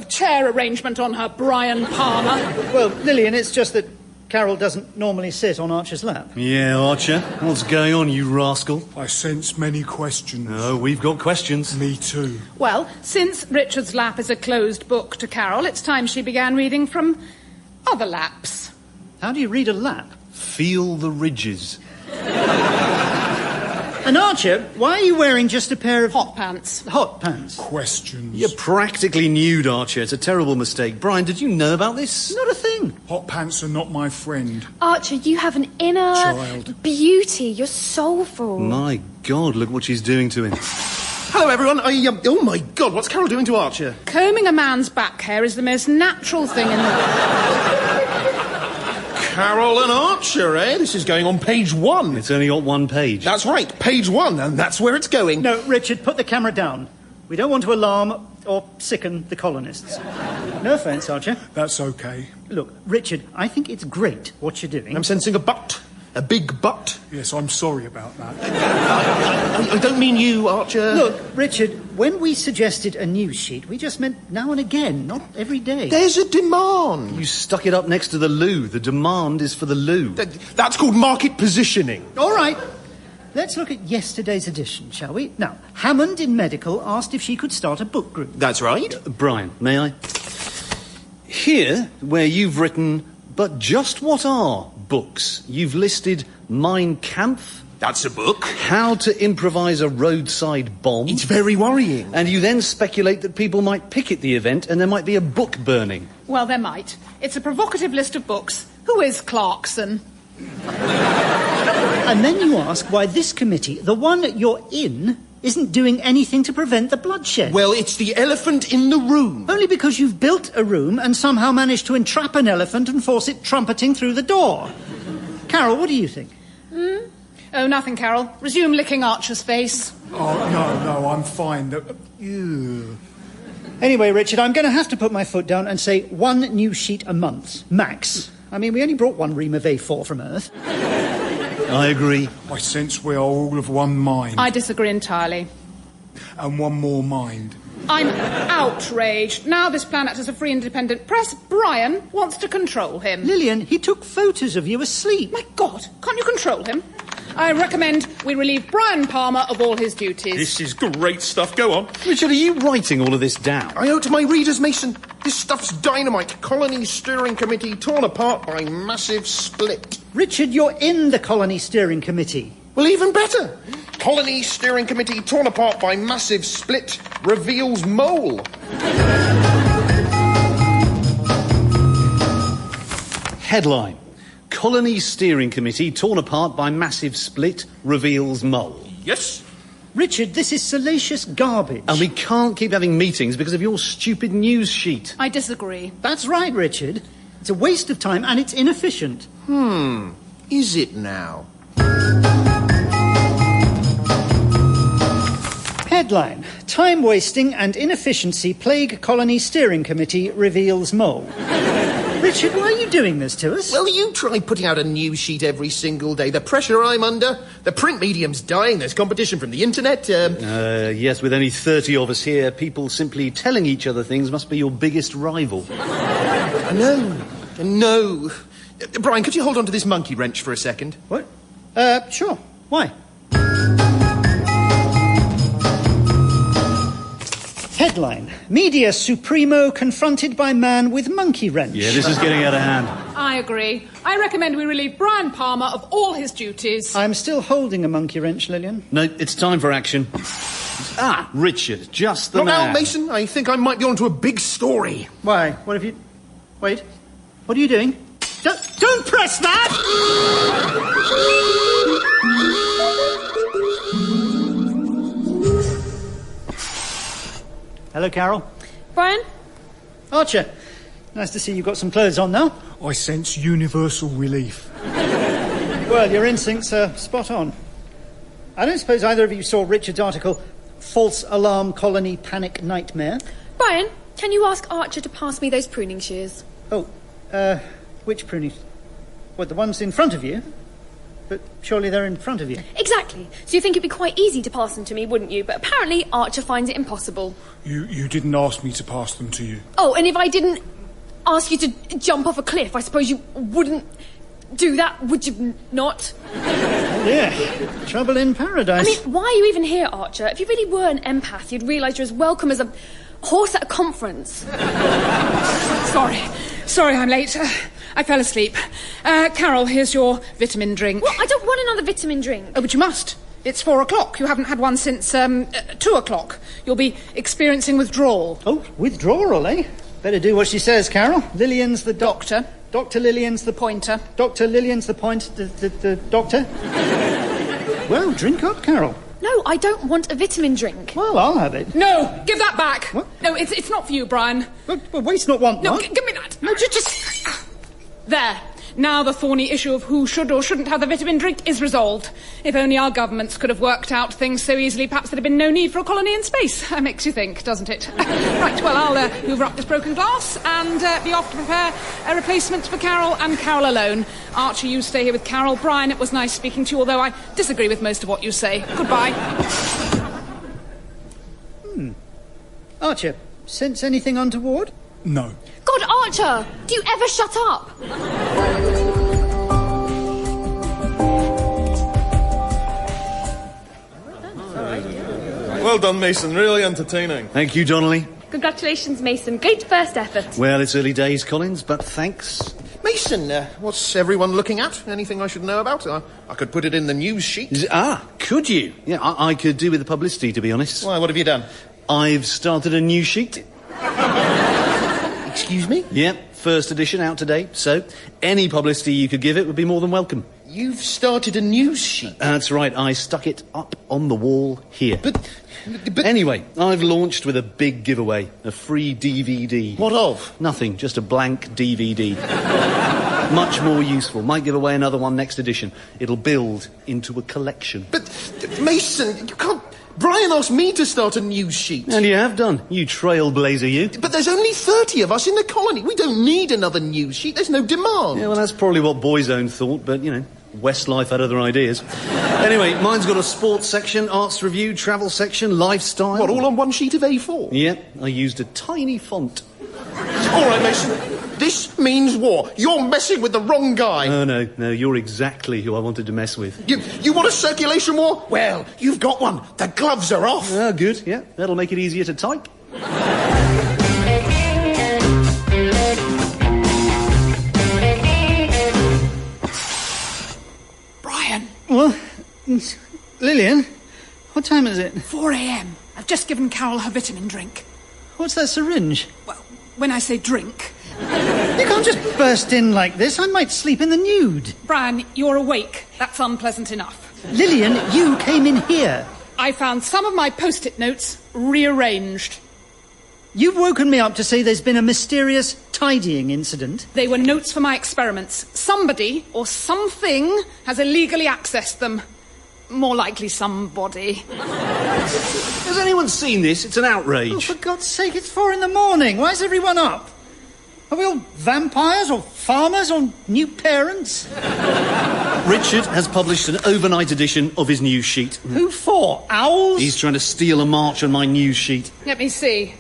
S7: chair arrangement on her, Brian Palmer.
S3: Well, Lillian, it's just that Carol doesn't normally sit on Archer's lap.
S6: Yeah, Archer. What's going on, you rascal?
S5: I sense many questions.
S6: Oh, we've got questions.
S5: Me too.
S7: Well, since Richard's lap is a closed book to Carol, it's time she began reading from other laps.
S3: How do you read a lap?
S6: Feel the ridges.
S3: And Archer, why are you wearing just a pair of...
S7: Hot pants.
S3: Hot pants?
S5: Questions.
S6: You're practically nude, Archer. It's a terrible mistake. Brian, did you know about this?
S3: Not a thing.
S5: Hot pants are not my friend.
S2: Archer, you have an inner...
S5: Child.
S2: Beauty. You're soulful.
S6: My God, look what she's doing to him.
S4: Hello, everyone. Oh, my God, what's Carol doing to Archer?
S7: Combing a man's back hair is the most natural thing in the world.
S4: Carol and Archer, eh? This is going on page 1.
S6: It's only got one page.
S4: That's right, page 1, and that's where it's going.
S3: No, Richard, put the camera down. We don't want to alarm or sicken the colonists. No offence, Archer.
S5: That's okay.
S3: Look, Richard, I think it's great what you're doing.
S4: I'm sensing a butt. A big butt.
S5: Yes, I'm sorry about that.
S4: I don't mean you, Archer.
S3: Look, Richard, when we suggested a news sheet, we just meant now and again, not every day.
S4: There's a demand.
S6: You stuck it up next to the loo. The demand is for the loo.
S4: That's called market positioning.
S3: All right. Let's look at yesterday's edition, shall we? Now, Hammond in Medical asked if she could start a book group.
S4: That's right.
S6: Brian, may I? Here, where you've written, but just what are books? You've listed Mein Kampf.
S4: That's a book.
S6: How to improvise a roadside bomb.
S4: It's very worrying.
S6: And you then speculate that people might picket the event and there might be a book burning.
S7: Well, there might. It's a provocative list of books. Who is Clarkson?
S3: And then you ask why this committee, the one you're in, isn't doing anything to prevent the bloodshed.
S4: Well, it's the elephant in the room.
S3: Only because you've built a room and somehow managed to entrap an elephant and force it trumpeting through the door. Carol, what do you think?
S7: Oh, nothing, Carol. Resume licking Archer's face.
S5: Oh, no, I'm fine. Ew.
S3: Anyway, Richard, I'm going to have to put my foot down and say 1 news sheet a month, max. I mean, we only brought 1 ream of A4 from Earth.
S6: I agree.
S5: I sense we are all of one mind.
S7: I disagree entirely.
S5: And one more mind.
S7: I'm outraged. Now this planet has a free independent press. Brian wants to control him.
S3: Lillian, he took photos of you asleep.
S7: My God, can't you control him? I recommend we relieve Brian Palmer of all his duties.
S4: This is great stuff. Go on.
S6: Richard, are you writing all of this down?
S4: I owe to my readers, Mason. This stuff's dynamite. Colony steering committee torn apart by massive split.
S3: Richard, you're in the colony steering committee.
S4: Well, even better. Colony steering committee torn apart by massive split reveals mole.
S6: Headline. Colony steering committee torn apart by massive split reveals mole.
S4: Yes.
S3: Richard, this is salacious garbage.
S6: And we can't keep having meetings because of your stupid news sheet.
S7: I disagree.
S3: That's right, Richard. It's a waste of time and it's inefficient.
S4: is it now?
S3: Headline: Time-wasting and inefficiency plague colony steering committee reveals mole. Richard, why are you doing this to us?
S4: Well, you try putting out a news sheet every single day. The pressure I'm under, the print medium's dying, there's competition from the internet.
S6: Yes, with only 30 of us here, people simply telling each other things must be your biggest rival.
S4: No. Brian, could you hold on to this monkey wrench for a second?
S3: What? Sure. Why? Headline: Media Supremo confronted by man with monkey wrench.
S6: Yeah, this is getting out of hand.
S7: I agree. I recommend we relieve Brian Palmer of all his duties.
S3: I'm still holding a monkey wrench, Lillian.
S6: No, it's time for action. Richard, just the man.
S4: Now, Mason, I think I might be onto a big story.
S3: Why? What have you... Wait. What are you doing? Don't press that! Hello, Carol.
S2: Brian?
S3: Archer. Nice to see you've got some clothes on now.
S5: I sense universal relief.
S3: Well, your instincts are spot on. I don't suppose either of you saw Richard's article, False Alarm Colony Panic Nightmare?
S2: Brian, can you ask Archer to pass me those pruning shears?
S3: Oh, which pruning? What, the ones in front of you? But surely they're in front of you.
S2: Exactly. So you think it'd be quite easy to pass them to me, wouldn't you? But apparently Archer finds it impossible.
S5: You didn't ask me to pass them to you.
S2: Oh, and if I didn't ask you to jump off a cliff, I suppose you wouldn't do that, would you not?
S3: Yeah, trouble in paradise.
S2: I mean, why are you even here, Archer? If you really were an empath, you'd realise you're as welcome as a horse at a conference.
S7: Sorry I'm late. I fell asleep. Carol, here's your vitamin drink.
S2: Well, I don't want another vitamin drink.
S7: Oh, but you must. It's 4 o'clock. You haven't had one since 2 o'clock. You'll be experiencing withdrawal.
S3: Oh, withdrawal, eh? Better do what she says, Carol. Lillian's the doctor. Dr. Lillian's the
S7: pointer.
S3: Dr. Lillian's the point. The doctor. Well, drink up, Carol.
S2: No, I don't want a vitamin drink.
S3: Well, I'll have it.
S7: No, give that back.
S3: What?
S7: No, it's not for you, Brian.
S3: Well, waste not, want
S7: not.
S3: No,
S7: give me that. No, just... There. Now the thorny issue of who should or shouldn't have the vitamin drink is resolved. If only our governments could have worked out things so easily, perhaps there'd have been no need for a colony in space. Makes you think, doesn't it? Right, well, I'll hoover up this broken glass and be off to prepare a replacement for Carol and Carol alone. Archie, you stay here with Carol. Brian, it was nice speaking to you, although I disagree with most of what you say. Goodbye.
S3: Archer, sense anything untoward?
S5: No.
S2: God, Archer! Do you ever shut up?
S1: Well done, Mason. Really entertaining.
S6: Thank you, Donnelly.
S2: Congratulations, Mason. Great first effort.
S6: Well, it's early days, Collins, but thanks.
S4: Mason, what's everyone looking at? Anything I should know about? I could put it in the news sheet.
S6: Could you? Yeah, I could do with the publicity, to be honest.
S4: Why, what have you done?
S6: I've started a news sheet.
S4: Excuse me?
S6: Yep, first edition out today, so any publicity you could give it would be more than welcome.
S4: You've started a news sheet?
S6: That's right, I stuck it up on the wall here.
S4: But...
S6: Anyway, I've launched with a big giveaway, a free DVD.
S4: What of?
S6: Nothing, just a blank DVD. Much more useful. Might give away another one next edition. It'll build into a collection.
S4: But, Mason, you can't... Brian asked me to start a news sheet.
S6: And you have done. You trailblazer, you.
S4: But there's only 30 of us in the colony. We don't need another news sheet. There's no demand.
S6: Yeah, well, that's probably what Boyzone thought, but, you know, Westlife had other ideas. Anyway, mine's got a sports section, arts review, travel section, lifestyle.
S4: What, all on one sheet of A4?
S6: Yep, I used a tiny font.
S4: All right, Mason. This means war. You're messing with the wrong guy.
S6: Oh, no, you're exactly who I wanted to mess with.
S4: You want a circulation war? Well, you've got one. The gloves are off.
S6: Oh, good, yeah. That'll make it easier to type.
S7: Brian.
S3: Well, Lillian, what time is it?
S7: 4 a.m. I've just given Carol her vitamin drink.
S3: What's that syringe?
S7: Well, when I say drink...
S3: You can't just burst in like this. I might sleep in the nude.
S7: Brian, you're awake. That's unpleasant enough.
S3: Lillian, you came in here.
S7: I found some of my post-it notes rearranged.
S3: You've woken me up to say there's been a mysterious tidying incident.
S7: They were notes for my experiments. Somebody or something has illegally accessed them. More likely somebody.
S6: Has anyone seen this? It's an outrage.
S3: Oh, for God's sake, it's 4 a.m. Why is everyone up? Are we all vampires or farmers or new parents?
S6: Richard has published an overnight edition of his news sheet.
S3: Who for? Owls?
S6: He's trying to steal a march on my news sheet.
S7: Let me see.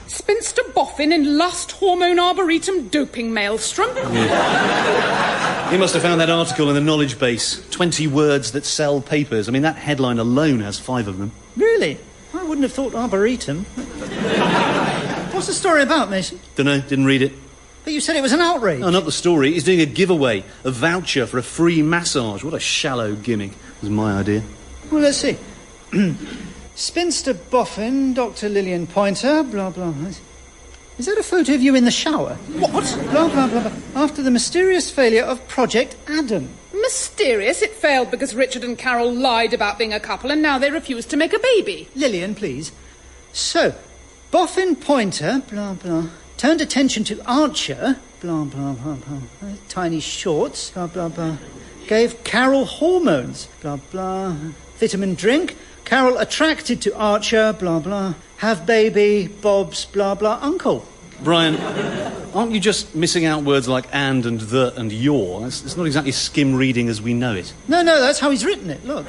S7: Spinster boffin in lust hormone arboretum doping maelstrom.
S6: Yeah. He must have found that article in the knowledge base. 20 words that sell papers. I mean, that headline alone has 5 of them.
S3: Really? I wouldn't have thought arboretum. What's the story about, Mason?
S6: Dunno, didn't read it.
S3: But you said it was an outrage.
S6: No, not the story. He's doing a giveaway, a voucher for a free massage. What a shallow gimmick. It was my idea.
S3: Well, let's see. Spinster boffin, Dr. Lillian Pointer, blah, blah. Is that a photo of you in the shower?
S7: What?
S3: Blah, blah, blah, blah. After the mysterious failure of Project Adam.
S7: Mysterious? It failed because Richard and Carol lied about being a couple and now they refuse to make a baby.
S3: Lillian, please. So, Boffin Pointer, blah, blah, turned attention to Archer, blah, blah, blah, blah, tiny shorts, blah, blah, blah, gave Carol hormones, blah, blah, vitamin drink, Carol attracted to Archer, blah, blah, have baby, Bob's, blah, blah, uncle.
S6: Brian, aren't you just missing out words like and the and your? It's not exactly skim reading as we know it.
S3: No, that's how he's written it, look.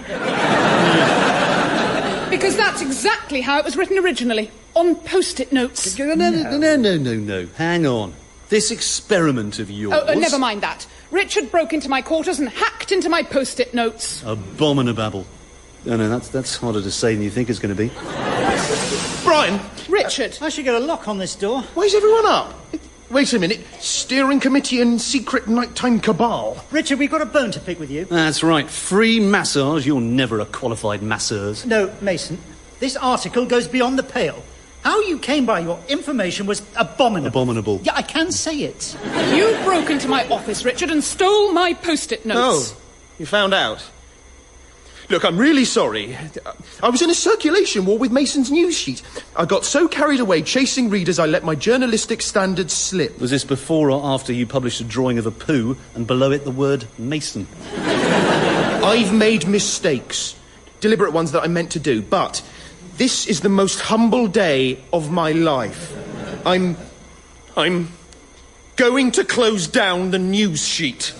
S7: Because that's exactly how it was written originally, on post-it notes.
S6: No. Hang on. This experiment of yours...
S7: Oh, never mind that. Richard broke into my quarters and hacked into my post-it notes.
S6: Abominable. No, that's harder to say than you think it's going to be.
S4: Brian!
S7: Richard!
S3: I should get a lock on this door.
S4: Why is everyone up? Wait a minute. Steering committee and secret nighttime cabal.
S3: Richard, we've got a bone to pick with you.
S6: That's right. Free massage. You're never a qualified masseuse.
S3: No, Mason. This article goes beyond the pale. How you came by your information was abominable.
S6: Abominable.
S3: Yeah, I can say it.
S7: You broke into my office, Richard, and stole my post-it notes.
S4: Oh, you found out. Look, I'm really sorry. I was in a circulation war with Mason's news sheet. I got so carried away chasing readers I let my journalistic standards slip.
S6: Was this before or after you published a drawing of a poo and below it the word Mason?
S4: I've made mistakes. Deliberate ones that I meant to do, but this is the most humble day of my life. I'm going to close down the news sheet.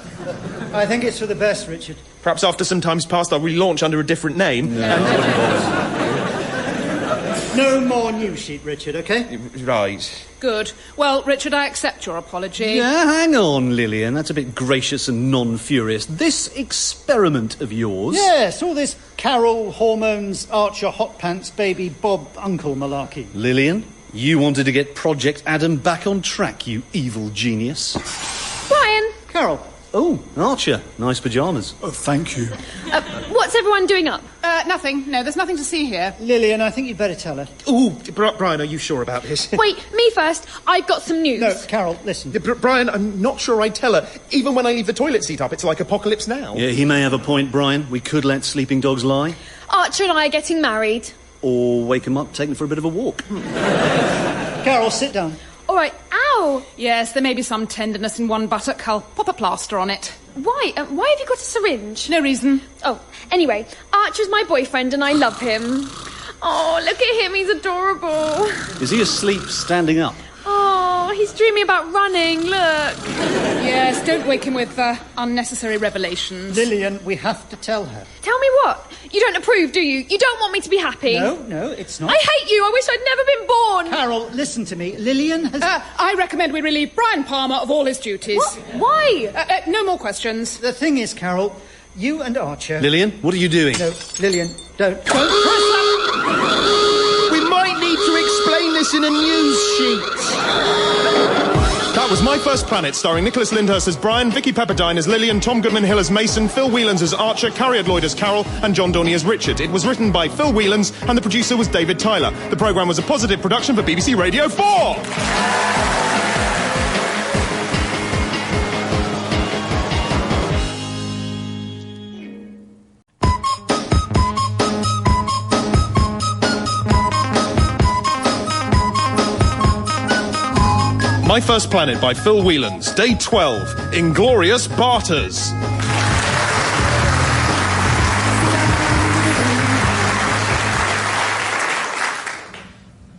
S3: I think it's for the best, Richard.
S1: Perhaps after some time's passed, I'll relaunch under a different name.
S3: No more news sheet, Richard, OK?
S4: Right.
S7: Good. Well, Richard, I accept your apology.
S6: Yeah, hang on, Lillian. That's a bit gracious and non-furious. This experiment of yours...
S3: Yes, all this Carol, hormones, Archer, hot pants, baby, Bob, uncle malarkey.
S6: Lillian, you wanted to get Project Adam back on track, you evil genius.
S2: Brian!
S3: Carol.
S6: Oh, Archer. Nice pyjamas.
S5: Oh, thank you.
S2: What's everyone doing up?
S7: Nothing. No, there's nothing to see here.
S3: Lillian, I think you'd better tell her.
S4: Ooh, Brian, are you sure about this?
S2: Wait, me first. I've got some news.
S3: No, Carol, listen.
S4: Brian, I'm not sure I'd tell her. Even when I leave the toilet seat up, it's like Apocalypse Now.
S6: Yeah, he may have a point, Brian. We could let sleeping dogs lie.
S2: Archer and I are getting married.
S6: Or wake them up, take them for a bit of a walk.
S3: Carol, sit down.
S2: All right. Ow!
S7: Yes, there may be some tenderness in one buttock. I'll pop a plaster on it.
S2: Why? Why have you got a syringe?
S7: No reason.
S2: Oh, anyway, Archer's my boyfriend and I love him. Oh, look at him, he's adorable.
S6: Is he asleep standing up?
S2: Oh, he's dreaming about running, look.
S7: Yes, don't wake him with unnecessary revelations.
S3: Lillian, we have to tell her.
S2: Tell me what? You don't approve, do you? You don't want me to be happy?
S3: No, it's not.
S2: I hate you. I wish I'd never been born.
S3: Carol, listen to me. Lillian has...
S7: I recommend we relieve Brian Palmer of all his duties.
S2: What? Why?
S7: No more questions.
S3: The thing is, Carol, you and Archer...
S6: Lillian, what are you doing?
S3: No, Lillian, don't press
S4: We might need to explain this in a news sheet.
S1: That was My First Planet, starring Nicholas Lyndhurst as Brian, Vicki Pepperdine as Lillian, Tom Goodman-Hill as Mason, Phil Whelans as Archer, Carrie Lloyd as Carol, and John Dorney as Richard. It was written by Phil Whelans, and the producer was David Tyler. The programme was a positive production for BBC Radio 4. My First Planet by Phil Whelans. Day 12. Inglorious Barters.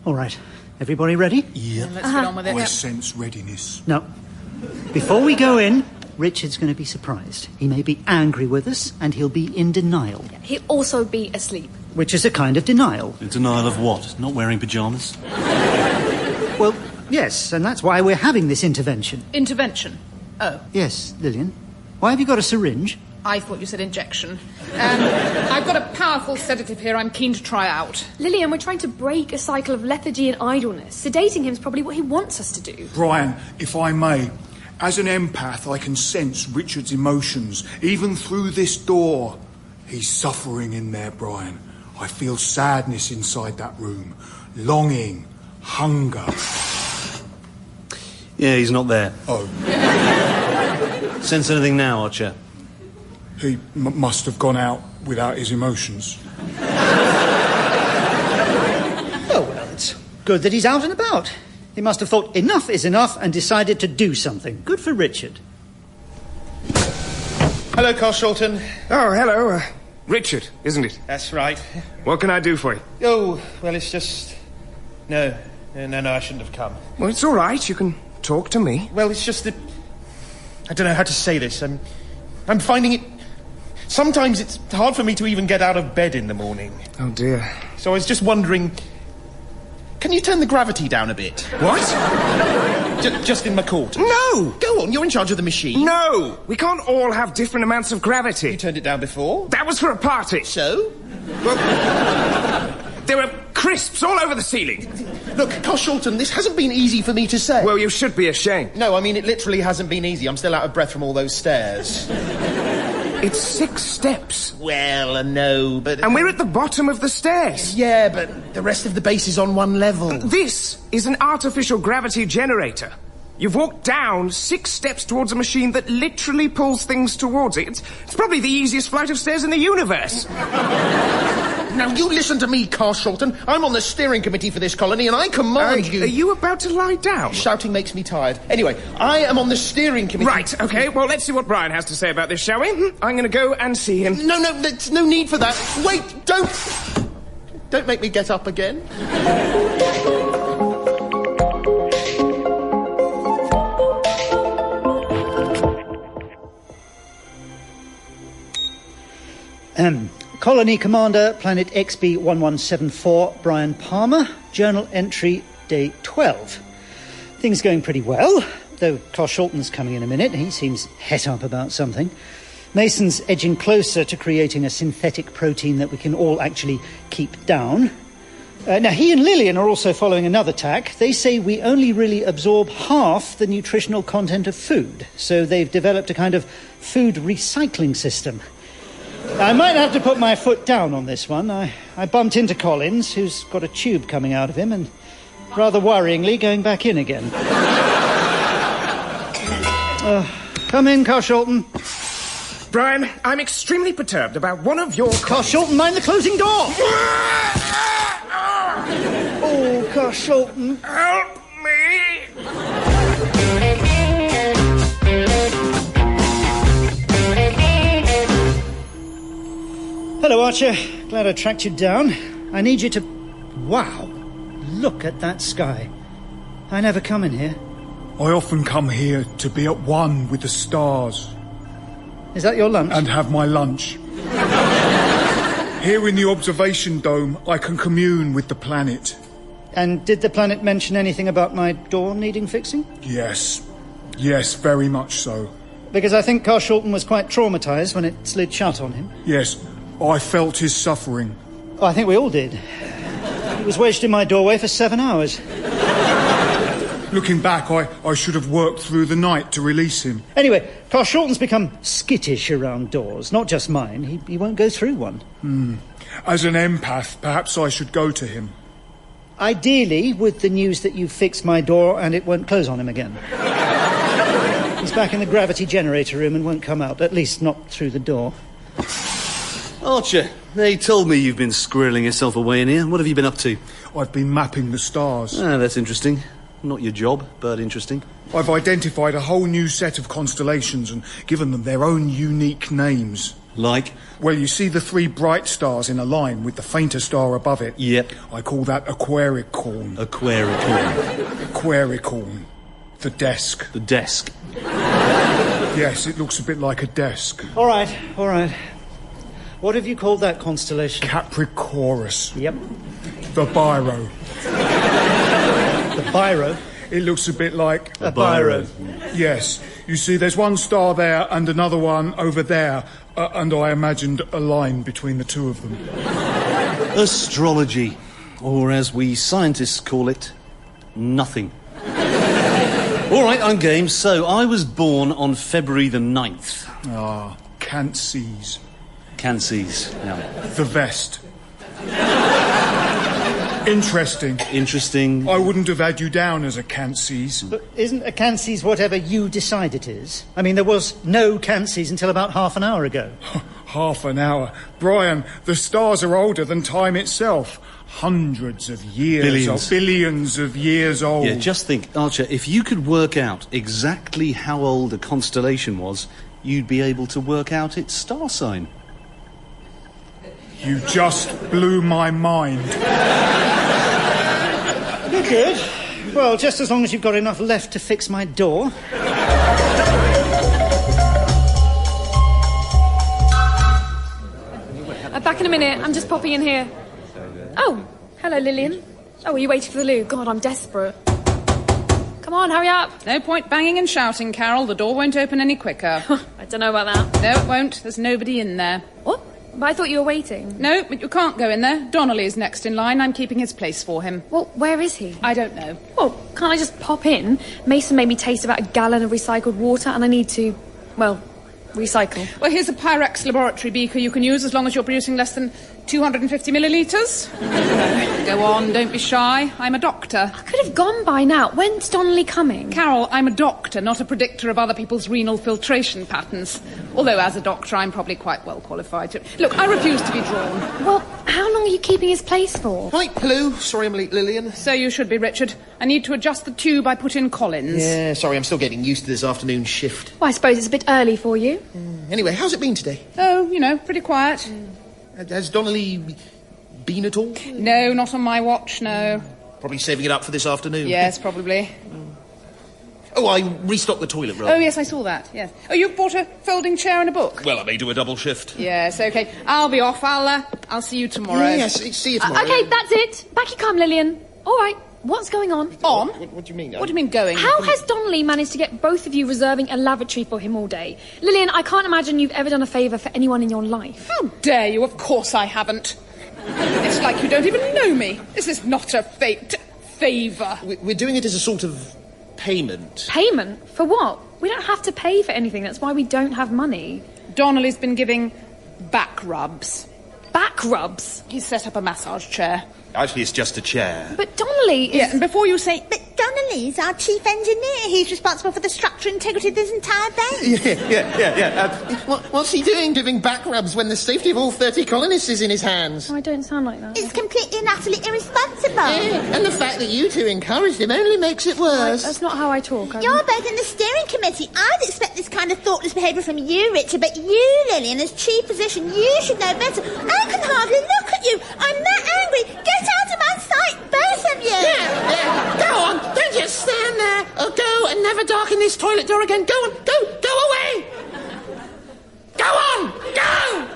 S3: All right. Everybody ready?
S5: Yeah.
S7: Let's get on with it.
S5: I sense readiness.
S3: Now, before we go in, Richard's going to be surprised. He may be angry with us, and he'll be in denial.
S2: He'll also be asleep.
S3: Which is a kind of denial.
S6: In denial of what? Not wearing pyjamas?
S3: Well, yes, and that's why we're having this intervention.
S7: Intervention? Oh.
S3: Yes, Lillian. Why have you got a syringe?
S7: I thought you said injection. I've got a powerful sedative here I'm keen to try out.
S2: Lillian, we're trying to break a cycle of lethargy and idleness. Sedating him's probably what he wants us to do.
S5: Brian, if I may, as an empath, I can sense Richard's emotions, even through this door. He's suffering in there, Brian. I feel sadness inside that room. Longing. Hunger.
S6: Yeah, he's not there.
S5: Oh.
S6: Sense anything now, Archer?
S5: He must have gone out without his emotions.
S3: Oh, well, it's good that he's out and about. He must have thought enough is enough and decided to do something. Good for Richard.
S4: Hello, Carl Shulton.
S14: Oh, hello. Richard, isn't it?
S4: That's right.
S14: What can I do for you?
S4: Oh, well, it's just... No, I shouldn't have come.
S14: Well, it's all right. You can talk to me.
S4: Well, it's just that... I don't know how to say this. I'm finding it... Sometimes it's hard for me to even get out of bed in the morning.
S14: Oh, dear.
S4: So I was just wondering... Can you turn the gravity down a bit?
S14: What?
S4: Just in my quarters.
S14: No!
S4: Go on, you're in charge of the machine.
S14: No! We can't all have different amounts of gravity.
S4: You turned it down before?
S14: That was for a party.
S4: So?
S14: Well, there were crisps all over the ceiling.
S4: Look, Carl Shulton, this hasn't been easy for me to say.
S14: Well, you should be ashamed.
S4: No, I mean, it literally hasn't been easy. I'm still out of breath from all those stairs.
S14: It's 6 steps.
S4: Well, no, but...
S14: And we're at the bottom of the stairs.
S4: Yeah, but the rest of the base is on one level.
S14: This is an artificial gravity generator. You've walked down 6 steps towards a machine that literally pulls things towards it. It's probably the easiest flight of stairs in the universe.
S4: Now, you listen to me, Carl Shulton. I'm on the steering committee for this colony, and I command you...
S14: Are you about to lie down?
S4: Shouting makes me tired. Anyway, I am on the steering committee...
S14: Right, OK, well, let's see what Brian has to say about this, shall we? I'm going to go and see him.
S4: No, there's no need for that. Wait, don't make me get up again.
S3: Colony Commander, Planet XB1174, Brian Palmer. Journal entry, day 12. Things going pretty well, though Carl Shulton's coming in a minute. He seems het up about something. Mason's edging closer to creating a synthetic protein that we can all actually keep down. Now, he and Lillian are also following another tack. They say we only really absorb half the nutritional content of food, so they've developed a kind of food recycling system. I might have to put my foot down on this one. I bumped into Collins, who's got a tube coming out of him, and rather worryingly going back in again. Come in, Carl Shulton.
S14: Brian, I'm extremely perturbed about one of your...
S3: Carl Shulton, mind the closing door! Oh, Carl Shulton.
S14: Help me!
S3: Hello, Archer. Glad I tracked you down. I need you to... Wow. Look at that sky. I never come in here.
S5: I often come here to be at one with the stars.
S3: Is that your lunch?
S5: And have my lunch. Here in the observation dome, I can commune with the planet.
S3: And did the planet mention anything about my door needing fixing?
S5: Yes. Yes, very much so.
S3: Because I think Carl Shulton was quite traumatised when it slid shut on him.
S5: Yes, I felt his suffering.
S3: Oh, I think we all did. He was wedged in my doorway for 7 hours.
S5: Looking back, I should have worked through the night to release him.
S3: Anyway, Carl Shulton's become skittish around doors. Not just mine. He won't go through one.
S5: As an empath, perhaps I should go to him.
S3: Ideally, with the news that you've fixed my door and it won't close on him again. He's back in the gravity generator room and won't come out. At least not through the door.
S6: Archer, they told me you've been squirreling yourself away in here. What have you been up to?
S5: I've been mapping the stars.
S6: Ah, that's interesting. Not your job, but interesting.
S5: I've identified a whole new set of constellations and given them their own unique names.
S6: Like?
S5: Well, you see the 3 bright stars in a line with the fainter star above it?
S6: Yep.
S5: I call that Aquaricorn.
S6: Aquaricorn.
S5: Aquaricorn. The desk.
S6: The desk.
S5: Yes, it looks a bit like a desk.
S3: All right. What have you called that constellation?
S5: Capricorus.
S3: Yep.
S5: The Biro.
S3: The Biro?
S5: It looks a bit like...
S3: A biro.
S5: Yes. You see, there's one star there and another one over there, and I imagined a line between the two of them.
S6: Astrology, or as we scientists call it, nothing. All right, I'm game. So, I was born on February the 9th.
S5: Ah, Cances.
S6: Cances, yeah.
S5: The vest. Interesting. I wouldn't have had you down as a Cances.
S3: But isn't a Cances whatever you decide it is? I mean, there was no Cances until about half an hour ago.
S5: Half an hour? Brian, the stars are older than time itself. Hundreds of years. Billions of years old.
S6: Yeah, just think, Archer, if you could work out exactly how old a constellation was, you'd be able to work out its star sign.
S5: You just blew my mind.
S3: You're good. Well, just as long as you've got enough left to fix my door.
S2: Back in a minute. I'm just popping in here. Oh, hello, Lillian. Oh, are you waiting for the loo? God, I'm desperate. Come on, hurry up.
S7: No point banging and shouting, Carol. The door won't open any quicker.
S2: I don't know about that.
S7: No, it won't. There's nobody in there.
S2: What? But I thought you were waiting.
S7: No, but you can't go in there. Donnelly is next in line. I'm keeping his place for him.
S2: Well, where is he?
S7: I don't know.
S2: Well, can't I just pop in? Mason made me taste about a gallon of recycled water and I need to, well, recycle.
S7: Well, here's a Pyrex laboratory beaker you can use as long as you're producing less than 250 millilitres. Go on, don't be shy. I'm a doctor.
S2: I could have gone by now. When's Donnelly coming?
S7: Carol, I'm a doctor, not a predictor of other people's renal filtration patterns. Although, as a doctor, I'm probably quite well qualified to... Look, I refuse to be drawn.
S2: Well, how long are you keeping his place for?
S4: Hi, hello. Sorry I'm late, Lillian.
S7: So you should be, Richard. I need to adjust the tube I put in Collins.
S4: Yeah, sorry, I'm still getting used to this afternoon shift.
S2: Well, I suppose it's a bit early for you.
S4: Anyway, how's it been today?
S7: Oh, you know, pretty quiet.
S4: Has Donnelly been at all?
S7: No, not on my watch, no.
S4: Probably saving it up for this afternoon.
S7: Yes, probably.
S4: Oh, I restocked the toilet roll.
S7: Oh, yes, I saw that, yes. Oh, you bought a folding chair and a book?
S4: Well, I may do a double shift.
S7: Yes, OK. I'll be off. I'll see you tomorrow.
S4: Yes, see you tomorrow.
S2: OK, that's it. Back you come, Lillian. All right, what's going on?
S7: On?
S4: What do you mean?
S7: What do you mean going?
S2: How has Donnelly managed to get both of you reserving a lavatory for him all day? Lillian, I can't imagine you've ever done a favour for anyone in your life.
S7: How dare you? Of course I haven't. It's like you don't even know me. This is not a favour.
S4: We're doing it as a sort of payment.
S2: Payment? For what? We don't have to pay for anything. That's why we don't have money.
S7: Donnelly's been giving back rubs.
S2: Back rubs?
S7: He's set up a massage chair.
S4: Actually, it's just a chair.
S2: But Donnelly is...
S7: Yeah, and before you say...
S15: But Donnelly's our chief engineer. He's responsible for the structure and integrity of this entire base.
S4: Yeah. What's he doing back rubs when the safety of all 30 colonists is in his hands?
S2: I don't sound like that.
S15: It's completely and utterly irresponsible.
S4: Yeah, and the fact that you two encouraged him only makes it worse.
S2: That's not how I talk.
S15: You're both in the steering committee. I'd expect this kind of thoughtless behaviour from you, Richard, but you, Lillian, as chief physician, you should know better. I can hardly look at you. I'm that angry. Get out of my sight, both of you.
S4: Yeah. Go on. Don't just stand there. Or go and never darken this toilet door again. Go on. Go away. Go on. Go.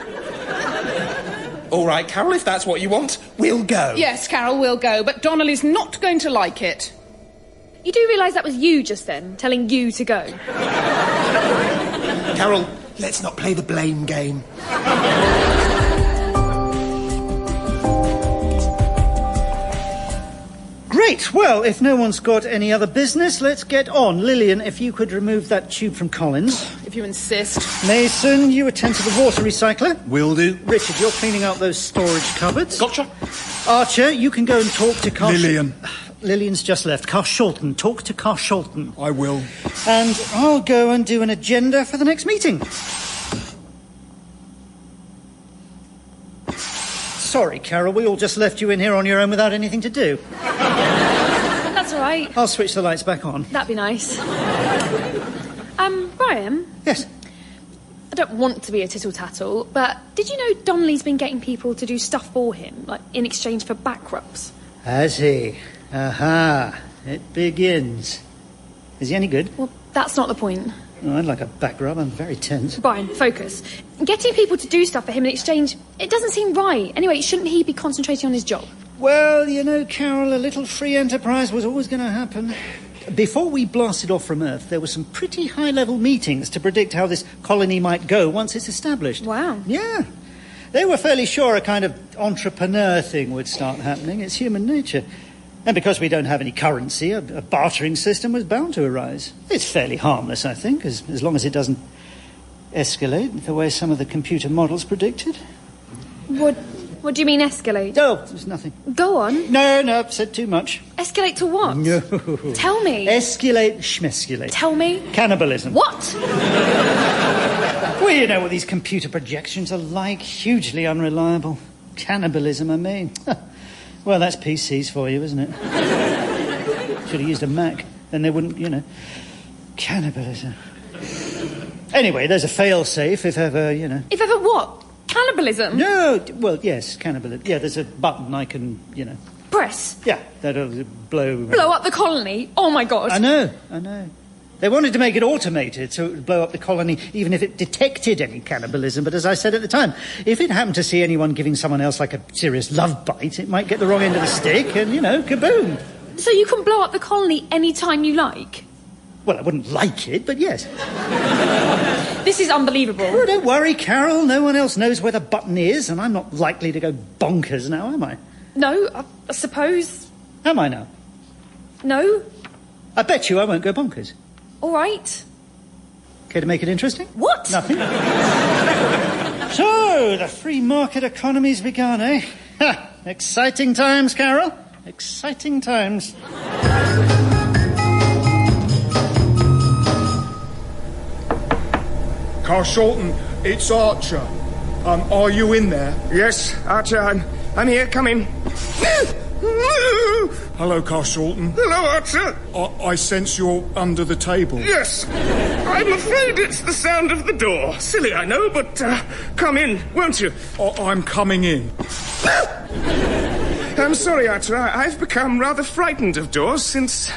S4: All right, Carol, if that's what you want, we'll go.
S7: Yes, Carol, we'll go, but Donnelly's not going to like it.
S2: You do realise that was you just then, telling you to go?
S4: Carol, let's not play the blame game.
S3: Great. Well, if no one's got any other business, let's get on. Lillian, if you could remove that tube from Collins.
S7: If you insist.
S3: Mason, you attend to the water recycler.
S6: Will do.
S3: Richard, you're cleaning out those storage cupboards.
S4: Gotcha.
S3: Archer, you can go and talk to
S5: Lillian.
S3: Lillian's just left. Carshalton. Talk to Carshalton.
S5: I will.
S3: And I'll go and do an agenda for the next meeting. Sorry, Carol, we all just left you in here on your own without anything to do.
S2: That's all right.
S3: I'll switch the lights back on.
S2: That'd be nice. Brian?
S3: Yes?
S2: I don't want to be a tittle-tattle, but did you know Donnelly's been getting people to do stuff for him, like, in exchange for back rubs?
S3: Has he? Aha. It begins. Is he any good?
S2: Well, that's not the point.
S3: Oh, I'd like a back rub. I'm very tense.
S2: Brian, focus. Getting people to do stuff for him in exchange, it doesn't seem right. Anyway, shouldn't he be concentrating on his job?
S3: Well, you know, Carol, a little free enterprise was always going to happen. Before we blasted off from Earth, there were some pretty high-level meetings to predict how this colony might go once it's established.
S2: Wow.
S3: Yeah. They were fairly sure a kind of entrepreneur thing would start happening. It's human nature. And because we don't have any currency, a bartering system was bound to arise. It's fairly harmless, I think, as long as it doesn't escalate the way some of the computer models predicted.
S2: What do you mean, escalate?
S3: Oh, there's nothing.
S2: Go on.
S3: No, I've said too much.
S2: Escalate to what?
S3: No.
S2: Tell me.
S3: Escalate, schmesculate.
S2: Tell me.
S3: Cannibalism.
S2: What?
S3: Well, you know what these computer projections are like. Hugely unreliable. Cannibalism, I mean. Well, that's PCs for you, isn't it? Should have used a Mac. Then they wouldn't, you know. Cannibalism. Anyway, there's a fail-safe if ever, you know.
S2: If ever what? Cannibalism?
S3: No, well, yes, cannibalism. Yeah, there's a button I can, you know.
S2: Press?
S3: Yeah, that'll blow...
S2: Blow up the colony? Oh, my God.
S3: I know. They wanted to make it automated so it would blow up the colony even if it detected any cannibalism. But as I said at the time, if it happened to see anyone giving someone else like a serious love bite, it might get the wrong end of the stick and, you know, kaboom.
S2: So you can blow up the colony any time you like?
S3: Well, I wouldn't like it, but yes.
S2: This is unbelievable.
S3: Oh, don't worry, Carol. No one else knows where the button is, and I'm not likely to go bonkers now, am I?
S2: No, I suppose...
S3: Am I now?
S2: No.
S3: I bet you I won't go bonkers.
S2: All right.
S3: Care to make it interesting?
S2: What?
S3: Nothing. So, the free market economy's begun, eh? Ha! Exciting times, Carol. Exciting times.
S5: Carl Shorten, it's Archer. Are you in there?
S14: Yes, Archer, I'm here, come in.
S5: Hello, Carl Shorten.
S14: Hello, Archer.
S5: I sense you're under the table.
S14: Yes. I'm afraid it's the sound of the door. Silly, I know, but come in, won't you?
S5: I'm coming in.
S14: I'm sorry, Archer. I've become rather frightened of doors since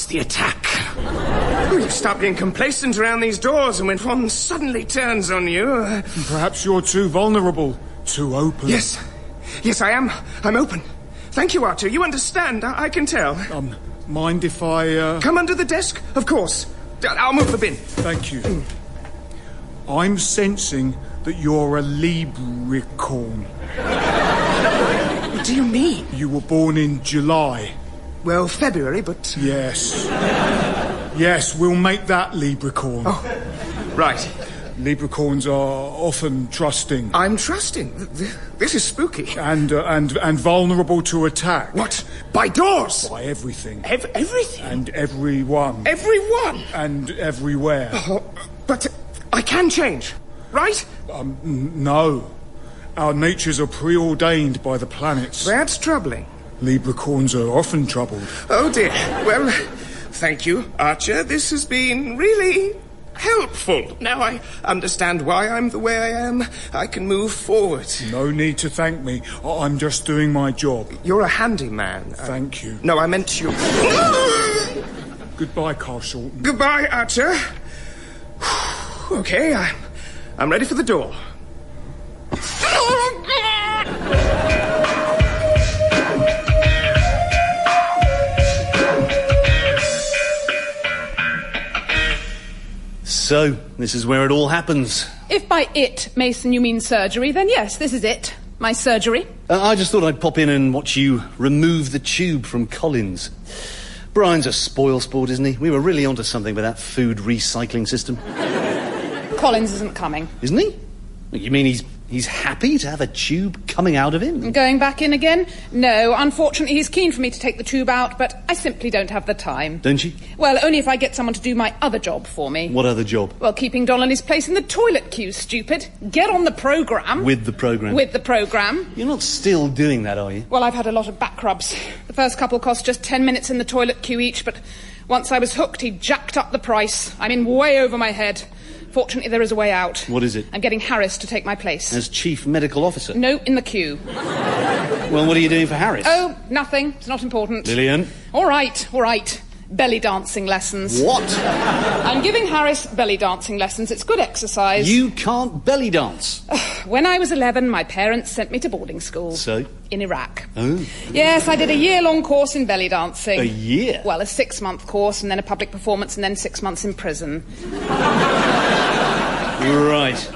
S14: the attack. You start being complacent around these doors, and when one suddenly turns on you...
S5: Perhaps you're too vulnerable, too open.
S14: Yes, I am. I'm open. Thank you, Archer. You understand. I can tell.
S5: Mind if I...
S14: Come under the desk? Of course. I'll move the bin.
S5: Thank you. I'm sensing that you're a Leprechaun.
S14: What do you mean?
S5: You were born in July.
S14: Well, February, but...
S5: Yes. Yes, we'll make that Leprechaun.
S14: Oh, right.
S5: Leprechauns are often trusting.
S14: I'm trusting? This is spooky.
S5: And vulnerable to attack.
S14: What? By doors?
S5: By everything.
S14: Everything?
S5: And everyone.
S14: Everyone?
S5: And everywhere.
S14: Oh, but I can change, right?
S5: No. Our natures are preordained by the planets.
S14: That's troubling.
S5: Leprechauns are often troubled.
S14: Oh, dear. Well, thank you, Archer. This has been really helpful. Now I understand why I'm the way I am. I can move forward.
S5: No need to thank me. I'm just doing my job.
S14: You're a handyman.
S5: Thank you.
S14: No, I meant you.
S5: Goodbye, Carl Shorten.
S14: Goodbye, Archer. Okay, I'm ready for the door.
S6: So, this is where it all happens.
S7: If by it, Mason, you mean surgery, then yes, this is it. My surgery.
S6: I just thought I'd pop in and watch you remove the tube from Collins. Brian's a spoilsport, isn't he? We were really onto something with that food recycling system.
S7: Collins isn't coming.
S6: Isn't he? You mean he's happy to have a tube coming out of him?
S7: Going back in again? No, unfortunately he's keen for me to take the tube out, but I simply don't have the time.
S6: Don't you?
S7: Well, only if I get someone to do my other job for me.
S6: What other job?
S7: Well, keeping Donnelly's place in the toilet queue, stupid. Get on the programme.
S6: With the programme?
S7: With the programme.
S6: You're not still doing that, are you?
S7: Well, I've had a lot of back rubs. The first couple cost just 10 minutes in the toilet queue each, but once I was hooked, he jacked up the price. I'm in way over my head. Fortunately, there is a way out.
S6: What is it?
S7: I'm getting Harris to take my place.
S6: As Chief Medical Officer?
S7: No, in the queue.
S6: Well, what are you doing for Harris?
S7: Oh, nothing. It's not important.
S6: Lillian?
S7: All right. Belly dancing lessons.
S6: What?
S7: I'm giving Harris belly dancing lessons. It's good exercise.
S6: You can't belly dance.
S7: When I was 11, my parents sent me to boarding school.
S6: So?
S7: In Iraq.
S6: Oh.
S7: Yes, I did a year-long course in belly dancing.
S6: A year?
S7: Well, a 6-month course, and then a public performance, and then 6 months in prison.
S6: Right.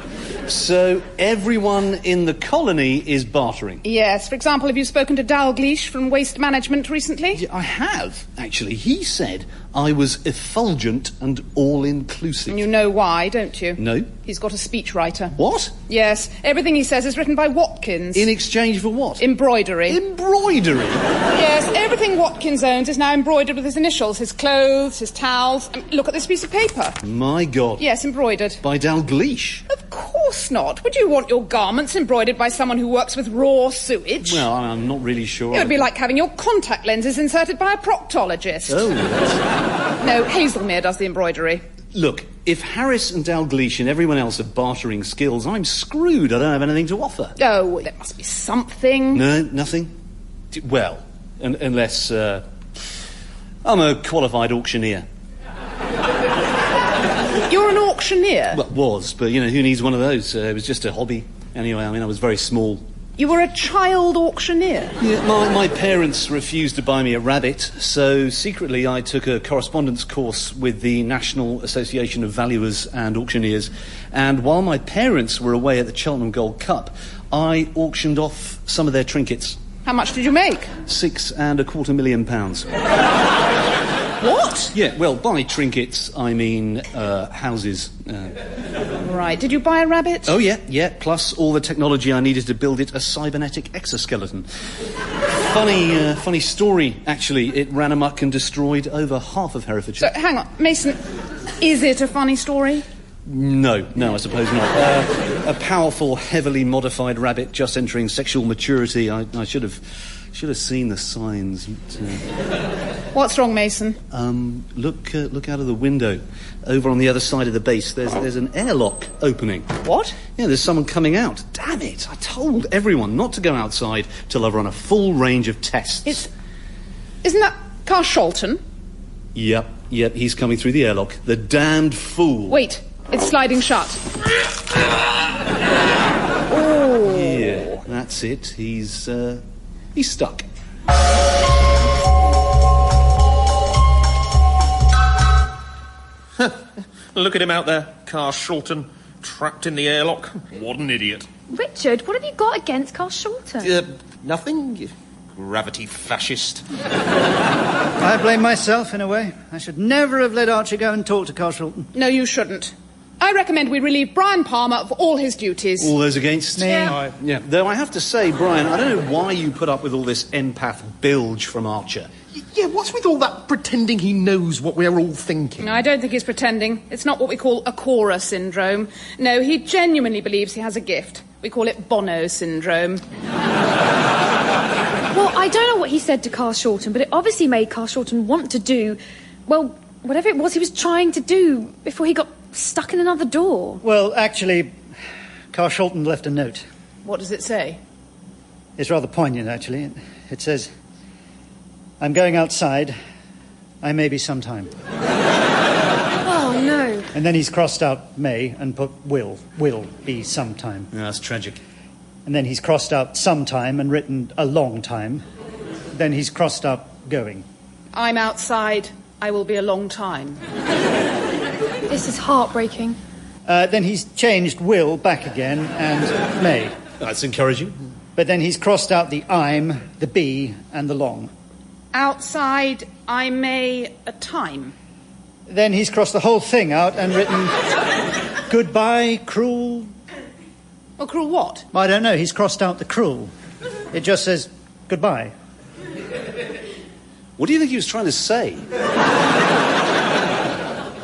S6: So everyone in the colony is bartering?
S7: Yes. For example, have you spoken to Dalgleish from Waste Management recently?
S6: Yeah, I have, actually. He said I was effulgent and all-inclusive.
S7: And you know why, don't you?
S6: No.
S7: He's got a speechwriter.
S6: What?
S7: Yes. Everything he says is written by Watkins.
S6: In exchange for what?
S7: Embroidery.
S6: Embroidery?
S7: Yes. Everything Watkins owns is now embroidered with his initials. His clothes, his towels. Look at this piece of paper.
S6: My God.
S7: Yes, embroidered.
S6: By Dalgleish?
S7: Of course not. Would you want your garments embroidered by someone who works with raw sewage?
S6: Well, I'm not really sure.
S7: It would be like having your contact lenses inserted by a proctologist.
S6: Oh.
S7: No, Hazelmere does the embroidery.
S6: Look, if Harris and Dalgleish and everyone else are bartering skills, I'm screwed. I don't have anything to offer.
S7: Oh, there must be something.
S6: No, nothing? Well, unless, I'm a qualified auctioneer.
S7: You're an auctioneer?
S6: Well, was, but, you know, who needs one of those? It was just a hobby. Anyway, I mean, I was very small.
S7: You were a child auctioneer?
S6: Yeah, my parents refused to buy me a rabbit, so secretly I took a correspondence course with the National Association of Valuers and Auctioneers, and while my parents were away at the Cheltenham Gold Cup, I auctioned off some of their trinkets.
S7: How much did you make?
S6: £6.25 million.
S7: What?
S6: Yeah, well, by trinkets, I mean houses.
S7: Right. Did you buy a rabbit?
S6: Oh, yeah, plus all the technology I needed to build it a cybernetic exoskeleton. Funny story, actually. It ran amok and destroyed over half of Herefordshire.
S7: So, hang on, Mason, is it a funny story?
S6: No, I suppose not. A powerful, heavily modified rabbit just entering sexual maturity. I should have seen the signs.
S7: What's wrong, Mason?
S6: Look out of the window. Over on the other side of the base, there's an airlock opening.
S7: What?
S6: Yeah, there's someone coming out. Damn it! I told everyone not to go outside till I've run a full range of tests.
S7: Isn't that Carshalton?
S6: Yep, he's coming through the airlock. The damned fool.
S7: Wait, it's sliding shut. Oh.
S6: Yeah, that's it. He's stuck.
S4: Look at him out there, Carshalton, trapped in the airlock. What an idiot.
S2: Richard, what have you got against Carshalton?
S4: Nothing. Gravity fascist.
S3: I blame myself, in a way. I should never have let Archie go and talk to Carshalton.
S7: No, you shouldn't. I recommend we relieve Brian Palmer of all his duties.
S6: All those against?
S3: Me.
S6: Yeah. Though I have to say, Brian, I don't know why you put up with all this empath bilge from Archer.
S4: Yeah, what's with all that pretending he knows what we're all thinking?
S7: No, I don't think he's pretending. It's not what we call a Cora syndrome. No, he genuinely believes he has a gift. We call it Bono syndrome.
S2: Well, I don't know what he said to Carshalton, but it obviously made Carshalton want to do, well, whatever it was he was trying to do before he got stuck in another door.
S3: Well, actually, Carshalton left a note.
S7: What does it say?
S3: It's rather poignant, actually. It says, "I'm going outside. I may be sometime."
S2: Oh, no.
S3: And then he's crossed out may and put will be sometime.
S6: Yeah, that's tragic.
S3: And then he's crossed out sometime and written a long time. Then he's crossed out going.
S7: I'm outside. I will be a long time.
S2: This is heartbreaking.
S3: Then he's changed will back again and may.
S6: That's encouraging.
S3: But then he's crossed out the I'm, the be, and the long.
S7: Outside, I may a time.
S3: Then he's crossed the whole thing out and written goodbye, cruel.
S7: Well, cruel what?
S3: I don't know. He's crossed out the cruel. It just says goodbye.
S6: What do you think he was trying to say?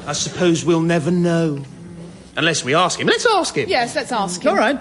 S4: I suppose we'll never know. Unless we ask him. Let's ask him.
S7: Yes, let's ask him.
S3: All right.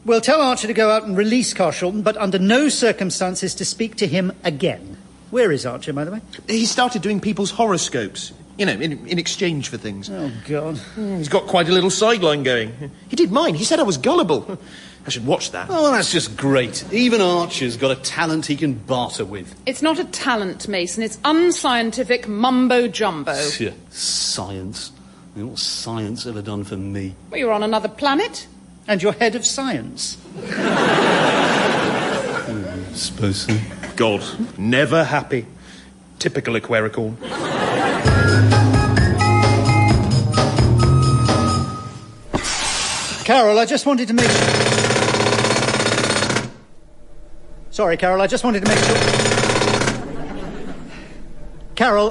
S3: We'll tell Archer to go out and release Carshalton, but under no circumstances to speak to him again. Where is Archer, by the way?
S4: He started doing people's horoscopes. You know, in exchange for things.
S3: Oh, God.
S4: He's got quite a little sideline going. He did mine. He said I was gullible. I should watch that.
S6: Oh, that's just great. Even Archer's got a talent he can barter with.
S7: It's not a talent, Mason. It's unscientific mumbo-jumbo.
S6: Yeah, science. I mean, what's science ever done for me?
S7: Well, you're on another planet.
S3: And you're head of science.
S6: I suppose so.
S4: God, never happy. Typical Aquaricorn.
S3: Carol, I just wanted to make... Sorry, Carol, I just wanted to make sure... Carol,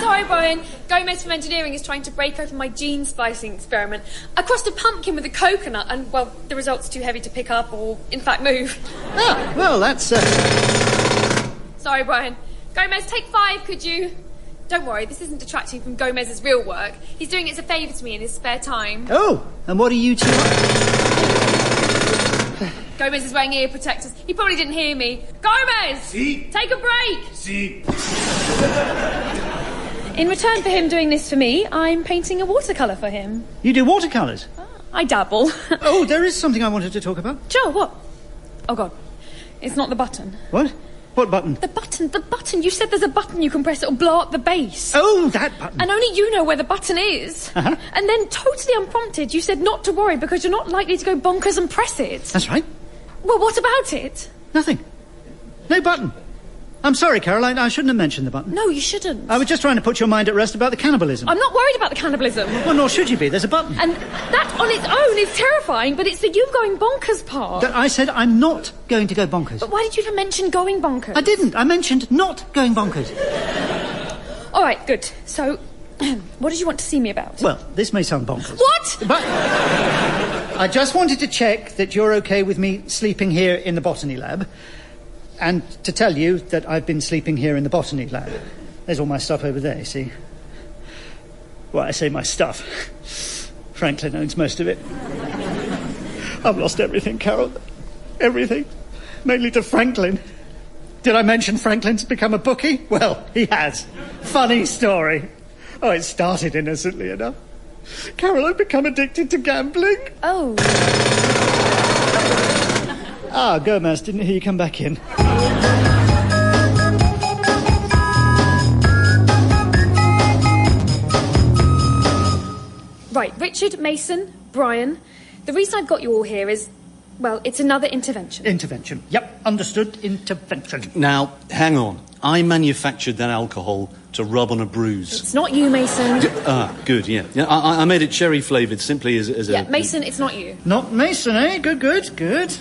S2: Sorry, Brian. Gomez from Engineering is trying to break open my gene splicing experiment. I crossed a pumpkin with a coconut and, well, the result's too heavy to pick up or, in fact, move.
S3: Ah, well, that's...
S2: Sorry, Brian. Gomez, take 5, could you? Don't worry, this isn't detracting from Gomez's real work. He's doing it as a favour to me in his spare time.
S3: Oh, and what are you two up?
S2: Gomez is wearing ear protectors. He probably didn't hear me. Gomez!
S8: Si.
S2: Take a break!
S8: Si.
S2: In return for him doing this for me, I'm painting a watercolour for him.
S3: You do watercolours?
S2: I dabble.
S3: Oh, there is something I wanted to talk about.
S2: Sure, what? Oh, God. It's not the button.
S3: What? What button?
S2: The button. You said there's a button you can press, it'll blow up the base.
S3: Oh, that button.
S2: And only you know where the button is.
S3: Uh-huh.
S2: And then, totally unprompted, you said not to worry because you're not likely to go bonkers and press it.
S3: That's right.
S2: Well, what about it?
S3: Nothing. No button. I'm sorry, Caroline, I shouldn't have mentioned the button.
S2: No, you shouldn't.
S3: I was just trying to put your mind at rest about the cannibalism.
S2: I'm not worried about the cannibalism.
S3: Well, nor should you be. There's a button.
S2: And that on its own is terrifying, but it's the you going bonkers part.
S3: I said I'm not going to go bonkers.
S2: But why did you even mention going bonkers?
S3: I didn't. I mentioned not going bonkers.
S2: All right, good. So, what did you want to see me about?
S3: Well, this may sound bonkers.
S2: What?
S3: But I just wanted to check that you're okay with me sleeping here in the botany lab. And to tell you that I've been sleeping here in the botany lab. There's all my stuff over there, you see. Well, I say my stuff. Franklin owns most of it. I've lost everything, Carol. Everything. Mainly to Franklin. Did I mention Franklin's become a bookie? Well, he has. Funny story. Oh, it started innocently enough. Carol, I've become addicted to gambling.
S2: Oh.
S3: Ah, Gomez, didn't hear you come back in.
S2: Right, Richard, Mason, Brian. The reason I've got you all here is, well, it's another intervention.
S3: Intervention. Yep, understood. Intervention.
S6: Now, hang on. I manufactured that alcohol to rub on a bruise.
S2: It's not you, Mason.
S6: Good, yeah. I made it cherry-flavoured simply as a...
S2: Yeah, Mason, it's not you.
S3: Not Mason, eh? Good.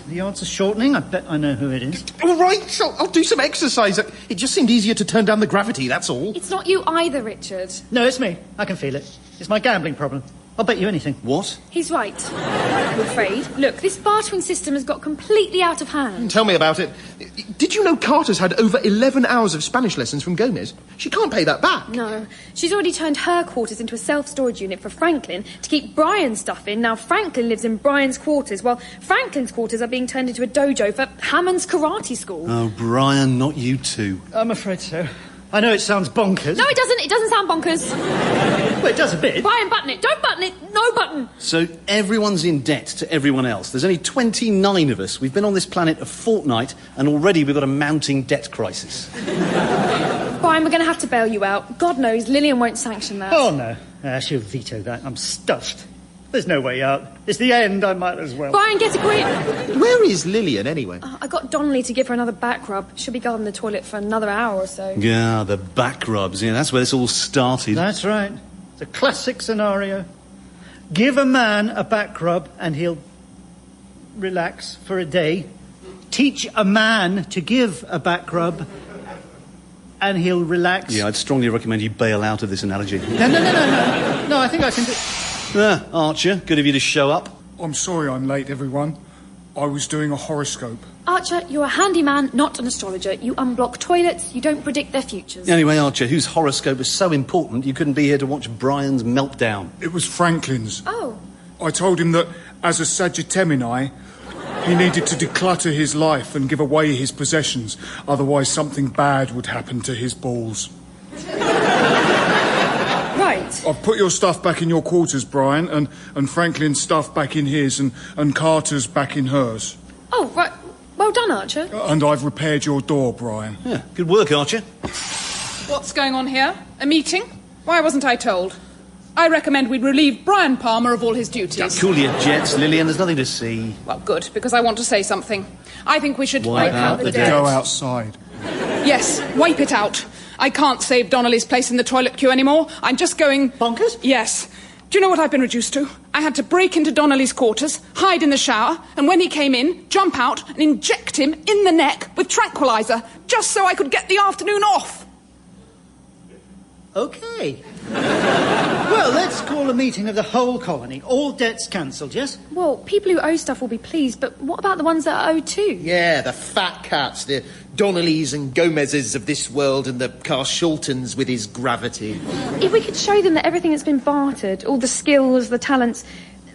S3: The odds are shortening. I bet I know who it is.
S4: All right, so I'll do some exercise. It just seemed easier to turn down the gravity, that's all.
S2: It's not you either, Richard.
S3: No, it's me. I can feel it. It's my gambling problem. I'll bet you anything.
S6: What?
S2: He's right, I'm afraid. Look, this bartering system has got completely out of hand.
S4: Tell me about it. Did you know Carter's had over 11 hours of Spanish lessons from Gomez? She can't pay that back.
S2: No. She's already turned her quarters into a self-storage unit for Franklin to keep Brian's stuff in. Now Franklin lives in Brian's quarters, while Franklin's quarters are being turned into a dojo for Hammond's karate school.
S6: Oh, Brian, not you too.
S3: I'm afraid so. I know it sounds bonkers.
S2: No, it doesn't. It doesn't sound bonkers.
S3: Well, it does a bit.
S2: Brian, button it. Don't button it. No button.
S6: So everyone's in debt to everyone else. There's only 29 of us. We've been on this planet a fortnight, and already we've got a mounting debt crisis.
S2: Brian, we're going to have to bail you out. God knows, Lillian won't sanction that.
S3: Oh, no. She'll veto that. I'm stuffed. There's no way out. It's the end. I might as well.
S2: Brian, get a grip.
S4: Where is Lillian, anyway?
S2: I got Donnelly to give her another back rub. She'll be guarding the toilet for another hour or so.
S6: Yeah, the back rubs. Yeah, that's where this all started.
S3: That's right. It's a classic scenario. Give a man a back rub and he'll relax for a day. Teach a man to give a back rub and he'll relax.
S6: Yeah, I'd strongly recommend you bail out of this analogy.
S3: No, I think I can do...
S6: Archer, good of you to show up.
S5: I'm sorry I'm late, everyone. I was doing a horoscope.
S2: Archer, you're a handyman, not an astrologer. You unblock toilets, you don't predict their futures.
S6: Anyway, Archer, whose horoscope was so important you couldn't be here to watch Brian's meltdown?
S5: It was Franklin's.
S2: Oh.
S5: I told him that as a Sagittarius, He needed to declutter his life and give away his possessions, otherwise something bad would happen to his balls.
S2: Right.
S5: I've put your stuff back in your quarters, Brian, and Franklin's stuff back in his, and Carter's back in hers.
S2: Oh, right. Well done, Archer.
S5: And I've repaired your door, Brian.
S6: Yeah, good work, Archer.
S7: What's going on here? A meeting? Why wasn't I told? I recommend we relieve Brian Palmer of all his duties.
S6: Cool your jets, Lillian. There's nothing to see.
S7: Well, good, because I want to say something. I think we should...
S6: Wipe out the debt.
S5: Go outside.
S7: Yes, wipe it out. I can't save Donnelly's place in the toilet queue anymore. I'm just going...
S3: Bonkers?
S7: Yes. Do you know what I've been reduced to? I had to break into Donnelly's quarters, hide in the shower, and when he came in, jump out and inject him in the neck with tranquilizer, just so I could get the afternoon off.
S3: OK. Well, let's call a meeting of the whole colony. All debts cancelled, yes?
S2: Well, people who owe stuff will be pleased, but what about the ones that owe too?
S4: Yeah, the fat cats, the Donnellys and Gomezes of this world, and the Carshultons with his gravity.
S2: If we could show them that everything has been bartered, all the skills, the talents,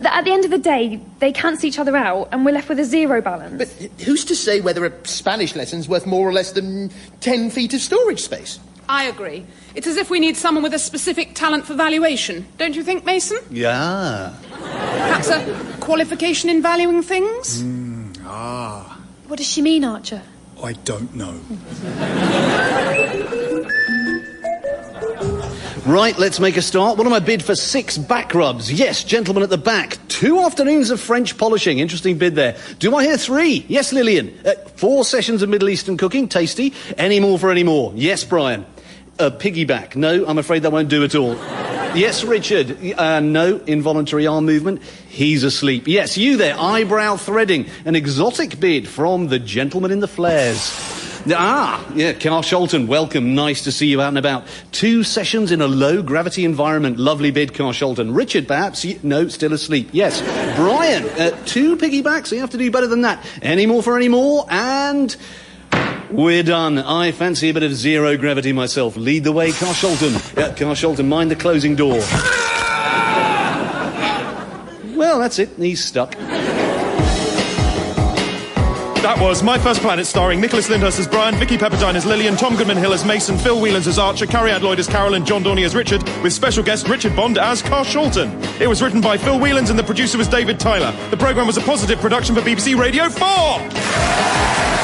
S2: that at the end of the day, they cancel each other out and we're left with a zero balance.
S4: But who's to say whether a Spanish lesson's worth more or less than 10 feet of storage space?
S7: I agree. It's as if we need someone with a specific talent for valuation. Don't you think, Mason?
S6: Yeah.
S7: Perhaps a qualification in valuing things?
S2: What does she mean, Archer?
S5: I don't know.
S6: Right, let's make a start. What am I bid for 6 back rubs? Yes, gentlemen at the back. 2 afternoons of French polishing. Interesting bid there. Do I hear 3? Yes, Lillian. 4 sessions of Middle Eastern cooking. Tasty. Any more for any more? Yes, Brian. Piggyback. No, I'm afraid that won't do at all. Yes, Richard. No, involuntary arm movement. He's asleep. Yes, you there. Eyebrow threading. An exotic bid from the gentleman in the flares. Yeah, Carshulton, welcome. Nice to see you out and about. 2 sessions in a low-gravity environment. Lovely bid, Carshulton. Richard, perhaps? No, still asleep. Yes. Brian, 2 piggybacks. You have to do better than that. Any more for any more? And... we're done. I fancy a bit of zero gravity myself. Lead the way, Carshulton. Carshulton, mind the closing door. Well, that's it. He's stuck.
S1: That was My First Planet, starring Nicholas Lyndhurst as Brian, Vicki Pepperdine as Lillian, Tom Goodman-Hill as Mason, Phil Whelans as Archer, Carrie Adloyd as Carol, and John Dorney as Richard, with special guest Richard Bond as Carshulton. It was written by Phil Whelans and the producer was David Tyler. The programme was a positive production for BBC Radio 4!